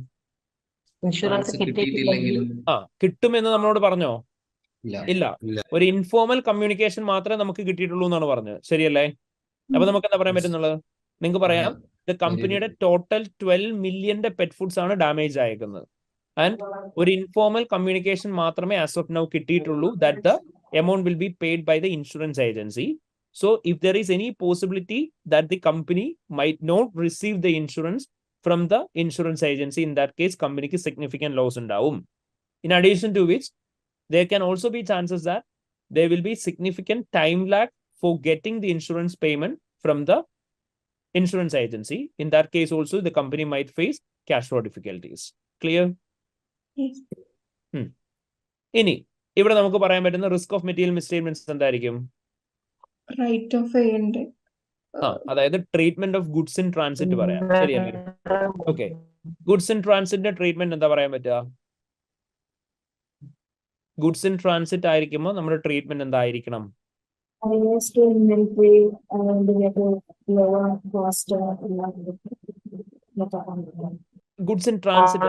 Insurance കിട്ടിയിട്ടില്ലെങ്കിലും കിട്ടുമെന്ന് നമ്മളോട് പറഞ്ഞോ? ഇല്ല. ഒരു ഇൻഫോർമൽ കമ്മ്യൂണിക്കേഷൻ മാത്രമേ നമുക്ക് കിട്ടിയിട്ടുള്ളൂ എന്നാണ് പറഞ്ഞത്. ശരിയല്ലേ? അപ്പൊ നമുക്ക് എന്താ പറയാൻ പറ്റുന്നുള്ളത്? നിങ്ങൾക്ക് പറയാം കമ്പനിയുടെ ടോട്ടൽ 12 മില്യന്റെ പെറ്റ് ഫുഡ്സ് ആണ് ഡാമേജ് ആയേക്കുന്നത്. ആൻഡ് ഒരു ഇൻഫോർമൽ കമ്മ്യൂണിക്കേഷൻ മാത്രമേ ആസ് ഓഫ് നൗ കിട്ടിയിട്ടുള്ളൂ that the amount will be paid by the insurance agency. So if there is any possibility that the company might not receive the insurance from the insurance agency, in that case company ki significant loss undavum. In addition to which there can also be chances that there will be significant time lag for getting the insurance payment from the insurance agency. In that case also the company might face cash flow difficulties. Clear? Yes. Ini ഇവിടെ നമുക്ക് പറയാൻ പറ്റുന്ന risk of material മിസ്സ്റ്റേറ്റ്മെന്റ്സ് എന്തായിരിക്കും? Right of ഉണ്ട്. അതായത് treatment of goods in transit പറയാം. ശരിയല്ലേ? Okay, goods in ട്രാൻസിറ്റിന്റെ treatment എന്താ പറയാൻ പറ്റുക? ഗുഡ്സ് ഇൻ ട്രാൻസിറ്റ് ആയിരിക്കുമ്പോൾ നമ്മുടെ ട്രീറ്റ്മെന്റ് എന്തായിരിക്കണം? Goods in transit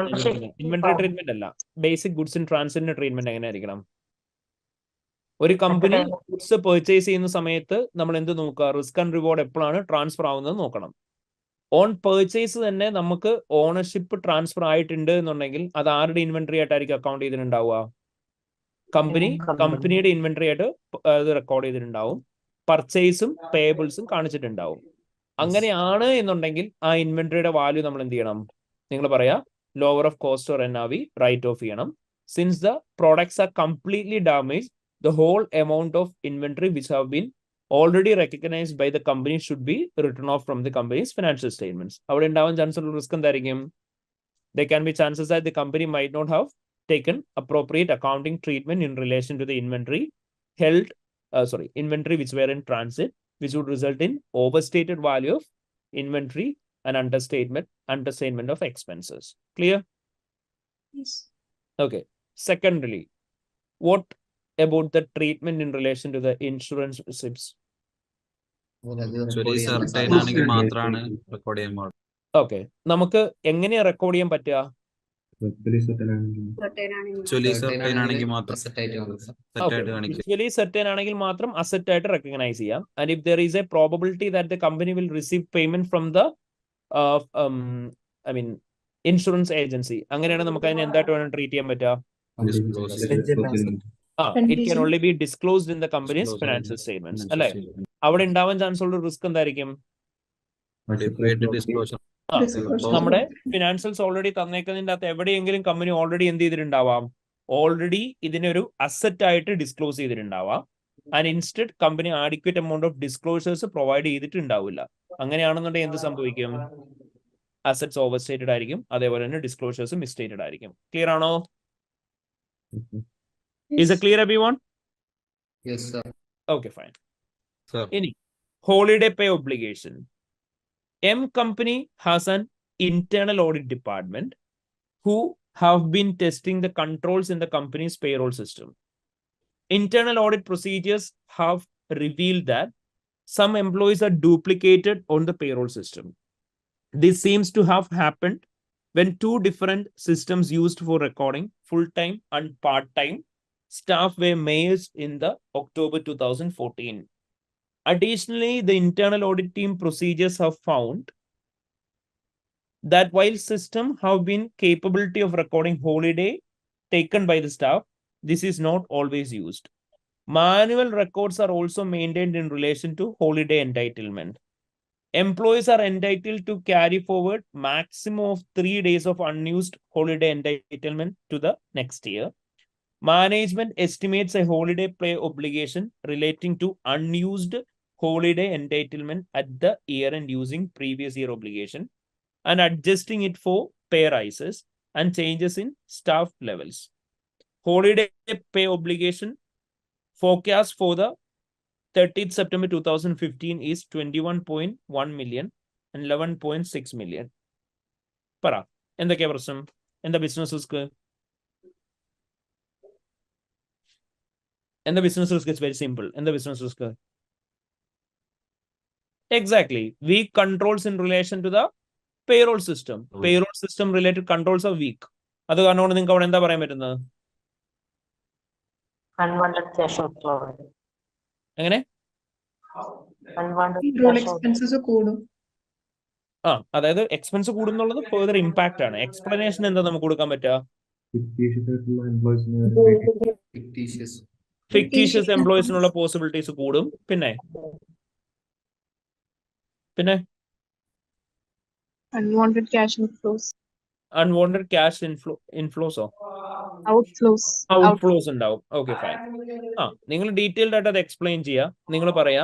inventory treatment അല്ല, ബേസിക് ഗുഡ്സ് ഇൻ ട്രാൻസിറ്റിന്റെ ട്രീറ്റ്മെന്റ് എങ്ങനെ ആയിരിക്കണം? ഒരു കമ്പനി ഗുഡ്സ് പർച്ചേസ് ചെയ്യുന്ന സമയത്ത് നമ്മൾ എന്ത് നോക്കുക? റിസ്ക് ആൻഡ് റിവാർഡ് എപ്പോഴാണ് ട്രാൻസ്ഫർ ആവുന്നത് നോക്കണം. ഓൺ പർച്ചേസ് തന്നെ നമുക്ക് ഓണർഷിപ്പ് ട്രാൻസ്ഫർ ആയിട്ടുണ്ട് എന്നുണ്ടെങ്കിൽ അത് ആരുടെ ഇൻവെന്ററി ആയിട്ടായിരിക്കും അക്കൗണ്ട് ചെയ്തിട്ടുണ്ടാവുക? കമ്പനിയുടെ ഇൻവെന്ററി ആയിട്ട് അത് റെക്കോർഡ് ചെയ്തിട്ടുണ്ടാവും. പർച്ചേസും പേബിൾസും കാണിച്ചിട്ടുണ്ടാവും. അങ്ങനെയാണ് എന്നുണ്ടെങ്കിൽ ആ ഇൻവെന്ററിയുടെ വാല്യൂ നമ്മൾ എന്ത് ചെയ്യണം? നിങ്ങൾ പറയാ lower of cost or NRV write off ചെയ്യണം. Since the products are completely damage, the whole amount of inventory which have been already recognized by the company should be written off from the company's financial statements. Avade undavan chance ulla risk endaayirikkum? There can be chances that the company might not have taken appropriate accounting treatment in relation to the inventory inventory which were in transit, which would result in overstated value of inventory and understatement of expenses. Clear? Yes. Okay. Secondly, what about the treatment in relation to the insurance receipts? Okay, നമുക്ക് എങ്ങനെയാ record ചെയ്യാൻ പറ്റുക? Usually certain ആണെങ്കിൽ മാത്രം asset ആയിട്ട് recognise ചെയ്യാം. And if there is a probability that the company will receive payment from the insurance agency, അങ്ങനെയാണ് നമുക്ക് അതിനെ എന്തായിട്ട് വേണം ട്രീറ്റ് ചെയ്യാൻ പറ്റുക? It can only be disclosed in the company's financial statements. അല്ലെ? അവിടെ ഉണ്ടാവാൻ ചാൻസ് ഉള്ള റിസ്ക് എന്തായിരിക്കും? നമ്മുടെ ഫിനാൻഷ്യൽസ് ഓൾറെഡി തന്നേക്കുന്നതിന്റെ അകത്ത് എവിടെയെങ്കിലും കമ്പനി ഓൾറെഡി എന്ത് ചെയ്തിട്ടുണ്ടാവാം? ഓൾറെഡി ഇതിനൊരു അസറ്റ് ആയിട്ട് ഡിസ്ക്ലോസ് ചെയ്തിട്ടുണ്ടാവാം. And instead company adequate amount of disclosures provide ചെയ്തിട്ടുണ്ടാവില്ല. അങ്ങനെയാണെന്നുണ്ടെങ്കിൽ എന്ത് സംഭവിക്കും? അസറ്റ്സ് ഓവർ സ്റ്റേറ്റഡ് ആയിരിക്കും, അതേപോലെ തന്നെ ഡിസ്ക്ലോസേഴ്സ് മിസ്സ്റ്റേറ്റഡ് ആയിരിക്കും. ക്ലിയർ ആണോ? Is it clear, everyone? Yes, sir. Okay, fine. Sir. Any holiday pay obligation. M company has an internal audit department who have been testing the controls in the company's payroll system. Internal audit procedures have revealed that some employees are duplicated on the payroll system. This seems to have happened when two different systems used for recording full-time and part-time staff were merged in the October 2014. Additionally, the internal audit team procedures have found that while systems have been capability of recording holiday taken by the staff, this is not always used. Manual records are also maintained in relation to holiday entitlement. employees are entitled to carry forward maximum of 3 days of unused holiday entitlement to the next year. Management estimates a holiday pay obligation relating to unused holiday entitlement at the year end using previous year obligation and adjusting it for pay rises and changes in staff levels. Holiday pay obligation forecast for the 30th September 2015 is 21.1 million and 11.6 million. പറ എന്തൊക്കെയാ പ്രശ്നം? എന്താ business risk? എന്താ business risk? It's very simple. എന്താ business risk? Exactly. Weak controls in relation to the payroll system. Payroll system related controls are weak. അത് കാരണം കൊണ്ട് നിങ്ങൾക്ക് അവിടെ എന്താ പറയാൻ പറ്റുന്നത്? Unwanted cash outflow. എങ്ങനെ? Unwanted payroll cash outflow. expenses കൂടും. അതായത് എക്സ്പെൻസ് കൂടുന്നുള്ളത് ഫെർദർ ഇമ്പാക്ട് ആണ്. എക്സ്പ്ലനേഷൻ എന്താ നമുക്ക് കൊടുക്കാൻ പറ്റുക? ഫിക്ടീഷ്യസ് എംപ്ലോയീസിനുള്ള പോസിബിലിറ്റീസ് കൂടും. പിന്നെ Unwanted cash inflows. Unwanted cash ഇൻഫ്ലോസോ ഔട്ട്ഫ്ലോസ് ഉണ്ടാവും. Okay fine. നിങ്ങൾ ഡീറ്റെയിൽഡ് ആയിട്ട് അത് എക്സ്പ്ലെയിൻ ചെയ്യുക. നിങ്ങൾ പറയാ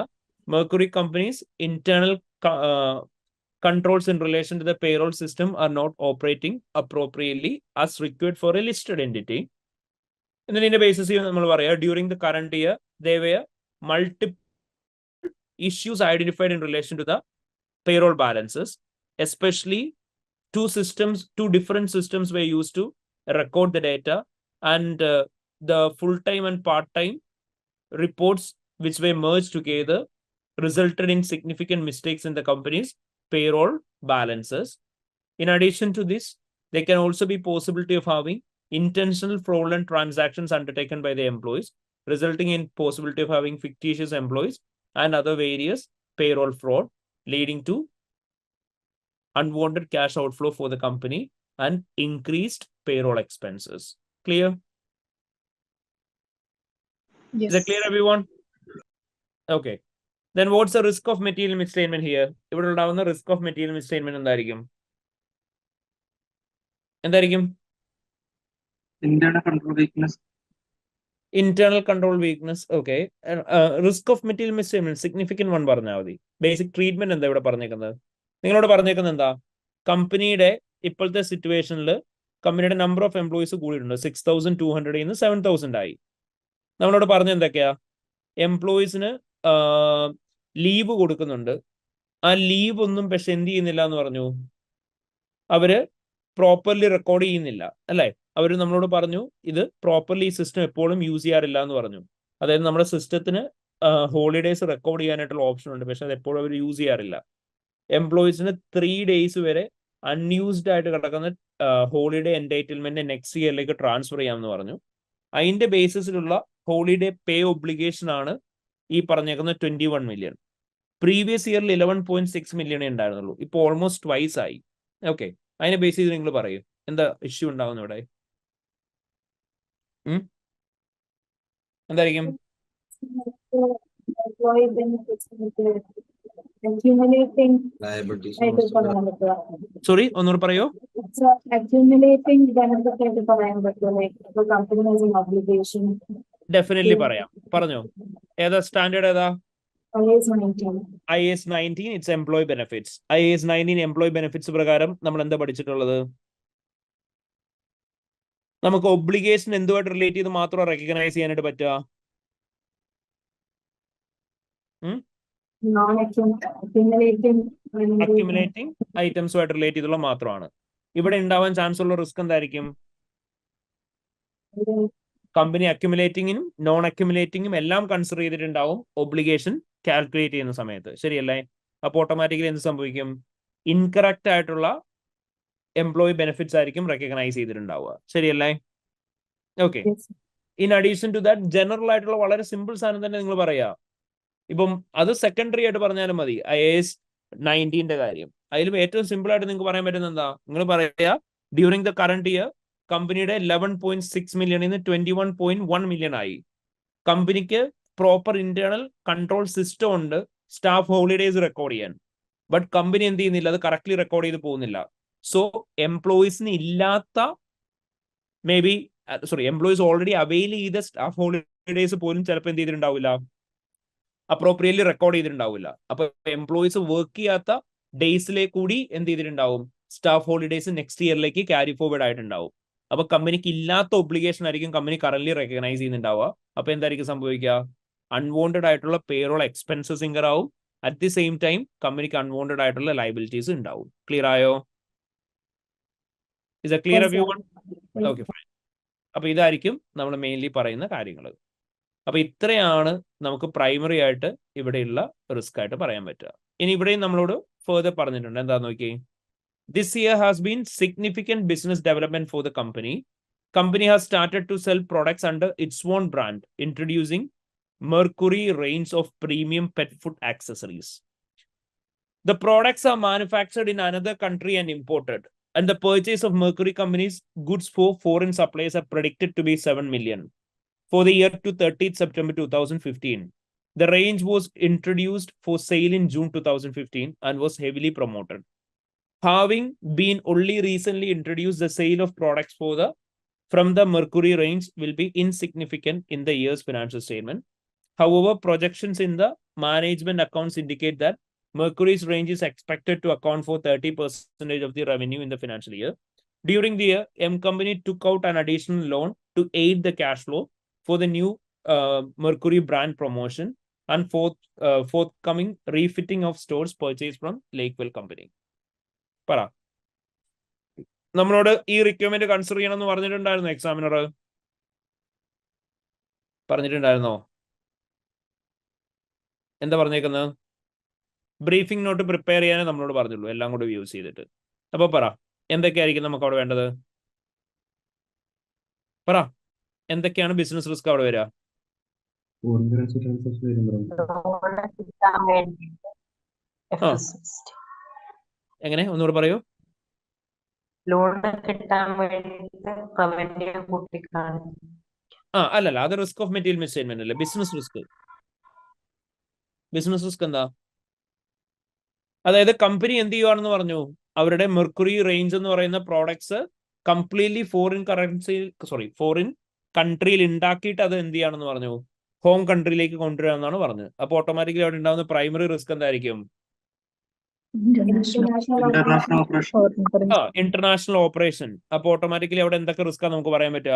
Mercury company's internal controls in relation to the payroll system are not operating appropriately as required for a listed entity. And then in the basis during the current year, there were multiple issues identified in relation to the payroll balances, especially two different systems were used to record the data, and the full-time and part-time reports which were merged together resulted in significant mistakes in the company's payroll balances. In addition to this, there can also be possibility of having intentional fraudulent transactions undertaken by the employees, resulting in possibility of having fictitious employees and other various payroll fraud, leading to unwanted cash outflow for the company and increased payroll expenses. Clear? Yes. Is it clear, everyone? Okay. Then what's the risk of material misstatement here? ഇവിടെ ഉണ്ടാവുന്ന risk of material misstatement എന്തായിരിക്കും? Internal control weakness. Internal control weakness. Okay. Risk of material misstatement, significant one പറഞ്ഞാൽ മതി. Basic treatment എന്താ ഇവിടെ പറഞ്ഞേക്കുന്നത്? നിങ്ങളോട് പറഞ്ഞേക്കുന്നത് എന്താ? കമ്പനിയുടെ ഇപ്പോഴത്തെ സിറ്റുവേഷനിൽ കമ്പനിയുടെ നമ്പർ ഓഫ് എംപ്ലോയീസ് കൂടിയിട്ടുണ്ട്. 6,200 നിന്ന് 7,000 ആയി. നമ്മളോട് പറഞ്ഞ എന്തൊക്കെയാ? എംപ്ലോയീസിന് ലീവ് കൊടുക്കുന്നുണ്ട്. ആ ലീവ് ഒന്നും പക്ഷെ എന്ത് ചെയ്യുന്നില്ല എന്ന് പറഞ്ഞു, അവര് പ്രോപ്പർലി റെക്കോർഡ് ചെയ്യുന്നില്ല അല്ലേ? അവർ നമ്മളോട് പറഞ്ഞു ഇത് പ്രോപ്പർലി ഈ സിസ്റ്റം എപ്പോഴും യൂസ് ചെയ്യാറില്ല എന്ന് പറഞ്ഞു. അതായത് നമ്മുടെ സിസ്റ്റത്തിന് ഹോളിഡേയ്സ് റെക്കോർഡ് ചെയ്യാനായിട്ടുള്ള ഓപ്ഷൻ ഉണ്ട്, പക്ഷെ അത് എപ്പോഴും അവർ യൂസ് ചെയ്യാറില്ല. എംപ്ലോയീസിന് 3 days വരെ അൺയൂസ്ഡ് ആയിട്ട് കിടക്കുന്ന ഹോളിഡേ എൻടൈറ്റിൽമെന്റ് നെക്സ്റ്റ് ഇയറിലേക്ക് ട്രാൻസ്ഫർ ചെയ്യാമെന്ന് പറഞ്ഞു. അതിന്റെ ബേസിസിലുള്ള ഹോളിഡേ പേ ഒബ്ലിഗേഷൻ ആണ് ഈ പറഞ്ഞേക്കുന്ന 21 million. പ്രീവിയസ് ഇയറിൽ 11.6 million ഉണ്ടായിരുന്നുള്ളൂ. ഇപ്പോൾ ഓൾമോസ്റ്റ് ട്വൈസ് ആയി. ഓക്കെ, അതിനെ ബേസ് ചെയ്ത് നിങ്ങൾ പറയൂ എന്താ ഇഷ്യൂ ഉണ്ടാവുന്ന ഇവിടെ? എന്തായിരിക്കും? സോറി, ഒന്നുകൂടെ പറയോ? ഡെഫിനറ്റ്ലി പറയാം. പറഞ്ഞോ, ഏതാ സ്റ്റാൻഡേർഡ്? ഏതാ? IAS 19. It's employee benefits. IAS 19 employee benefits പ്രകാരം നമ്മൾ എന്താ പഠിച്ചിട്ടുള്ളത്? നമുക്ക് ഒബ്ലിഗേഷൻ എന്തുമായിട്ട് റിലേറ്റ് ചെയ്ത് മാത്രം റെക്കഗ്നൈസ് ചെയ്യാനായിട്ട് പറ്റുക? അക്യുമുലേറ്റിംഗ് ഐറ്റംസുമായിട്ട് റിലേറ്റ് ചെയ്തുള്ള മാത്രമാണ്. ഇവിടെ ഉണ്ടാവാൻ ചാൻസ് ഉള്ള റിസ്ക് എന്തായിരിക്കും? കമ്പനി അക്യുമുലേറ്റിംഗിനും നോൺ അക്യുമുലേറ്റിംഗും എല്ലാം കൺസിഡർ ചെയ്തിട്ടുണ്ടാവും ഒബ്ലിഗേഷൻ കാൽക്കുലേറ്റ് ചെയ്യുന്ന സമയത്ത്, ശരിയല്ലേ? അപ്പോൾ ഓട്ടോമാറ്റിക്കലി എന്ത് സംഭവിക്കും? ഇൻകറക്റ്റ് ആയിട്ടുള്ള എംപ്ലോയി ബെനിഫിറ്റ്സ് ആയിരിക്കും റെക്കഗ്നൈസ് ചെയ്തിട്ടുണ്ടാവുക, ശരിയല്ലേ? Okay. In addition to that, general ആയിട്ടുള്ള വളരെ സിമ്പിൾ സാധനം തന്നെ നിങ്ങൾ പറയാ. ഇപ്പം അത് സെക്കൻഡറി ആയിട്ട് പറഞ്ഞാലും മതി. IAS 19 കാര്യം അതിലും ഏറ്റവും സിമ്പിൾ ആയിട്ട് നിങ്ങൾക്ക് പറയാൻ പറ്റുന്ന എന്താ? നിങ്ങൾ പറയാ ഡ്യൂറിംഗ് ദ കറണ്ട് ഇയർ കമ്പനിയുടെ 11.6 million 21.1 million ആയി. കമ്പനിക്ക് പ്രോപ്പർ ഇന്റേണൽ കൺട്രോൾ സിസ്റ്റം ഉണ്ട് സ്റ്റാഫ് ഹോളിഡേയ്സ് റെക്കോർഡ് ചെയ്യാൻ. ബട്ട് കമ്പനി എന്ത് ചെയ്യുന്നില്ല, അത് കറക്റ്റ്ലി റെക്കോർഡ് ചെയ്ത് പോകുന്നില്ല. സോ എംപ്ലോയീസിന് ഇല്ലാത്ത may be employees already avail ചെയ്ത സ്റ്റാഫ് ഹോളിഡേസ് പോലും ചിലപ്പോൾ എന്ത് ചെയ്തിട്ടുണ്ടാവില്ല, അപ്രോപ്രിയറ്റ്ലി റെക്കോർഡ് ചെയ്തിട്ടുണ്ടാവില്ല. അപ്പൊ എംപ്ലോയീസ് വർക്ക് ചെയ്യാത്ത ഡേയ്സിലേക്ക് കൂടി എന്ത് ചെയ്തിട്ടുണ്ടാവും, സ്റ്റാഫ് ഹോളിഡേസ് നെക്സ്റ്റ് ഇയറിലേക്ക് ക്യാരി ഫോർവേഡ് ആയിട്ടുണ്ടാവും. അപ്പൊ കമ്പനിക്ക് ഇല്ലാത്ത ഒബ്ലിഗേഷൻ ആയിരിക്കും കമ്പനി കറന്റ് റെക്കഗ്നൈസ് ചെയ്യുന്നുണ്ടാവുക. അപ്പൊ എന്തായിരിക്കും സംഭവിക്കുക, അൺവോണ്ടഡ് ആയിട്ടുള്ള പേറോൾ എക്സ്പെൻസസ് ഇൻകർ ആവും. അറ്റ് ദി സെയിം ടൈം കമ്പനിക്ക് അൺവോണ്ടഡ് ആയിട്ടുള്ള ലയബിലിറ്റീസ് ഉണ്ടാവും. ക്ലിയർ ആയോ? Is a clear every one? Okay fine. അപ്പൊ ഇതായിരിക്കും നമ്മൾ മെയിൻലി പറയുന്ന കാര്യങ്ങൾ. അപ്പൊ ഇത്രയാണ് നമുക്ക് പ്രൈമറി ആയിട്ട് ഇവിടെയുള്ള റിസ്ക് ആയിട്ട് പറയാൻ പറ്റുക. ഇനി ഇവിടെയും നമ്മളോട് ഫെർദർ പറഞ്ഞിട്ടുണ്ട്. എന്താ നോക്കി, this year has been significant business development for the company. Company has started to sell products under its own brand, introducing Mercury range of premium pet food accessories. The products are manufactured in another country and imported, and the purchase of Mercury company's goods for foreign suppliers are predicted to be 7 million for the year to 30th September 2015. The range was introduced for sale in June 2015 and was heavily promoted. Having been only recently introduced, the sale of products from the Mercury range will be insignificant in the year's financial statement. However, projections in the management accounts indicate that Mercury's range is expected to account for 30% of the revenue in the financial year. During the year, M Company took out an additional loan to aid the cash flow for the new Mercury brand promotion and forthcoming refitting of stores purchased from Lakewell Company. പറ, നമ്മളോട് ഈ requirement consider ചെയ്യണമെന്ന് പറഞ്ഞിട്ടുണ്ടായിരുന്നോ examiner? പറഞ്ഞിട്ടുണ്ടായിരുന്നോ? എന്താ പറഞ്ഞേക്കുന്നത്? Briefing not prepare ചെയ്യാനേ നമ്മളോട് പറഞ്ഞുള്ളൂ, എല്ലാം കൂടെ യൂസ് ചെയ്തിട്ട്. അപ്പൊ പറ, എന്തൊക്കെയായിരിക്കും നമുക്ക് അവിടെ വേണ്ടത്? പറ, എന്തൊക്കെയാണ് ബിസിനസ് റിസ്ക് അവിടെ വരിക? എങ്ങനെ, ഒന്നുകൂടെ പറയൂ. ലോൺ കിട്ടാൻ വേണ്ടിയിട്ട് റവന്യൂ കൂട്ടിക്കാണ്. അല്ലല്ല, അത് റിസ്ക് ഓഫ് മെറ്റീരിയൽ മിസ്സ്റ്റേറ്റ്മെന്റ് അല്ലേ, ബിസിനസ് റിസ്ക്. ബിസിനസ് റിസ്ക് എന്താ? അതായത് കമ്പനി എന്ത് ചെയ്യുവാണെന്ന് പറഞ്ഞു, അവരുടെ മെർക്കുറി റേഞ്ച് എന്ന് പറയുന്ന പ്രോഡക്ട്സ് കംപ്ലീറ്റ്ലി ഫോറിൻ കൺട്രിയിൽ ഉണ്ടാക്കിയിട്ട് അത് എന്ത് ചെയ്യാണെന്ന് പറഞ്ഞു, ഹോം കൺട്രിയിലേക്ക് കൊണ്ടുവരിക എന്നാണ് പറഞ്ഞത്. അപ്പൊ ഓട്ടോമാറ്റിക്കലി അവിടെ ഉണ്ടാകുന്ന പ്രൈമറി റിസ്ക് എന്തായിരിക്കും? International operation. അപ്പൊ ഓട്ടോമാറ്റിക്കലി അവിടെ എന്തൊക്കെ റിസ്ക് നമുക്ക് പറയാൻ പറ്റുക?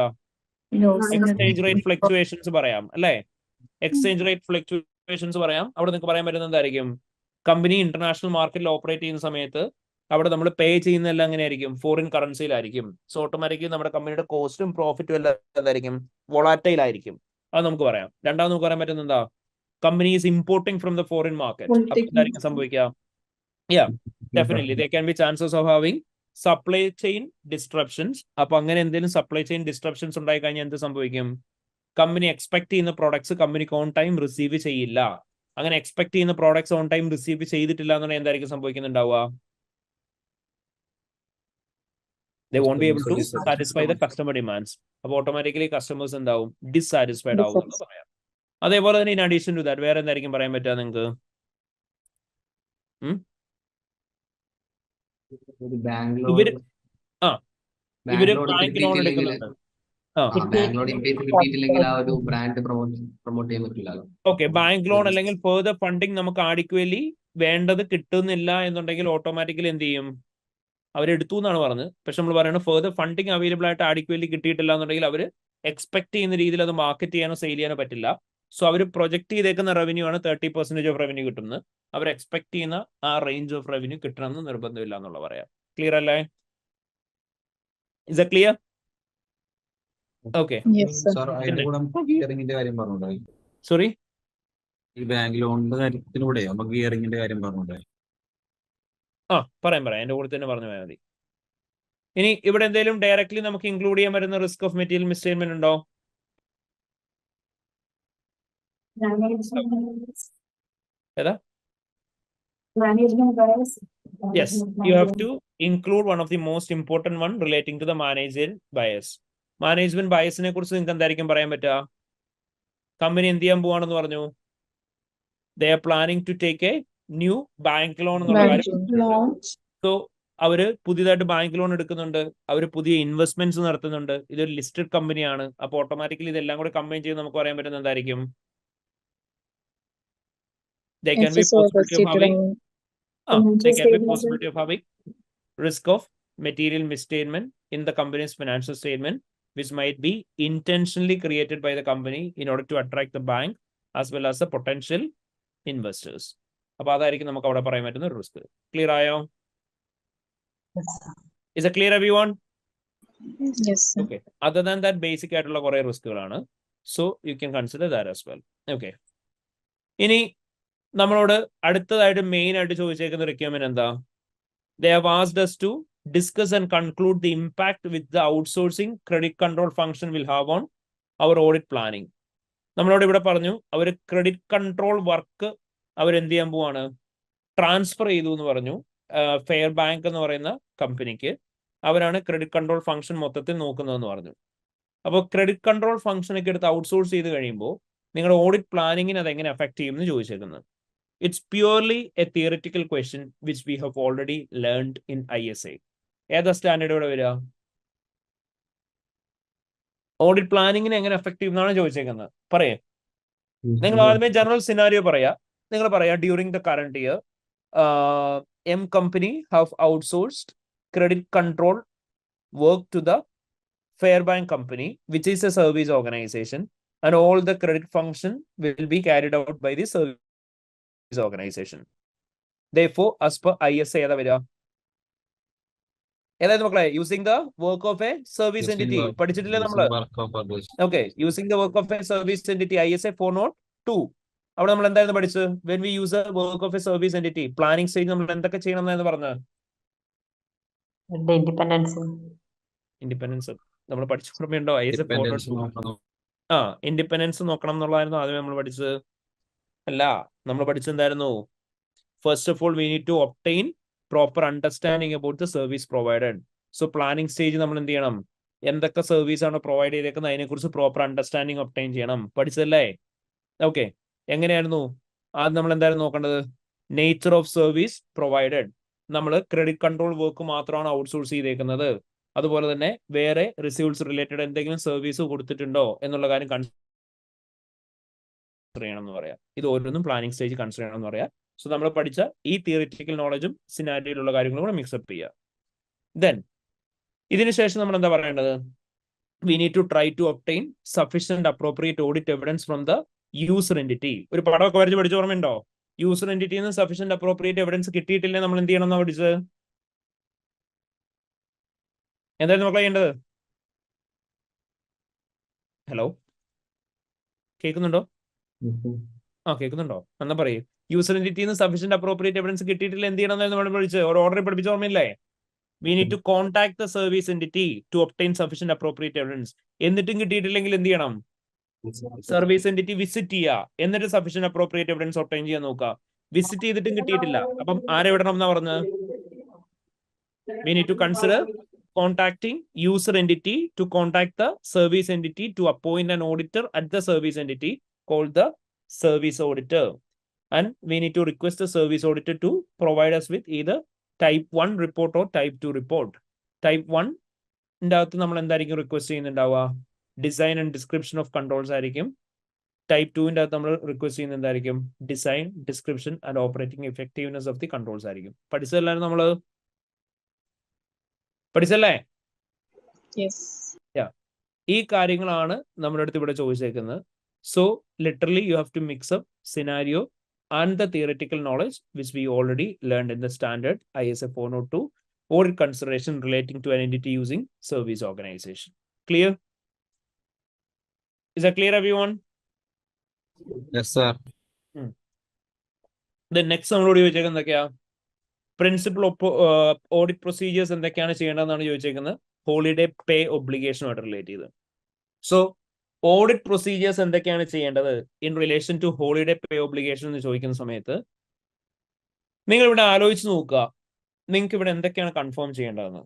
എക്സ്ചേഞ്ച് റേറ്റ് ഫ്ലക്ച്വേഷൻസ് പറയാം അല്ലെ, എക്സ്ചേഞ്ച് റേറ്റ് ഫ്ലക്ച്വേഷൻസ് പറയാം. അവിടെ നിങ്ങൾക്ക് പറയാൻ പറ്റുന്നത് എന്തായിരിക്കും? കമ്പനി ഇന്റർനാഷണൽ മാർക്കറ്റിൽ ഓപ്പറേറ്റ് ചെയ്യുന്ന സമയത്ത് അവിടെ നമ്മൾ പേ ചെയ്യുന്നതെല്ലാം എങ്ങനെയായിരിക്കും? ഫോറിൻ കറൻസിയിലായിരിക്കും. സോ ഓട്ടോമാറ്റിക്കലി നമ്മുടെ കമ്പനിയുടെ കോസ്റ്റും പ്രോഫിറ്റും എല്ലാം എന്തായിരിക്കും? വോളാറ്റൈൽ ആയിരിക്കും. അത് നമുക്ക് പറയാം. രണ്ടാമത് നമുക്ക് പറയാൻ പറ്റുന്നത് എന്താ? Company is importing from the foreign market. അപ്പൊ എന്തായിരിക്കും സംഭവിക്കുക? Definitely there can be chances of having supply chain disruptions. അപ്പൊ അങ്ങനെ എന്തെങ്കിലും സപ്ലൈ ചെയിൻ ഡിസ്ട്രപ്ഷൻസ് ഉണ്ടായി കഴിഞ്ഞാൽ എന്ത് സംഭവിക്കും? കമ്പനി എക്സ്പെക്ട് ചെയ്യുന്ന പ്രോഡക്ട്സ് കമ്പനിക്ക് ഓൺ ടൈം റിസീവ് ചെയ്യില്ല. അങ്ങനെ എക്സ്പെക്ട് ചെയ്യുന്ന പ്രോഡക്ട്സ് ഓൺ ടൈം റിസീവ് ചെയ്തിട്ടില്ല എന്നുണ്ടെങ്കിൽ എന്തായിരിക്കും സംഭവിക്കുന്നുണ്ടാവുക? They won't be able to satisfy the customer demands. അപ്പൊ ഓട്ടോമാറ്റിക്കലി കസ്റ്റമേഴ്സ് എന്താവും? ഡിസാറ്റിസ്ഫൈഡ് ആവും എന്ന് പറയാം. അതേപോലെ തന്നെ ഇൻ അഡീഷൻ ടു ദാറ്റ് വേറെ എന്തായിരിക്കും പറയാൻ പറ്റുക നിങ്ങൾക്ക്? ഇവര് ബാങ്ക് ലോൺ എടുക്കുന്നുണ്ട്. ഓക്കെ, ബാങ്ക് ലോൺ അല്ലെങ്കിൽ ഫെർദർ ഫണ്ടിങ് നമുക്ക് ആഡിക്വലി വേണ്ടത് കിട്ടുന്നില്ല എന്നുണ്ടെങ്കിൽ ഓട്ടോമാറ്റിക്കലി എന്ത് ചെയ്യും? അവരെടുത്തു എന്നാണ് പറഞ്ഞത്. പക്ഷെ നമ്മൾ പറയുന്നത് ഫെർദർ ഫണ്ടിങ് അവൈലബിൾ ആയിട്ട് ആഡിക്വലി കിട്ടിയിട്ടില്ല എന്നുണ്ടെങ്കിൽ അവർ എക്സ്പെക്ട് ചെയ്യുന്ന രീതിയിൽ അത് മാർക്കറ്റ് ചെയ്യാനോ സെയിൽ ചെയ്യാനോ പറ്റില്ല. സോ അവർ പ്രൊജക്ട് ചെയ്തേക്കുന്ന റവന്യൂ ആണ് 30% ഓഫ് റവന്യൂ കിട്ടുന്നത്. അവർ എക്സ്പെക്ട് ചെയ്യുന്ന ആ റേഞ്ച് ഓഫ് റവന്യൂ കിട്ടണമെന്ന് നിർബന്ധമില്ല എന്നുള്ള പറയാം. ക്ലിയർ അല്ലേ? Is a clear? Okay. Sorry, ഈ ബാങ്ക് ലോണിന്റെ കാര്യത്തിലൂടെ നമുക്ക് ഗിയറിംഗിന്റെ കാര്യം പറഞ്ഞൂടെ? പറയാം. എന്റെ കൂടെ തന്നെ പറഞ്ഞു പോയാൽ മതി. ഇനി ഇവിടെ എന്തെങ്കിലും ഡയറക്ട്ലി നമുക്ക് ഇൻക്ലൂഡ് ചെയ്യാൻ പറ്റുന്ന റിസ്ക് ഓഫ് മെറ്റീരിയൽ മിസ്സ്റ്റേറ്റ്മെന്റ് ഉണ്ടോ? ഏതാ? Yes, you have to include one of the most important one relating to the managerial bias. Management biasനെ കുറിച്ച് നിങ്ങൾക്ക് എന്തായിരിക്കും പറയാൻ പറ്റുക? കമ്പനി എന്ത് ചെയ്യാൻ പോവാണെന്ന് പറഞ്ഞു? They are planning to take a new bank loan എന്നുള്ള കാര്യം. ലോൺ സോ അവര് പുതിയതായിട്ട് ബാങ്ക് ലോൺ എടുക്കുന്നുണ്ട്, അവർ പുതിയ ഇൻവെസ്റ്റ്മെന്റ്സ് നടത്തുന്നുണ്ട്. ഇതൊരു ലിസ്റ്റഡ് കമ്പനിയാണ്. അപ്പൊ ഓട്ടോമാറ്റിക്കലി ഇതെല്ലാം കൂടെ കമ്പൈൻ ചെയ്ത് നമുക്ക് പറയാൻ പറ്റുന്നത് എന്തായിരിക്കും? There can be possibility of having there can be possibility of having risk of material misstatement in the company's financial statement, which might be intentionally created by the company in order to attract the bank as well as the potential investors. അപ്പൊ അതായിരിക്കും നമുക്ക് അവിടെ പറയാൻ പറ്റുന്ന ഒരു risk. Clear ആയോ? Is it clear everyone? Yes, sir. Okay. Other than that, basic ആയിട്ടുള്ള കുറെ റിസ്കുകളാണ്. So you can consider that as well. Okay. ഇനി നമ്മളോട് അടുത്തതായിട്ട് മെയിൻ ആയിട്ട് ചോദിച്ചേക്കുന്ന റിക്വയർമെന്റ് എന്താ? They have asked us to discuss and conclude the impact with the outsourcing credit control function will have on our audit planning. നമ്മളോട് ഇവിടെ പറഞ്ഞു അവർ credit control work അവരെന്ത് ചെയ്യാൻ പോവാണ്, ട്രാൻസ്ഫർ ചെയ്തു എന്ന് പറഞ്ഞു. ഫെയർ ബാങ്ക് എന്ന് പറയുന്ന കമ്പനിക്ക് അവരാണ് ക്രെഡിറ്റ് കൺട്രോൾ ഫംഗ്ഷൻ മൊത്തത്തിൽ നോക്കുന്നതെന്ന് പറഞ്ഞു. അപ്പോൾ ക്രെഡിറ്റ് കൺട്രോൾ ഫംഗ്ഷനൊക്കെ എടുത്ത് ഔട്ട്സോഴ്സ് ചെയ്ത് കഴിയുമ്പോൾ നിങ്ങളുടെ ഓഡിറ്റ് പ്ലാനിങ്ങിന് അത് എങ്ങനെ അഫക്ട് ചെയ്യും എന്ന് ചോദിച്ചേക്കുന്നത്. It's purely a theoretical question which we have already learned in ISA. ഏതാ സ്റ്റാൻഡേർഡ് ഇവിടെ വരിക? ഓഡിറ്റ് പ്ലാനിങ്ങിനെ എങ്ങനെ അഫക്ട് ചെയ്യും എന്നാണ് ചോദിച്ചേക്കുന്നത്. പറയേ, നിങ്ങൾ ആദ്യമേ ജനറൽ സിനാരിയോ പറയാ. നിങ്ങൾ പറയാ during the current year M company have outsourced credit control work to the Fairbank company, which is a service organization, and all the credit function will be carried out by the service organization. Therefore, as per ISA, using the work of a service entity. Okay, using the work of a service entity, ISA 402. അവിടെ നമ്മൾ എന്തായിരുന്നു പഠിച്ചത്? When we use the work of a service entity, planning stage നമ്മൾ എന്തൊക്കെ ചെയ്യണം എന്നായിരുന്നു പറഞ്ഞത്? Independence നമ്മൾ പഠിച്ചു ഓർമ്മയുണ്ടോ? ISA 402. ഇൻഡിപെൻഡൻസ് നോക്കണം എന്നുള്ളതായിരുന്നു ആദ്യം നമ്മൾ പഠിച്ചത്. അല്ല, നമ്മൾ പഠിച്ചത് എന്തായിരുന്നു? First of all we need to obtain proper understanding about the service provided. So planning stage നമ്മൾ എന്ത് ചെയ്യണം? എന്തൊക്കെ സർവീസ് ആണ് പ്രൊവൈഡ് ചെയ്തേക്കുന്നത് അതിനെക്കുറിച്ച് പ്രോപ്പർ അണ്ടർസ്റ്റാൻഡിങ് ഒബ്റ്റെയിൻ ചെയ്യണം. പഠിച്ചതല്ലേ? ഓക്കെ. എങ്ങനെയായിരുന്നു ആദ്യം നമ്മൾ എന്തായിരുന്നു നോക്കേണ്ടത്? Nature of service provided. നമ്മൾ ക്രെഡിറ്റ് കൺട്രോൾ വർക്ക് മാത്രമാണ് ഔട്ട്സോഴ്സ് ചെയ്തേക്കുന്നത്. അതുപോലെ തന്നെ വേറെ റിസീവ്സ് റിലേറ്റഡ് എന്തെങ്കിലും സർവീസ് കൊടുത്തിട്ടുണ്ടോ എന്നുള്ള കാര്യം കൺസിഡർ ചെയ്യണം എന്ന് പറയാം. ഇത് ഓരോന്നും പ്ലാനിങ് സ്റ്റേജ് കൺസിഡർ ചെയ്യണം എന്ന് പറയാം. സോ നമ്മൾ പഠിച്ച ഈ തിയറിറ്റിക്കൽ നോളജും സിനാരിയോയിലുള്ള കാര്യങ്ങളും കൂടെ മിക്സപ്പ് ചെയ്യുക. ദെൻ ഇതിനുശേഷം നമ്മൾ എന്താ പറയേണ്ടത്? We need to try to obtain sufficient appropriate audit evidence from the user entity. ഒരു പടമൊക്കെ വരച്ച് പഠിച്ച ഓർമ്മയുണ്ടോ? യൂസർ എൻറ്റിറ്റിയിൽ നിന്ന് സഫിഷ്യന്റ് അപ്രോപ്രിയേറ്റ് എവിഡൻസ് കിട്ടിയിട്ടില്ലേ നമ്മൾ എന്ത് ചെയ്യണം എന്നാ പഠിച്ചത്? എന്തായിരുന്നു മക്കളെ ചെയ്യേണ്ടത്? ഹലോ, കേൾക്കുന്നുണ്ടോ? കേൾക്കുന്നുണ്ടോ? എന്നാ പറയൂ. യൂസർ എൻറ്റിറ്റിയിൽ നിന്ന് സഫിഷ്യന്റ് അപ്രോപ്രിയേറ്റ് എവിഡൻസ് കിട്ടിയിട്ടില്ല എന്ത് ചെയ്യണം എന്നായിരുന്നു നമ്മൾ പഠിച്ചത്? ഒരു ഓർഡർ പഠിപ്പിച്ച ഓർമ്മയില്ലേ? We need to contact the service entity to obtain sufficient appropriate evidence. എന്നിട്ടും കിട്ടിയിട്ടില്ലെങ്കിൽ എന്ത് ചെയ്യണം? സർവീസ് എൻറ്റിറ്റി വിസിറ്റ് ചെയ്യുക, എന്നിട്ട് സഫിഷ്യന്റ് അപ്രോപ്രിയേറ്റ് എവിഡൻസ് ഒബ്റ്റെയിൻ ചെയ്യാൻ നോക്കുക. വിസിറ്റ് ചെയ്തിട്ടും കിട്ടിയിട്ടില്ല, അപ്പം ആരെ വിടണം എന്നാ പറഞ്ഞത്? We need to consider contacting user entity to contact the service entity to appoint an auditor at the service entity called the service auditor. And we need to request the service auditor to provide us with either type 1 report or type 2 report. Type 1 അകത്ത് നമ്മൾ എന്തായിരിക്കും request ചെയ്യുന്നുണ്ടാവുക? Design and description of controls ആയിരിക്കും. Type 2 അകത്ത് നമ്മൾ request ചെയ്യുന്നത് എന്തായിരിക്കും? Design, description and operating effectiveness of the controls ആയിരിക്കും. പഠിച്ചതല്ലായിരുന്നു നമ്മള്? പഠിച്ചല്ലേ? ഈ കാര്യങ്ങളാണ് നമ്മുടെ അടുത്ത് ഇവിടെ ചോദിച്ചേക്കുന്നത്. So literally you have to mix up scenario and the theoretical knowledge which we already learned in the standard ISA 402 audit consideration relating to an entity using service organization. Clear? Is that clear everyone? Yes sir. The next നമ്മളോട് ചോദിച്ചേക്കുന്നത് എന്തൊക്കെയാ? Principal audit procedures എന്തൊക്കെയാണ് ചെയ്യേണ്ടതെന്നാണ് ചോദിച്ചേക്കുന്നത്. Holiday pay ഒബ്ലിഗേഷനുമായിട്ട് relate ചെയ്ത്. So audit procedures എന്തൊക്കെയാണ് ചെയ്യേണ്ടത് in relation to holiday pay obligation എന്ന് ചോദിക്കുന്ന സമയത്ത് നിങ്ങൾ ഇവിടെ ആലോചിച്ച് നോക്കുക, നിങ്ങൾക്ക് ഇവിടെ എന്തൊക്കെയാണ് കൺഫേം ചെയ്യേണ്ടതെന്ന്.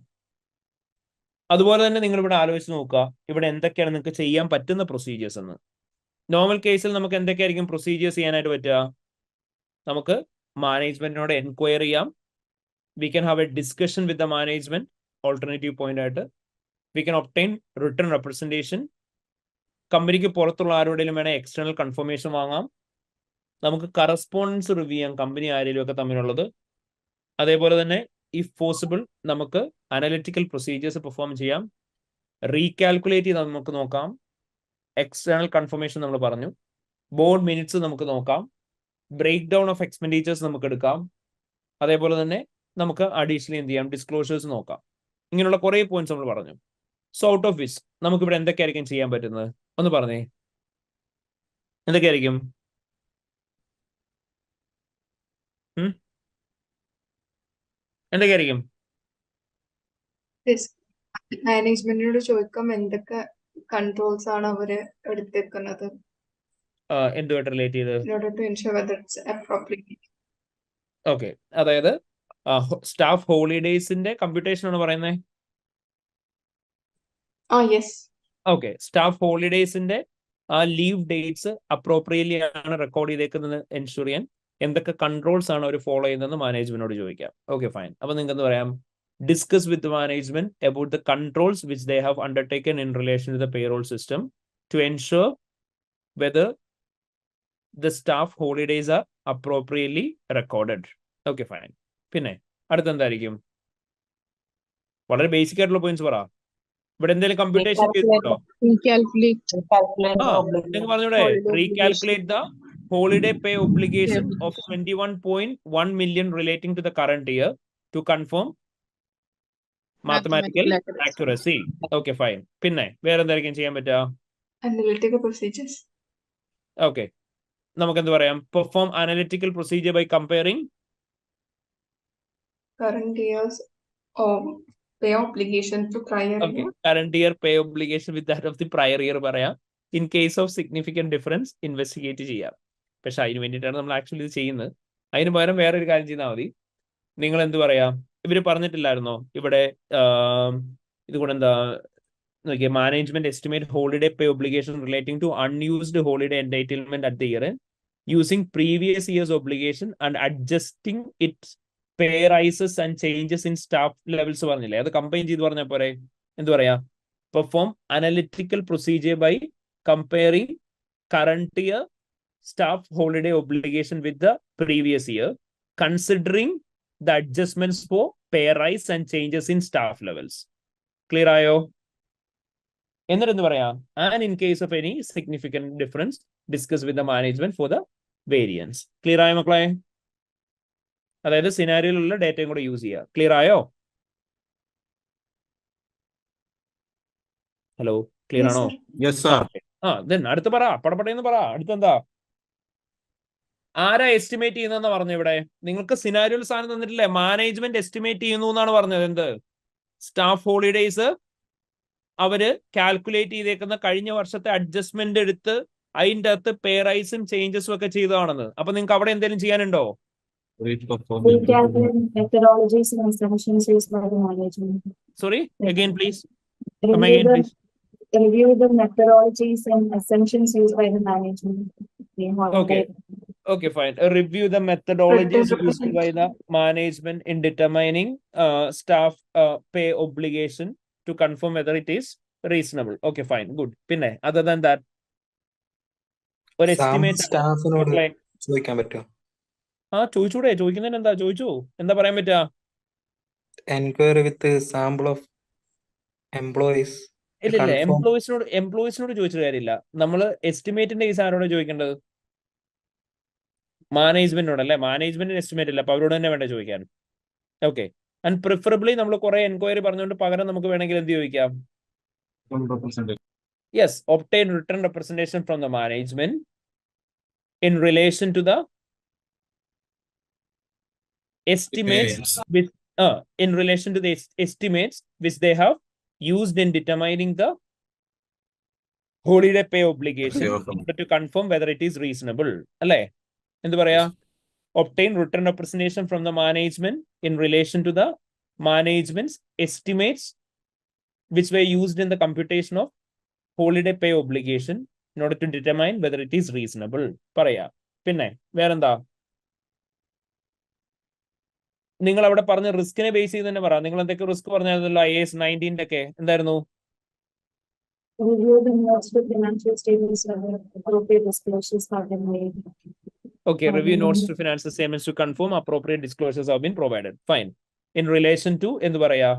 അതുപോലെ തന്നെ നിങ്ങൾ ഇവിടെ ആലോചിച്ച് നോക്കുക ഇവിടെ എന്തൊക്കെയാണ് നിങ്ങൾക്ക് ചെയ്യാൻ പറ്റുന്ന പ്രൊസീജിയേഴ്സ് എന്ന്. നോർമൽ കേസിൽ നമുക്ക് എന്തൊക്കെയായിരിക്കും പ്രൊസീജിയേഴ്സ് ചെയ്യാനായിട്ട് പറ്റുക? നമുക്ക് മാനേജ്മെന്റിനോട് എൻക്വയറി ചെയ്യാം. We can have a discussion with the management, alternative point ആയിട്ട്. We can obtain written representation. കമ്പനിക്ക് പുറത്തുള്ള ആരോടെങ്കിലും വേണേൽ എക്സ്റ്റേണൽ കൺഫർമേഷൻ വാങ്ങാം. നമുക്ക് കറസ്പോണ്ടൻസ് റിവ്യൂ ചെയ്യാം കമ്പനി ആരെങ്കിലും ഒക്കെ തമ്മിലുള്ളത്. അതേപോലെ തന്നെ ഇഫ് പോസിബിൾ നമുക്ക് അനലിറ്റിക്കൽ പ്രൊസീജിയേഴ്സ് പെർഫോം ചെയ്യാം. റീകാൽക്കുലേറ്റ് ചെയ്ത് നമുക്ക് നോക്കാം. എക്സ്റ്റേണൽ കൺഫർമേഷൻ നമ്മൾ പറഞ്ഞു. ബോർഡ് മിനിറ്റ്സ് നമുക്ക് നോക്കാം. ബ്രേക്ക് ഡൗൺ ഓഫ് എക്സ്പെൻഡിച്ചേഴ്സ് നമുക്ക് എടുക്കാം. അതേപോലെ തന്നെ നമുക്ക് അഡീഷണലി എന്ത് ചെയ്യാം, ഡിസ്ക്ലോഷേഴ്സ് നോക്കാം. ഇങ്ങനെയുള്ള കുറേ പോയിന്റ്സ് നമ്മൾ പറഞ്ഞു. സോ ഔട്ട് ഓഫ് വിച്ച് നമുക്ക് ഇവിടെ എന്തൊക്കെയായിരിക്കും ചെയ്യാൻ പറ്റുന്നത് ഒന്ന് പറഞ്ഞേ. എന്തൊക്കെയായിരിക്കും? എന്തൊക്കെയായിരിക്കും? മാനേജ്മെന്റിനോട് ചോദിക്കാം എന്തൊക്കെ കൺട്രോൾസ് ആണ് അവര് എടുത്തേക്കുന്നത് എന്തുമായിട്ട് റിലേറ്റ് ചെയ്ത്? in order to ensure whether it's appropriate. Okay, അതായത് സ്റ്റാഫ് ഹോളിഡേയ്സിന്റെ കമ്പ്യൂട്ടേഷൻ ആണ് പറയുന്നത്. യെസ്. ഓക്കെ, സ്റ്റാഫ് ഹോളിഡേയ്സിന്റെ ലീവ് ഡേറ്റ്സ് അപ്രോപ്രിയറ്റ്ലി ആണ് റെക്കോർഡ് ചെയ്തേക്കുന്നത് എൻഷുർ ചെയ്യാൻ എന്തൊക്കെ കൺട്രോൾസ് ആണ് അവർ ഫോളോ ചെയ്യുന്നതെന്ന് മാനേജ്മെന്റിനോട് ചോദിക്കാം. Okay fine. അപ്പൊ നിങ്ങൾക്ക് എന്ത് പറയാം? Discuss with management about the controls which they have undertaken in relation to the payroll system to ensure whether the staff holidays are appropriately recorded. Okay, fine. പിന്നെ അടുത്തെന്തായിരിക്കും? വളരെ ബേസിക് ആയിട്ടുള്ള പോയിന്റ്സ് പറ. ഇവിടെ എന്തെങ്കിലും കമ്പ്യൂട്ടേഷൻ ചെയ്തിട്ടുണ്ടോ? നിങ്ങൾ പറഞ്ഞൂടെ recalculate the holiday pay obligation of 21.1 million relating to the current year to confirm mathematical accuracy. Okay, fine. പിന്നെ വേറെ എന്തായിരിക്കും ചെയ്യാൻ പറ്റുക? Analytical procedures. Okay. നമുക്ക് എന്ത് പറയാം? Perform analytical procedure by comparing current year's pay obligation to prior okay year. current year pay obligation with that of the prior year പറയാം. In case of significant difference investigate ചെയ്യാം. പക്ഷെ അതിന് വേണ്ടിയിട്ടാണ് നമ്മൾ actually ഇത് ചെയ്യുന്നത്. അതിന് പകരം വേറൊരു കാര്യം ചെയ്താൽ മതി. നിങ്ങൾ എന്ത് പറയാ, ഇവര് പറഞ്ഞിട്ടില്ലായിരുന്നോ ഇവിടെ ഇതുകൊണ്ട് എന്താ നോക്കിയ management estimate holiday pay obligation relating to unused holiday entitlement at the year using previous year's obligation and adjusting it pay rises and changes in staff levels പറഞ്ഞില്ലേ? അത് കമ്പൈൻ ചെയ്ത് പറഞ്ഞ പോരെ. എന്ത് പറയാ? Perform analytical procedure by comparing current year staff holiday obligation with the previous year, considering the adjustments for pay rise and changes in staff levels. Clear ആയോ? എന്നിട്ട് പറയാം, and in case of any significant difference, discuss with the management for the variance. Clear ആയോ മക്കളെ? അതായത് സിനാരിയോയിലുള്ള ഡേറ്റയും കൂടെ use ചെയ്യുക. Clear ആയോ? Hello, clear ആണോ? Yes sir. then അടുത്ത് പറ, പടപടയെന്ന് പറ. അടുത്തെന്താ? ആരാ എസ്റ്റിമേറ്റ് ചെയ്യുന്നതെന്ന് പറഞ്ഞു? ഇവിടെ നിങ്ങൾക്ക് സിനാരിയോയിൽ സാധനം തന്നിട്ടില്ലേ? മാനേജ്മെന്റ് എസ്റ്റിമേറ്റ് ചെയ്യുന്നു എന്നാണ് പറഞ്ഞത്. എന്ത്? സ്റ്റാഫ് ഹോളിഡേയ്സ് അവര് കാൽക്കുലേറ്റ് ചെയ്തേക്കുന്ന കഴിഞ്ഞ വർഷത്തെ അഡ്ജസ്റ്റ്മെന്റ് എടുത്ത് അതിൻ്റെ അകത്ത് പേ റൈസും ചേഞ്ചസും ഒക്കെ ചെയ്തതാണെന്ന്. അപ്പൊ നിങ്ങൾക്ക് അവിടെ എന്തെങ്കിലും ചെയ്യാനുണ്ടോ? Sorry, again please. Come again please. Review the methodologies and assumptions used by the management. Okay, fine. Review the methodologies used by the management in determining staff pay obligation to confirm whether it is reasonable. Okay, fine, good. Pinne, other than that, or estimate സ്റ്റാഫിനോട് ചോദിക്കാൻ പറ്റുമോ? ചോദിച്ചൂടെ? ചോദിക്കുന്നതിന് എന്താ? ചോദിച്ചു, എന്താ പറയാൻ പറ്റുക? Enquiry with sample of employees. ഇല്ല, എംപ്ലോയീസിനോട് ചോദിച്ചിട്ട് കാര്യമില്ല. നമ്മൾ എസ്റ്റിമേറ്റിന്റെ കേസ് ആരോടെ ചോദിക്കേണ്ടത്? മാനേജ്മെന്റിനോടല്ലേ? മാനേജ്മെന്റിന് എസ്റ്റിമേറ്റ് ഇല്ല, അപ്പൊ അവരോട് തന്നെ വേണ്ട ചോദിക്കാൻ. ഓക്കെ, ആൻഡ് പ്രിഫറബിളി നമ്മൾ കുറെ എൻക്വയറി പറഞ്ഞുകൊണ്ട് പകരം നമുക്ക് വേണമെങ്കിൽ എന്ത് ചോദിക്കാം? Yes, obtain written representation from the management in relation to the estimates with in relation to the estimates which they have used in determining the holiday pay obligation to confirm whether it is reasonable. അല്ലേ? എന്ത് പറയാ? obtain written representation from the management in relation to the management's estimates which were used in the computation of holiday pay obligation in order to determine whether it is reasonable. പറയാ. പിന്നെ വേറെന്താ? നിങ്ങൾ അവിടെ പറഞ്ഞ റിസ്കിനെ base ചെയ്ത് തന്നെ പറ. നിങ്ങൾ എന്തൊക്കെ റിസ്ക് പറഞ്ഞായിരുന്നല്ലോ IAS 19 ഒക്കെ എന്തായിരുന്നു? Review the notes to financial statements whether appropriate disclosures have been made. Okay, review notes to financial statements to confirm appropriate disclosures have been provided. Fine. In relation to എന്ത് പറയാ?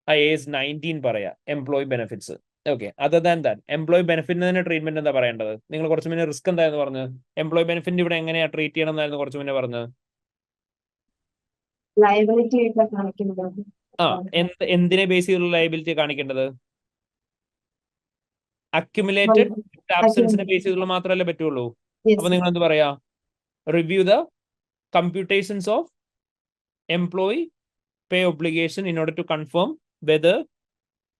IAS 19 പറയാ, employee benefits. Okay, other than that employee ബെനിഫിറ്റിന് തന്നെ treatment എന്താ പറയേണ്ടത്? നിങ്ങൾ കുറച്ച് മുന്നേ റിസ്ക് എന്തായിരുന്നു പറഞ്ഞത്? എംപ്ലോയി ബെനിഫിറ്റ് ഇവിടെ എങ്ങനെയാ ട്രീറ്റ് ചെയ്യണം എന്നായിരുന്നു കുറച്ച് മുന്നേ പറഞ്ഞത്. Liability ആയിട്ടാ കാണിക്കുന്നത്. എന്തിനെ ബേസ് ചെയ്തുള്ള ലയബിലിറ്റി കാണിക്കേണ്ടത്? അക്യുമുലേറ്റഡ് ആബ്സെൻസിനെ ബേസ് ചെയ്തുള്ള മാത്രമല്ലേ പറ്റുള്ളൂ. അപ്പൊ നിങ്ങൾ എന്ത് പറയാ? Review the computations of employee pay obligation in order to confirm whether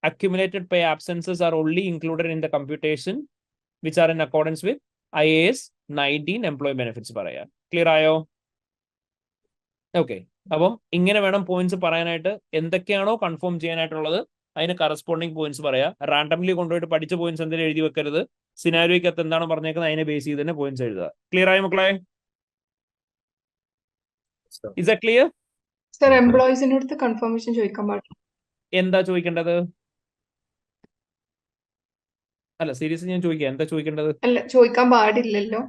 accumulated pay absences are only included in the computation which are in accordance with IAS 19 employee benefits പറയാ. Clear ആയോ? Okay, അപ്പം ഇങ്ങനെ വേണം points പറയാനായിട്ട്. എന്തൊക്കെയാണോ confirm ചെയ്യാനായിട്ടുള്ളത് അതിന് corresponding points പറയാ. Randomly കൊണ്ടുപോയിട്ട് പഠിച്ച പോയിന്റ്സ് എന്തെങ്കിലും എഴുതി വെക്കരുത്. സിനാരിയോയ്ക്കകത്ത് എന്താണോ പറഞ്ഞേക്കുന്നത് അതിനെ ബേസ് ചെയ്ത് തന്നെ പോയിന്റ്സ് എഴുതുക. ക്ലിയർ ആയോ മക്കളെ? Is that clear? സർ, എംപ്ലോയീസിന്റെ അടുത്ത് കൺഫർമേഷൻ ചോദിക്കാൻ പാടില്ല. എന്താ ചോദിക്കേണ്ടത്? അല്ല, സീരിയസ് ഞാൻ ചോദിക്കാം, എന്താ ചോദിക്കേണ്ടത്? അല്ല, ചോദിക്കാൻ പാടില്ലല്ലോ.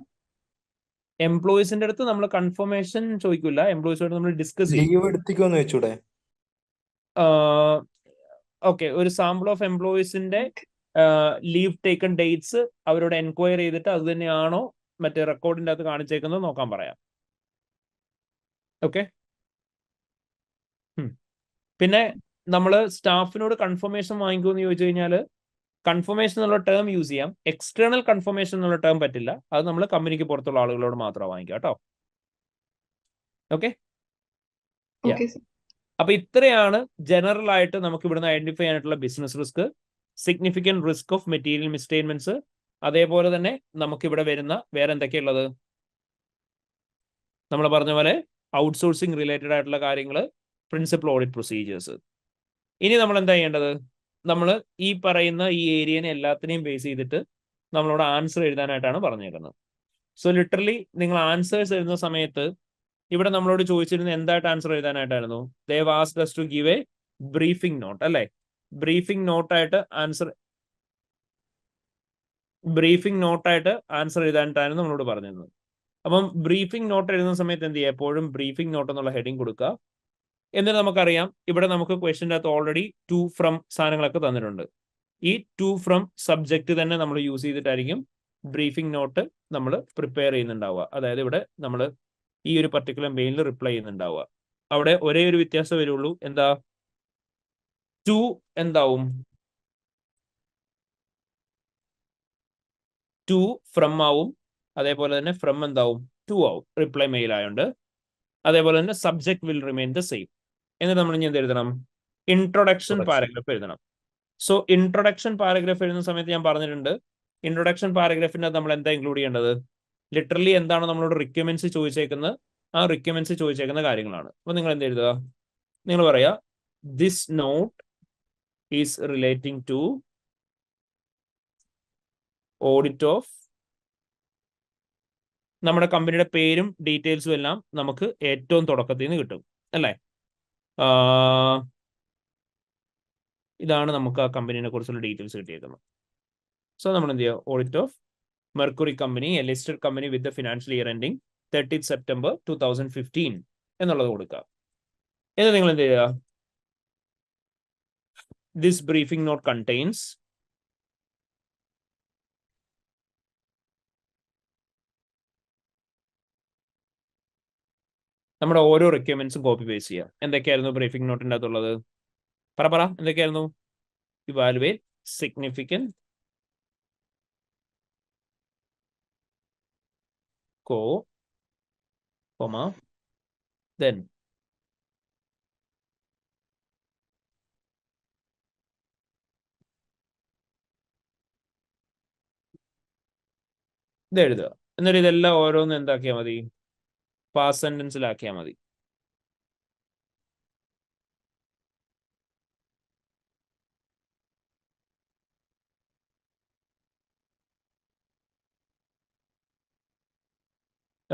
എംപ്ലോയീസിന്റെ അടുത്ത് നമ്മൾ കൺഫർമേഷൻ ചോദിക്കില്ല. എംപ്ലോയീസോട് നമ്മൾ ഡിസ്കസ് ചെയ്യും. ലീവ് എടുത്തിക്കോന്ന് വെച്ചൂടെ? ഓക്കെ, ഒരു സാമ്പിൾ ഓഫ് എംപ്ലോയീസിന്റെ ലീവ് ടേക്കൺ ഡേറ്റ്സ് അവരോട് എൻക്വയറി ചെയ്തിട്ട് അത് തന്നെയാണോ മറ്റേ റെക്കോർഡിന്റെ അകത്ത് കാണിച്ചേക്കുന്നത് നോക്കാൻ പറയാം. ഓക്കെ, പിന്നെ നമ്മൾ സ്റ്റാഫിനോട് കൺഫർമേഷൻ വാങ്ങിക്കുമെന്ന് ചോദിച്ചു കഴിഞ്ഞാൽ കൺഫർമേഷൻ എന്നുള്ള ടേം യൂസ് ചെയ്യാം. എക്സ്റ്റേണൽ കൺഫർമേഷൻ എന്നുള്ള ടേം പറ്റില്ല. അത് നമ്മൾ കമ്പനിക്ക് പുറത്തുള്ള ആളുകളോട് മാത്രം വാങ്ങിക്കാം കേട്ടോ. ഓക്കെ, അപ്പൊ ഇത്രയാണ് ജനറൽ ആയിട്ട് നമുക്ക് ഇവിടുന്ന് ഐഡന്റിഫൈ ചെയ്യാനായിട്ടുള്ള business risk, significant risk of material misstatements. അതേപോലെ തന്നെ നമുക്ക് ഇവിടെ വരുന്ന വേറെ എന്തൊക്കെയുള്ളത്? നമ്മൾ പറഞ്ഞ പോലെ ഔട്ട്സോഴ്സിംഗ് റിലേറ്റഡ് ആയിട്ടുള്ള കാര്യങ്ങൾ, പ്രിൻസിപ്പൽ ഓഡിറ്റ് പ്രൊസീജിയേഴ്സ്. ഇനി നമ്മൾ എന്താ ചെയ്യേണ്ടത്? നമ്മൾ ഈ പറയുന്ന ഈ ഏരിയനെ എല്ലാത്തിനെയും ബേസ് ചെയ്തിട്ട് നമ്മളോട് ആൻസർ എഴുതാനായിട്ടാണ് പറഞ്ഞേക്കുന്നത്. സോ ലിറ്ററലി നിങ്ങൾ ആൻസേഴ്സ് എഴുതുന്ന സമയത്ത് ഇവിടെ നമ്മളോട് ചോദിച്ചിരുന്നത് എന്തായിട്ട് ആൻസർ എഴുതാനായിട്ടായിരുന്നു? They have asked us to give a briefing note, അല്ലേ? ബ്രീഫിംഗ് നോട്ടായിട്ട് ആൻസർ എഴുതാനായിട്ടായിരുന്നു നമ്മളോട് പറഞ്ഞിരുന്നത്. അപ്പം ബ്രീഫിംഗ് നോട്ട് എഴുതുന്ന സമയത്ത് എന്ത് ചെയ്യുക? എപ്പോഴും ബ്രീഫിംഗ് നോട്ട് എന്നുള്ള ഹെഡിങ് കൊടുക്കുക. എന്നിട്ട് നമുക്കറിയാം ഇവിടെ നമുക്ക് ക്വസ്റ്റ്യൻ്റെ അകത്ത് ഓൾറെഡി ടു ഫ്രം സാധനങ്ങളൊക്കെ തന്നിട്ടുണ്ട്. ഈ ടു ഫ്രം സബ്ജക്റ്റ് തന്നെ നമ്മൾ യൂസ് ചെയ്തിട്ടായിരിക്കും ബ്രീഫിംഗ് നോട്ട് നമ്മൾ പ്രിപ്പയർ ചെയ്യുന്നുണ്ടാവുക. അതായത് ഇവിടെ നമ്മൾ ഈ ഒരു പർട്ടിക്കുലർ മെയിലിൽ റിപ്ലൈ ചെയ്യുന്നുണ്ടാവുക. അവിടെ ഒരേ ഒരു വ്യത്യാസം വരുള്ളൂ. എന്താ? ടു എന്താവും? ടു ഫ്രം ആവും. അതേപോലെ തന്നെ ഫ്രം എന്താവും? ടു ആവും, റിപ്ലൈ മെയിൽ ആയതുകൊണ്ട്. അതേപോലെ തന്നെ subject will remain the same. എന്നിട്ട് നമ്മൾ ഇനി എന്ത് എഴുതണം? ഇൻട്രൊഡക്ഷൻ പാരഗ്രാഫ് എഴുതണം. സോ ഇൻട്രൊഡക്ഷൻ പാരഗ്രാഫ് എഴുതുന്ന സമയത്ത് ഞാൻ പറഞ്ഞിട്ടുണ്ട്, ഇൻട്രൊഡക്ഷൻ പാരഗ്രാഫിൻ്റെ നമ്മൾ എന്താ ഇൻക്ലൂഡ് ചെയ്യേണ്ടത്? ലിറ്ററലി എന്താണ് നമ്മളോട് റിക്വയർമെന്റ്സ് ചോദിച്ചേക്കുന്നത്, ആ റിക്വയർമെന്റ്സ് ചോദിച്ചേക്കുന്ന കാര്യങ്ങളാണ്. അപ്പൊ നിങ്ങൾ എന്ത് എഴുതുക? നിങ്ങൾ പറയാ this note is relating to audit of, നമ്മുടെ കമ്പനിയുടെ പേരും ഡീറ്റെയിൽസും എല്ലാം നമുക്ക് ഏറ്റവും തുടക്കത്തിൽ നിന്ന് കിട്ടും, അല്ലേ? ഇതാണ് നമുക്ക് ആ കമ്പനിയെ കുറിച്ചുള്ള ഡീറ്റെയിൽസ് കിട്ടിയേക്കുന്നത്. സോ നമ്മൾ എന്ത് ചെയ്യുക? Audit of mercury company, A listed company with the financial year ending 30th September 2015 എന്നുള്ളത് കൊടുക്കുക. എന്നിട്ട് നിങ്ങൾ എന്ത് ചെയ്യുക? ദിസ് ബ്രീഫിംഗ് നോട്ട് കണ്ടെയ്ൻസ് നമ്മുടെ ഓരോ റിക്വയർമെന്റ്സും കോപ്പി പേസ്റ്റ് ചെയ്യുക. എന്തൊക്കെയായിരുന്നു ബ്രീഫിംഗ് നോട്ടിൻ്റെ അകത്തുള്ളത്? പറ എന്തൊക്കെയായിരുന്നു? ഇവാലുവേറ്റ് സിഗ്നിഫിക്കന്റ് then ഇത് എഴുതുക. എന്നിട്ട് ഇതെല്ലാം ഓരോന്നും എന്താക്കിയാൽ മതി? പാസ്റ്റ് സെന്റൻസിലാക്കിയാൽ മതി.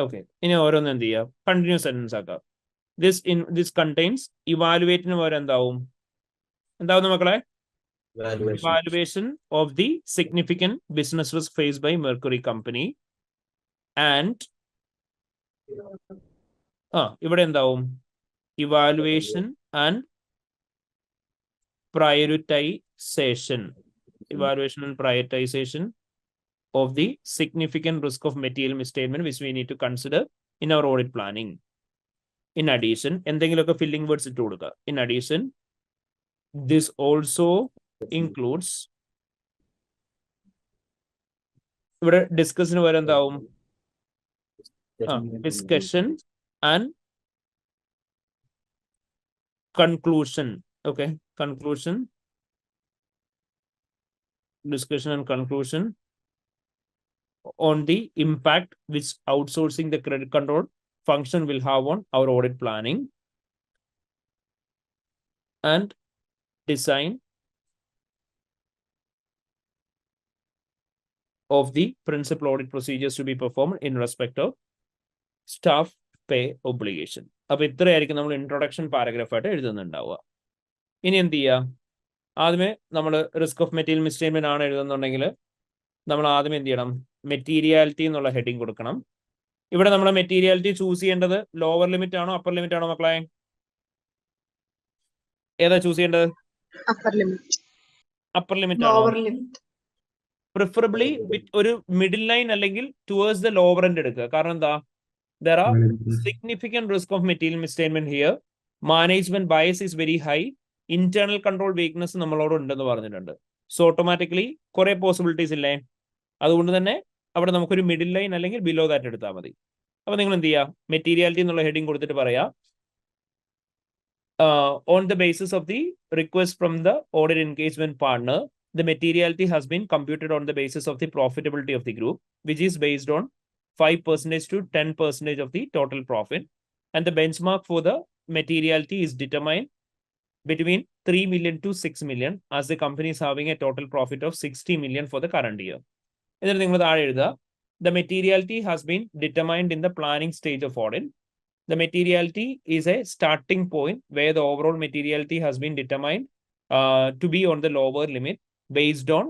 ഓക്കെ, ഇനി ഓരോന്നും എന്ത് ചെയ്യുക? കണ്ടിന്യൂസ് സെന്റൻസ് ആക്കാം. this contains evaluate ന് പകരം എന്താവും മക്കളെ? Evaluation of the significant business risk faced by Mercury company and ഇവിടെ എന്താവും? Evaluation and prioritization. Evaluation and prioritization of the significant risk of material misstatement which we need to consider in our audit planning. In addition, എന്തെങ്കിലുമൊക്കെ filling words ഇട്ട് കൊടുക്കുക. In addition, this also includes ഇവിടെ ഡിസ്കഷന് വരെ എന്താവും? Discussion and conclusion. Okay, conclusion, discussion and conclusion on the impact which outsourcing the credit control function will have on our audit planning and design of the principal audit procedures to be performed in respect of staff pay obligation. അപ്പൊ ഇത്രയായിരിക്കും നമ്മൾ introduction paragraph ആയിട്ട് എഴുതുന്നുണ്ടാവുക. ഇനി എന്ത് ചെയ്യുക? ആദ്യമേ നമ്മൾ risk of material മിസ്സ്റ്റേറ്റ്മെന്റ് ആണ് എഴുതുന്നുണ്ടെങ്കിൽ നമ്മൾ ആദ്യം എന്ത് ചെയ്യണം? മെറ്റീരിയാലിറ്റി എന്നുള്ള ഹെഡിങ് കൊടുക്കണം. ഇവിടെ നമ്മുടെ മെറ്റീരിയാലിറ്റി ചൂസ് ചെയ്യേണ്ടത് ലോവർ ലിമിറ്റ് ആണോ അപ്പർ ലിമിറ്റ് ആണോ മക്കളെ? ഏതാ ചൂസ് ചെയ്യേണ്ടത്? അപ്പർ ലിമിറ്റ് ആണോ? പ്രിഫറബിളി ഒരു മിഡിൽ ലൈൻ അല്ലെങ്കിൽ ടുവേഴ്സ് ദ ലോവർ എൻഡ് എടുക്കുക. കാരണം എന്താ? There are significant risk of material misstatement here. Management bias is very high. Internal control weakness നമ്മളോട് ഉണ്ടെന്ന് പറഞ്ഞിട്ടുണ്ട്. സോ ഓട്ടോമാറ്റിക്കലി കുറെ പോസിബിലിറ്റീസ് ഇല്ലേ? അതുകൊണ്ട് തന്നെ അവിടെ നമുക്കൊരു മിഡിൽ ലൈൻ അല്ലെങ്കിൽ ബിലോ ദാറ്റ് എടുത്താൽ മതി. അപ്പൊ നിങ്ങൾ എന്ത് ചെയ്യുക? മെറ്റീരിയാലിറ്റി എന്നുള്ള ഹെഡിങ് കൊടുത്തിട്ട് പറയാം, on the basis of the request from the audit engagement partner, the materiality has been computed on the basis of the profitability of the group, which is based on 5% to 10% of the total profit, and the benchmark for the materiality is determined between 3 million to 6 million as the company is having a total profit of 60 million for the current year. എന്നിട്ട് നിങ്ങൾ താഴെ എഴുതുക, the materiality has been determined in the planning stage of audit. The materiality is a starting point where the overall materiality has been determined to be on the lower limit based on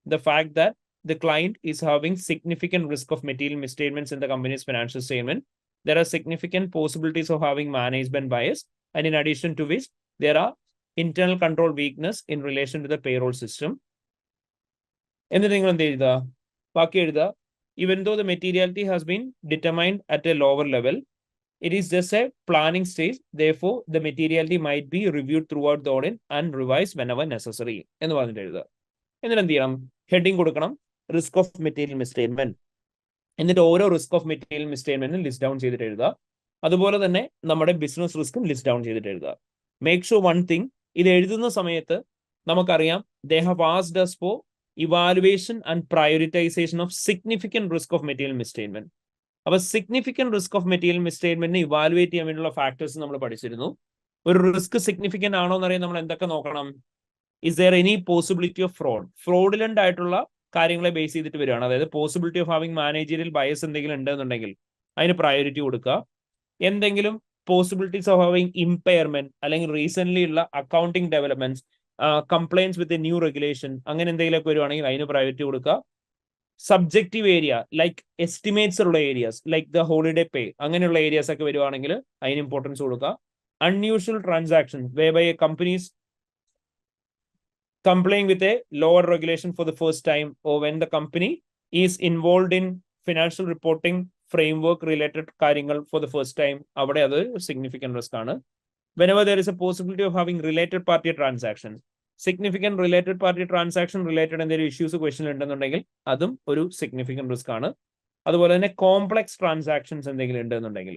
the fact that the client is having significant risk of material misstatements in the company's financial statement. There are significant possibilities of having management bias, and in addition to which, there are internal control weakness in relation to the payroll system. Even though the materiality has been determined at a lower level, it is just a planning stage. Therefore, the materiality might be reviewed throughout the audit and revised whenever necessary. Heading കൊടുക്കണം, risk of material misstatement. എന്നിട്ട് ഓരോ risk of material മിസ്സ്റ്റേറ്റ്മെന്റും list down ചെയ്തിട്ട് എഴുതുക. അതുപോലെ തന്നെ നമ്മുടെ business റിസ്ക്കും list down ചെയ്തിട്ട് എഴുതുക. മേക്ക് ഷുവർ വൺ തിങ്, ഇത് എഴുതുന്ന സമയത്ത് നമുക്കറിയാം they have asked us for evaluation and prioritization of significant risk of material misstatement. അപ്പൊ സിഗ്നിഫിക്കന്റ് റിസ്ക് ഓഫ് മെറ്റീരിയൽ മിസ്സ്റ്റേറ്റ്മെന്റിനെ ഇവാലുവേറ്റ് ചെയ്യാൻ വേണ്ടിയുള്ള ഫാക്ടേഴ്സ് നമ്മൾ പഠിച്ചിരുന്നു. ഒരു റിസ്ക് സിഗ്നിഫിക്കന്റ് ആണോ എന്നറിയാൻ നമ്മൾ എന്തൊക്കെ നോക്കണം? Is there any possibility of fraud? Fraudulent ആയിട്ടുള്ള കാര്യങ്ങളെ ബേസ് ചെയ്തിട്ട് വരികയാണ്. അതായത് possibility of having managerial bias എന്തെങ്കിലും ഉണ്ടെന്നുണ്ടെങ്കിൽ അതിന് പ്രയോറിറ്റി കൊടുക്കുക. എന്തെങ്കിലും പോസിബിലിറ്റീസ് ഓഫ് ഹാവിംഗ് ഇമ്പയർമെന്റ് അല്ലെങ്കിൽ റീസെന്റ് ഉള്ള accounting developments, compliance with a new regulation, അങ്ങനെ എന്തെങ്കിലുമൊക്കെ വരുവാണെങ്കിൽ അതിന് പ്രയോറിറ്റി കൊടുക്കുക. സബ്ജക്റ്റീവ് ഏരിയ ലൈക്ക് എസ്റ്റിമേറ്റ്സ് ഉള്ള areas like the holiday pay, അങ്ങനെയുള്ള ഏരിയാസ് ഒക്കെ വരുവാണെങ്കിൽ അതിന് ഇമ്പോർട്ടൻസ് കൊടുക്കുക. Unusual transaction whereby a companies complying with a lower regulation for the first time, or when the company is involved in financial reporting framework related കാര്യങ്ങൾ for the first time, അവിടെ അത് significant risk ആണ്. Whenever there is a possibility of having related party transactions, significant related party transaction related എന്തെങ്കിലും issues question ഉണ്ടെന്നുണ്ടെങ്കിൽ അതും ഒരു significant risk ആണ്. അതുപോലെ തന്നെ കോംപ്ലക്സ് ട്രാൻസാക്ഷൻസ് എന്തെങ്കിലും ഉണ്ടെന്നുണ്ടെങ്കിൽ,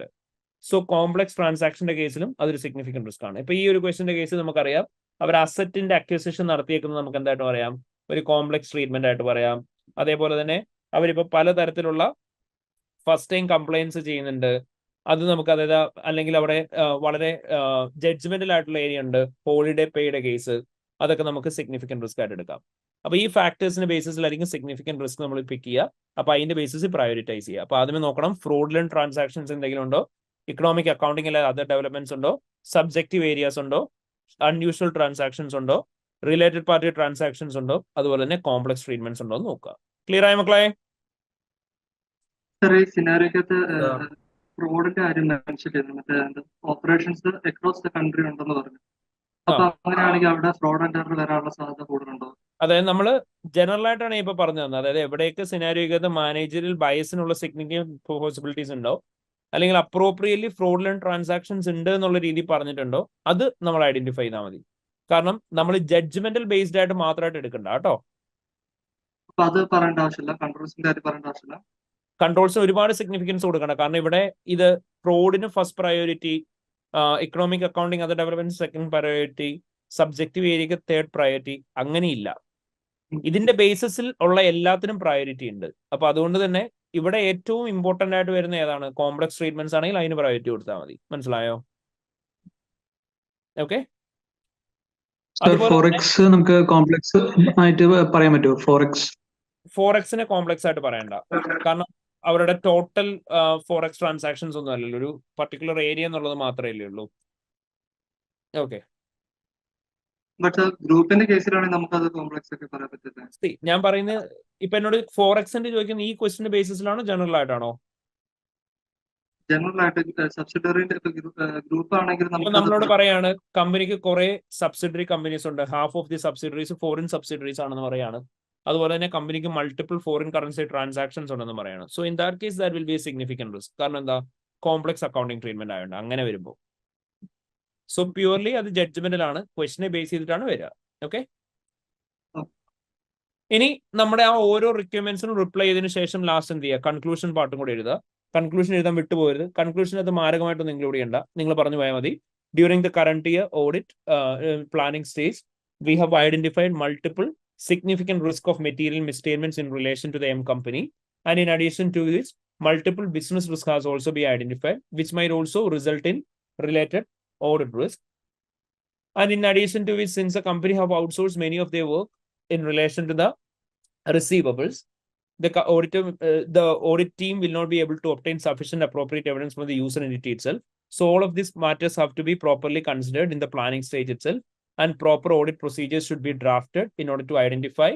സോ കോംപ്ലക്സ് ട്രാൻസാക്ഷന്റെ കേസിലും അതൊരു സിഗ്നിഫിക്കന്റ് റിസ്ക് ആണ്. ഇപ്പൊ ഈ ഒരു ക്വസ്റ്റിന്റെ കേസിൽ നമുക്കറിയാം അവർ അസറ്റിന്റെ അക്വിസിഷൻ നടത്തിയേക്കുന്നത് നമുക്ക് എന്തായിട്ട് പറയാം? ഒരു കോംപ്ലക്സ് ട്രീറ്റ്മെന്റ് ആയിട്ട് പറയാം. അതേപോലെ തന്നെ അവരിപ്പോ പലതരത്തിലുള്ള ഫസ്റ്റ് ടൈം കംപ്ലൈൻസ് ചെയ്യുന്നുണ്ട്. അത് നമുക്ക് അതായത് അല്ലെങ്കിൽ അവിടെ വളരെ ജഡ്ജ്മെന്റൽ ആയിട്ടുള്ള ഏരിയ ഉണ്ട്, ഹോളിഡേ പേയുടെ കേസ്, അതൊക്കെ നമുക്ക് സിഗ്നിഫിക്കന്റ് റിസ്ക് ആയിട്ട് എടുക്കാം. അപ്പൊ ഈ ഫാക്ടേഴ്സിന്റെ ബേസിസിലായിരിക്കും സിഗ്നിഫിക്കന്റ് റിസ്ക് നമ്മൾ പിക്ക് ചെയ്യുക. അപ്പൊ അതിന്റെ ബേസിസിൽ പ്രയോറിറ്റൈസ് ചെയ്യുക. അപ്പൊ ആദ്യമേ നോക്കണം ഫ്രോഡുലന്റ് ട്രാൻസാക്ഷൻസ് എന്തെങ്കിലും ഉണ്ടോ, ഇക്കണോമിക് അക്കൗണ്ടിംഗ് അല്ലാതെ അതർ ഡെവലപ്മെന്റ്സ് ഉണ്ടോ, സബ്ജക്റ്റീവ് ഏരിയാസ് ഉണ്ടോ, അൺയൂഷ്വൽ ട്രാൻസാക്ഷൻസ് ഉണ്ടോ, റിലേറ്റഡ് പാർട്ടി ട്രാൻസാക്ഷൻസ് ഉണ്ടോ, അതുപോലെ തന്നെ കോംപ്ലക്സ് ട്രീറ്റ്മെന്റ്സ് ഉണ്ടോ എന്ന് നോക്കുക. ക്ലിയർ ആയ മക്കളെ? സാർ ഈ സിനാരിയോക്കകത്ത് ഫ്രോഡിന്റെ കാര്യം മെൻഷൻ ചെയ്തു, മറ്റേ ഓപ്പറേഷൻസ് അക്രോസ് ദ കൺട്രി ഉണ്ടെന്ന് പറഞ്ഞു. അപ്പൊ അങ്ങനെയാണെങ്കിൽ അവിടെ ഫ്രോഡ് ആൻഡ് എറർ വരാനുള്ള സാധ്യത കൂടുതലുണ്ടോ? അതായത് നമ്മൾ ജനറൽ ആയിട്ടാണ് ഇപ്പൊ പറഞ്ഞു തന്നത്. അതായത് എവിടെയൊക്കെ സിനാരിയോക്കകത്ത് മാനേജറിൽ ബയസിനുള്ള സിഗ്നിഫിക്കന്റ് പോസിബിലിറ്റീസ് ഉണ്ടോ, അല്ലെങ്കിൽ അപ്രോപ്രിയറ്റ്ലി ഫ്രോഡുലന്റ് ട്രാൻസാക്ഷൻസ് ഉണ്ട് എന്നുള്ള രീതി പറഞ്ഞിട്ടുണ്ടോ, അത് നമ്മൾ ഐഡന്റിഫൈ ചെയ്താൽ മതി. കാരണം നമ്മൾ ജഡ്ജ്മെന്റൽ ബേസ്ഡ് ആയിട്ട് മാത്രമായിട്ട് എടുക്കണ്ട കേട്ടോ. അപ്പൊ അത് പറയേണ്ട ആവശ്യമില്ല, കൺട്രോൾസിന്റെ കാര്യം പറയേണ്ട ആവശ്യമില്ല. കൺട്രോൾസിന് ഒരുപാട് സിഗ്നിഫിക്കൻസ് കൊടുക്കണം. കാരണം ഇവിടെ ഇത് ഫ്രോഡിന് first priority, economic accounting other development second priority, subjective ഏരിയക്ക് തേർഡ് പ്രയോറിറ്റി, അങ്ങനെയില്ല. ഇതിന്റെ ബേസിസിൽ ഉള്ള എല്ലാത്തിനും പ്രയോറിറ്റി ഉണ്ട്. അപ്പൊ അതുകൊണ്ട് തന്നെ ഇവിടെ ഏറ്റവും ഇമ്പോർട്ടന്റ് ആയിട്ട് വരുന്ന ഏതാണ്? കോംപ്ലക്സ് ട്രീറ്റ്മെന്റ്സ് ആണെങ്കിൽ അതിന് പ്രയോറിറ്റി കൊടുത്താൽ മതി. മനസ്സിലായോ? ഓക്കെ. ഫോറക്സ് നമുക്ക് കോംപ്ലക്സ് ആയിട്ട് പറയാൻ പറ്റുമോ? ഫോറക്സിനെ കോംപ്ലക്സ് ആയിട്ട് പറയണ്ട. കാരണം അവരുടെ ടോട്ടൽ ഫോറക്സ് ട്രാൻസാക്ഷൻസ് ഒന്നും അല്ലല്ലോ, ഒരു പർട്ടിക്കുലർ ഏരിയ എന്നുള്ളത് മാത്രമേ ഉള്ളൂ. ഓക്കെ. ഗ്രൂപ്പിന്റെ കേസിലാണെങ്കിൽ നമുക്ക് അത് കോംപ്ലക്സ് ഒക്കെ പറയാൻ പറ്റില്ല. ഞാൻ പറയുന്നത് ഇപ്പൊ എന്നോട് ഫോറക്സിന്റെ ചോദിക്കുന്ന ഈ ക്വസ്റ്റിന്റെ ബേസിസിലാണോ ജനറൽ ആയിട്ടാണോ? ജനറൽ ആയിട്ട് സബ്സിഡറിന്റെ ഗ്രൂപ്പ് ആണെങ്കിൽ നമ്മളോട് പറയാണ് കമ്പനിക്ക് കുറെ സബ്സിഡറി കമ്പനീസ് ഉണ്ട്, half of the subsidiaries foreign subsidiaries ആണെന്ന് പറയാണ്. അതുപോലെ തന്നെ കമ്പനിക്ക് മൾട്ടിപ്പിൾ ഫോറിൻ കറൻസി ട്രാൻസാക്ഷൻസ് ഉണ്ടെന്ന് പറയാണ്. So in that case that will be A significant risk. കാരണം എന്താ? കോംപ്ലക്സ് അക്കൗണ്ടിങ് ട്രീറ്റ്മെന്റ് ആയതുകൊണ്ട്. അങ്ങനെ വരുമ്പോൾ സോ പ്യൂർലി അത് ജഡ്ജ്മെന്റിലാണ്, ക്വസ്റ്റിനെ ബേസ് ചെയ്തിട്ടാണ് വരിക. ഓക്കെ. ഇനി നമ്മുടെ ആ ഓരോ റിക്വയർമെന്റ്സിനും റിപ്ലൈ ചെയ്തതിനു ശേഷം ലാസ്റ്റ് എന്ത് ചെയ്യുക? കൺക്ലൂഷൻ പാർട്ടും കൂടി എഴുതുക. കൺക്ലൂഷൻ എഴുതാൻ വിട്ടുപോകരുത്. കൺക്ലൂഷനകത്ത് മാരകമായിട്ടൊന്നും ഇൻക്ലൂഡ് ചെയ്യണ്ട. നിങ്ങൾ പറഞ്ഞു പോയാൽ മതി. During the current year audit planning stage we have identified multiple significant risk of material misstatements in relation to the M company, and in addition to this, multiple business risk has also been identified, which might also result in related audit risk. And in addition to which, since the company have outsourced many of their work in relation to the receivables, the audit team will not be able to obtain sufficient appropriate evidence from the user entity itself. So all of these matters have to be properly considered in the planning stage itself, and proper audit procedures should be drafted in order to identify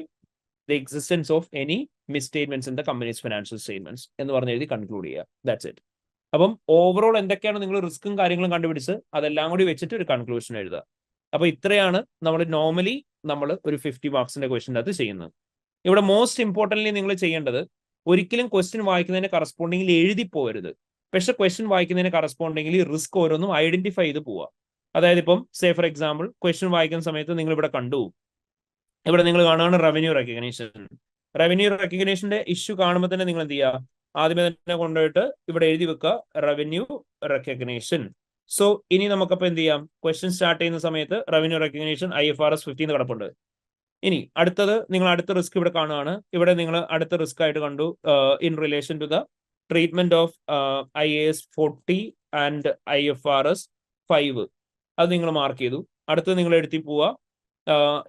the existence of any misstatements in the company's financial statements. എന്ന് പറഞ്ഞ് എഴുതി conclude ചെയ്യുക. That's it. അപ്പം overall എന്തൊക്കെയാണ് നിങ്ങൾ റിസ്ക്കും കാര്യങ്ങളും കണ്ടുപിടിച്ച് അതെല്ലാം കൂടി വെച്ചിട്ട് ഒരു കൺക്ലൂഷൻ എഴുതുക. അപ്പൊ ഇത്രയാണ് നമ്മൾ നോർമലി ഒരു 50 മാർക്സിന്റെ ക്വസ്റ്റിൻ്റെ അകത്ത് ചെയ്യുന്നത്. ഇവിടെ മോസ്റ്റ് ഇമ്പോർട്ടൻ്റ്ലി നിങ്ങൾ ചെയ്യേണ്ടത്, ഒരിക്കലും ക്വസ്റ്റ്യൻ വായിക്കുന്നതിന് കറസ്പോണ്ടിങ്ങിൽ എഴുതി പോകരുത്. പക്ഷെ ക്വസ്റ്റ്യൻ വായിക്കുന്നതിന് കറസ്പോണ്ടിങ്ങിൽ റിസ്ക് ഓരോന്നും ഐഡന്റിഫൈ ചെയ്ത് പോവുക. അതായത് ഇപ്പം സേ ഫോർ എക്സാമ്പിൾ ക്വസ്റ്റ്യൻ വായിക്കുന്ന സമയത്ത് നിങ്ങൾ ഇവിടെ കണ്ടു, ഇവിടെ നിങ്ങൾ കാണുകയാണ് റവന്യൂ റെക്കഗ്നീഷൻ. റവന്യൂ റെക്കഗ്നീഷന്റെ ഇഷ്യൂ കാണുമ്പോൾ തന്നെ നിങ്ങൾ എന്ത് ചെയ്യുക? ആദ്യമേ തന്നെ കൊണ്ടുപോയിട്ട് ഇവിടെ എഴുതി വെക്കുക റവന്യൂ റെക്കഗ്നീഷൻ. സോ ഇനി നമുക്കപ്പോൾ എന്ത് ചെയ്യാം? ക്വസ്റ്റ്യൻ സ്റ്റാർട്ട് ചെയ്യുന്ന സമയത്ത് റവന്യൂ റെക്കഗ്നീഷൻ IFRS 15 കിടപ്പുണ്ട്. ഇനി അടുത്തത് നിങ്ങൾ അടുത്ത റിസ്ക് ഇവിടെ കാണുകയാണ്. ഇവിടെ നിങ്ങൾ അടുത്ത റിസ്ക് ആയിട്ട് കണ്ടു in relation to the treatment of IAS 40 and IFRS 5. അത് നിങ്ങൾ മാർക്ക് ചെയ്തു. അടുത്തത് നിങ്ങൾ എഴുതി പോവുക.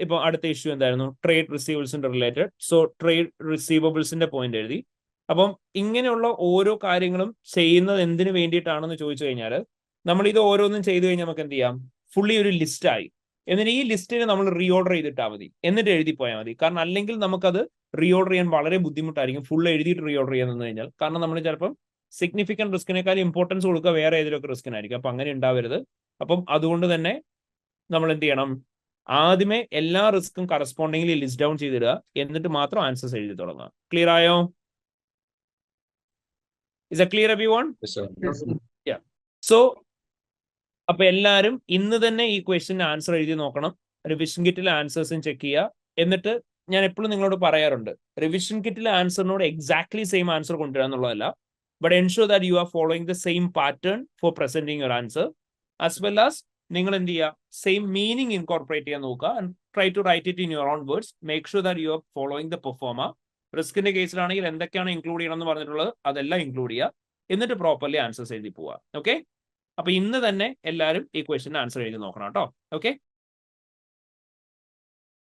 ഇപ്പൊ അടുത്ത ഇഷ്യൂ എന്തായിരുന്നു? ട്രേഡ് റിസീവബിൾസിന്റെ റിലേറ്റഡ്. സോ ട്രേഡ് റിസീവബിൾസിന്റെ പോയിന്റ് എഴുതി. അപ്പം ഇങ്ങനെയുള്ള ഓരോ കാര്യങ്ങളും ചെയ്യുന്നത് എന്തിനു വേണ്ടിയിട്ടാണെന്ന് ചോദിച്ചു കഴിഞ്ഞാൽ, നമ്മൾ ഇത് ഓരോന്നും ചെയ്തു കഴിഞ്ഞാൽ നമുക്ക് എന്ത് ചെയ്യാം? ഫുള്ളി ഒരു ലിസ്റ്റായി. എന്നിട്ട് ഈ ലിസ്റ്റിനെ നമ്മൾ റീഓർഡർ ചെയ്തിട്ടാൽ മതി, എന്നിട്ട് എഴുതി പോയാൽ മതി. കാരണം അല്ലെങ്കിൽ നമുക്കത് റീഓർഡർ ചെയ്യാൻ വളരെ ബുദ്ധിമുട്ടായിരിക്കും ഫുൾ എഴുതിയിട്ട് റീഓർഡർ ചെയ്യാൻ നിന്ന് കഴിഞ്ഞാൽ. കാരണം നമ്മൾ ചിലപ്പം സിഗ്നിഫിക്കന്റ് റിസ്കിനേക്കാൾ ഇമ്പോർട്ടൻസ് കൊടുക്കുക വേറെ ഏതെങ്കിലുമൊക്കെ റിസ്കിനായിരിക്കും. അപ്പൊ അങ്ങനെ ഉണ്ടാവരുത്. അപ്പം അതുകൊണ്ട് തന്നെ നമ്മൾ എന്ത് ചെയ്യണം? ആദ്യമേ എല്ലാ റിസ്ക്കും കറസ്പോണ്ടിങ്ങിൽ ലിസ്റ്റ് ഡൗൺ ചെയ്തിടുക, എന്നിട്ട് മാത്രം ആൻസേഴ്സ് എഴുതി തുടങ്ങുക. ക്ലിയർ ആയോ? Is a clear everyone? So അപ്പൊ എല്ലാവരും ഇന്ന് തന്നെ ഈ ക്വസ്റ്റ്യൻ ആൻസർ എഴുതി നോക്കണം. റിവിഷൻ കിറ്റിലെ ആൻസേഴ്സും ചെക്ക് ചെയ്യുക. എന്നിട്ട് ഞാൻ എപ്പോഴും നിങ്ങളോട് പറയാറുണ്ട്, റിവിഷൻ കിറ്റിലെ ആൻസറിനോട് എക്സാക്ട്ലി സെയിം ആൻസർ കൊണ്ടുവരിക എന്നുള്ളതല്ല, but ensure that you are following the same pattern for presenting your answer, as well as നിങ്ങൾ എന്ത് ചെയ്യുക? സെയിം മീനിങ് ഇൻകോർപ്പറേറ്റ് ചെയ്യാൻ നോക്കുക. And try to write it in your own words. Make sure that you are following the performer. റിസ്കിന്റെ കേസിലാണെങ്കിൽ എന്തൊക്കെയാണ് include ചെയ്യണം എന്ന് പറഞ്ഞിട്ടുള്ളത് അതെല്ലാം ഇൻക്ലൂഡ് ചെയ്യുക. എന്നിട്ട് പ്രോപ്പർലി ആൻസേഴ്സ് എഴുതി പോവുക. ഓക്കെ. അപ്പൊ ഇന്ന് തന്നെ എല്ലാവരും ഈ ക്വസ്റ്റ്യൻ ആൻസർ എഴുതി നോക്കണം കേട്ടോ. ഓക്കെ.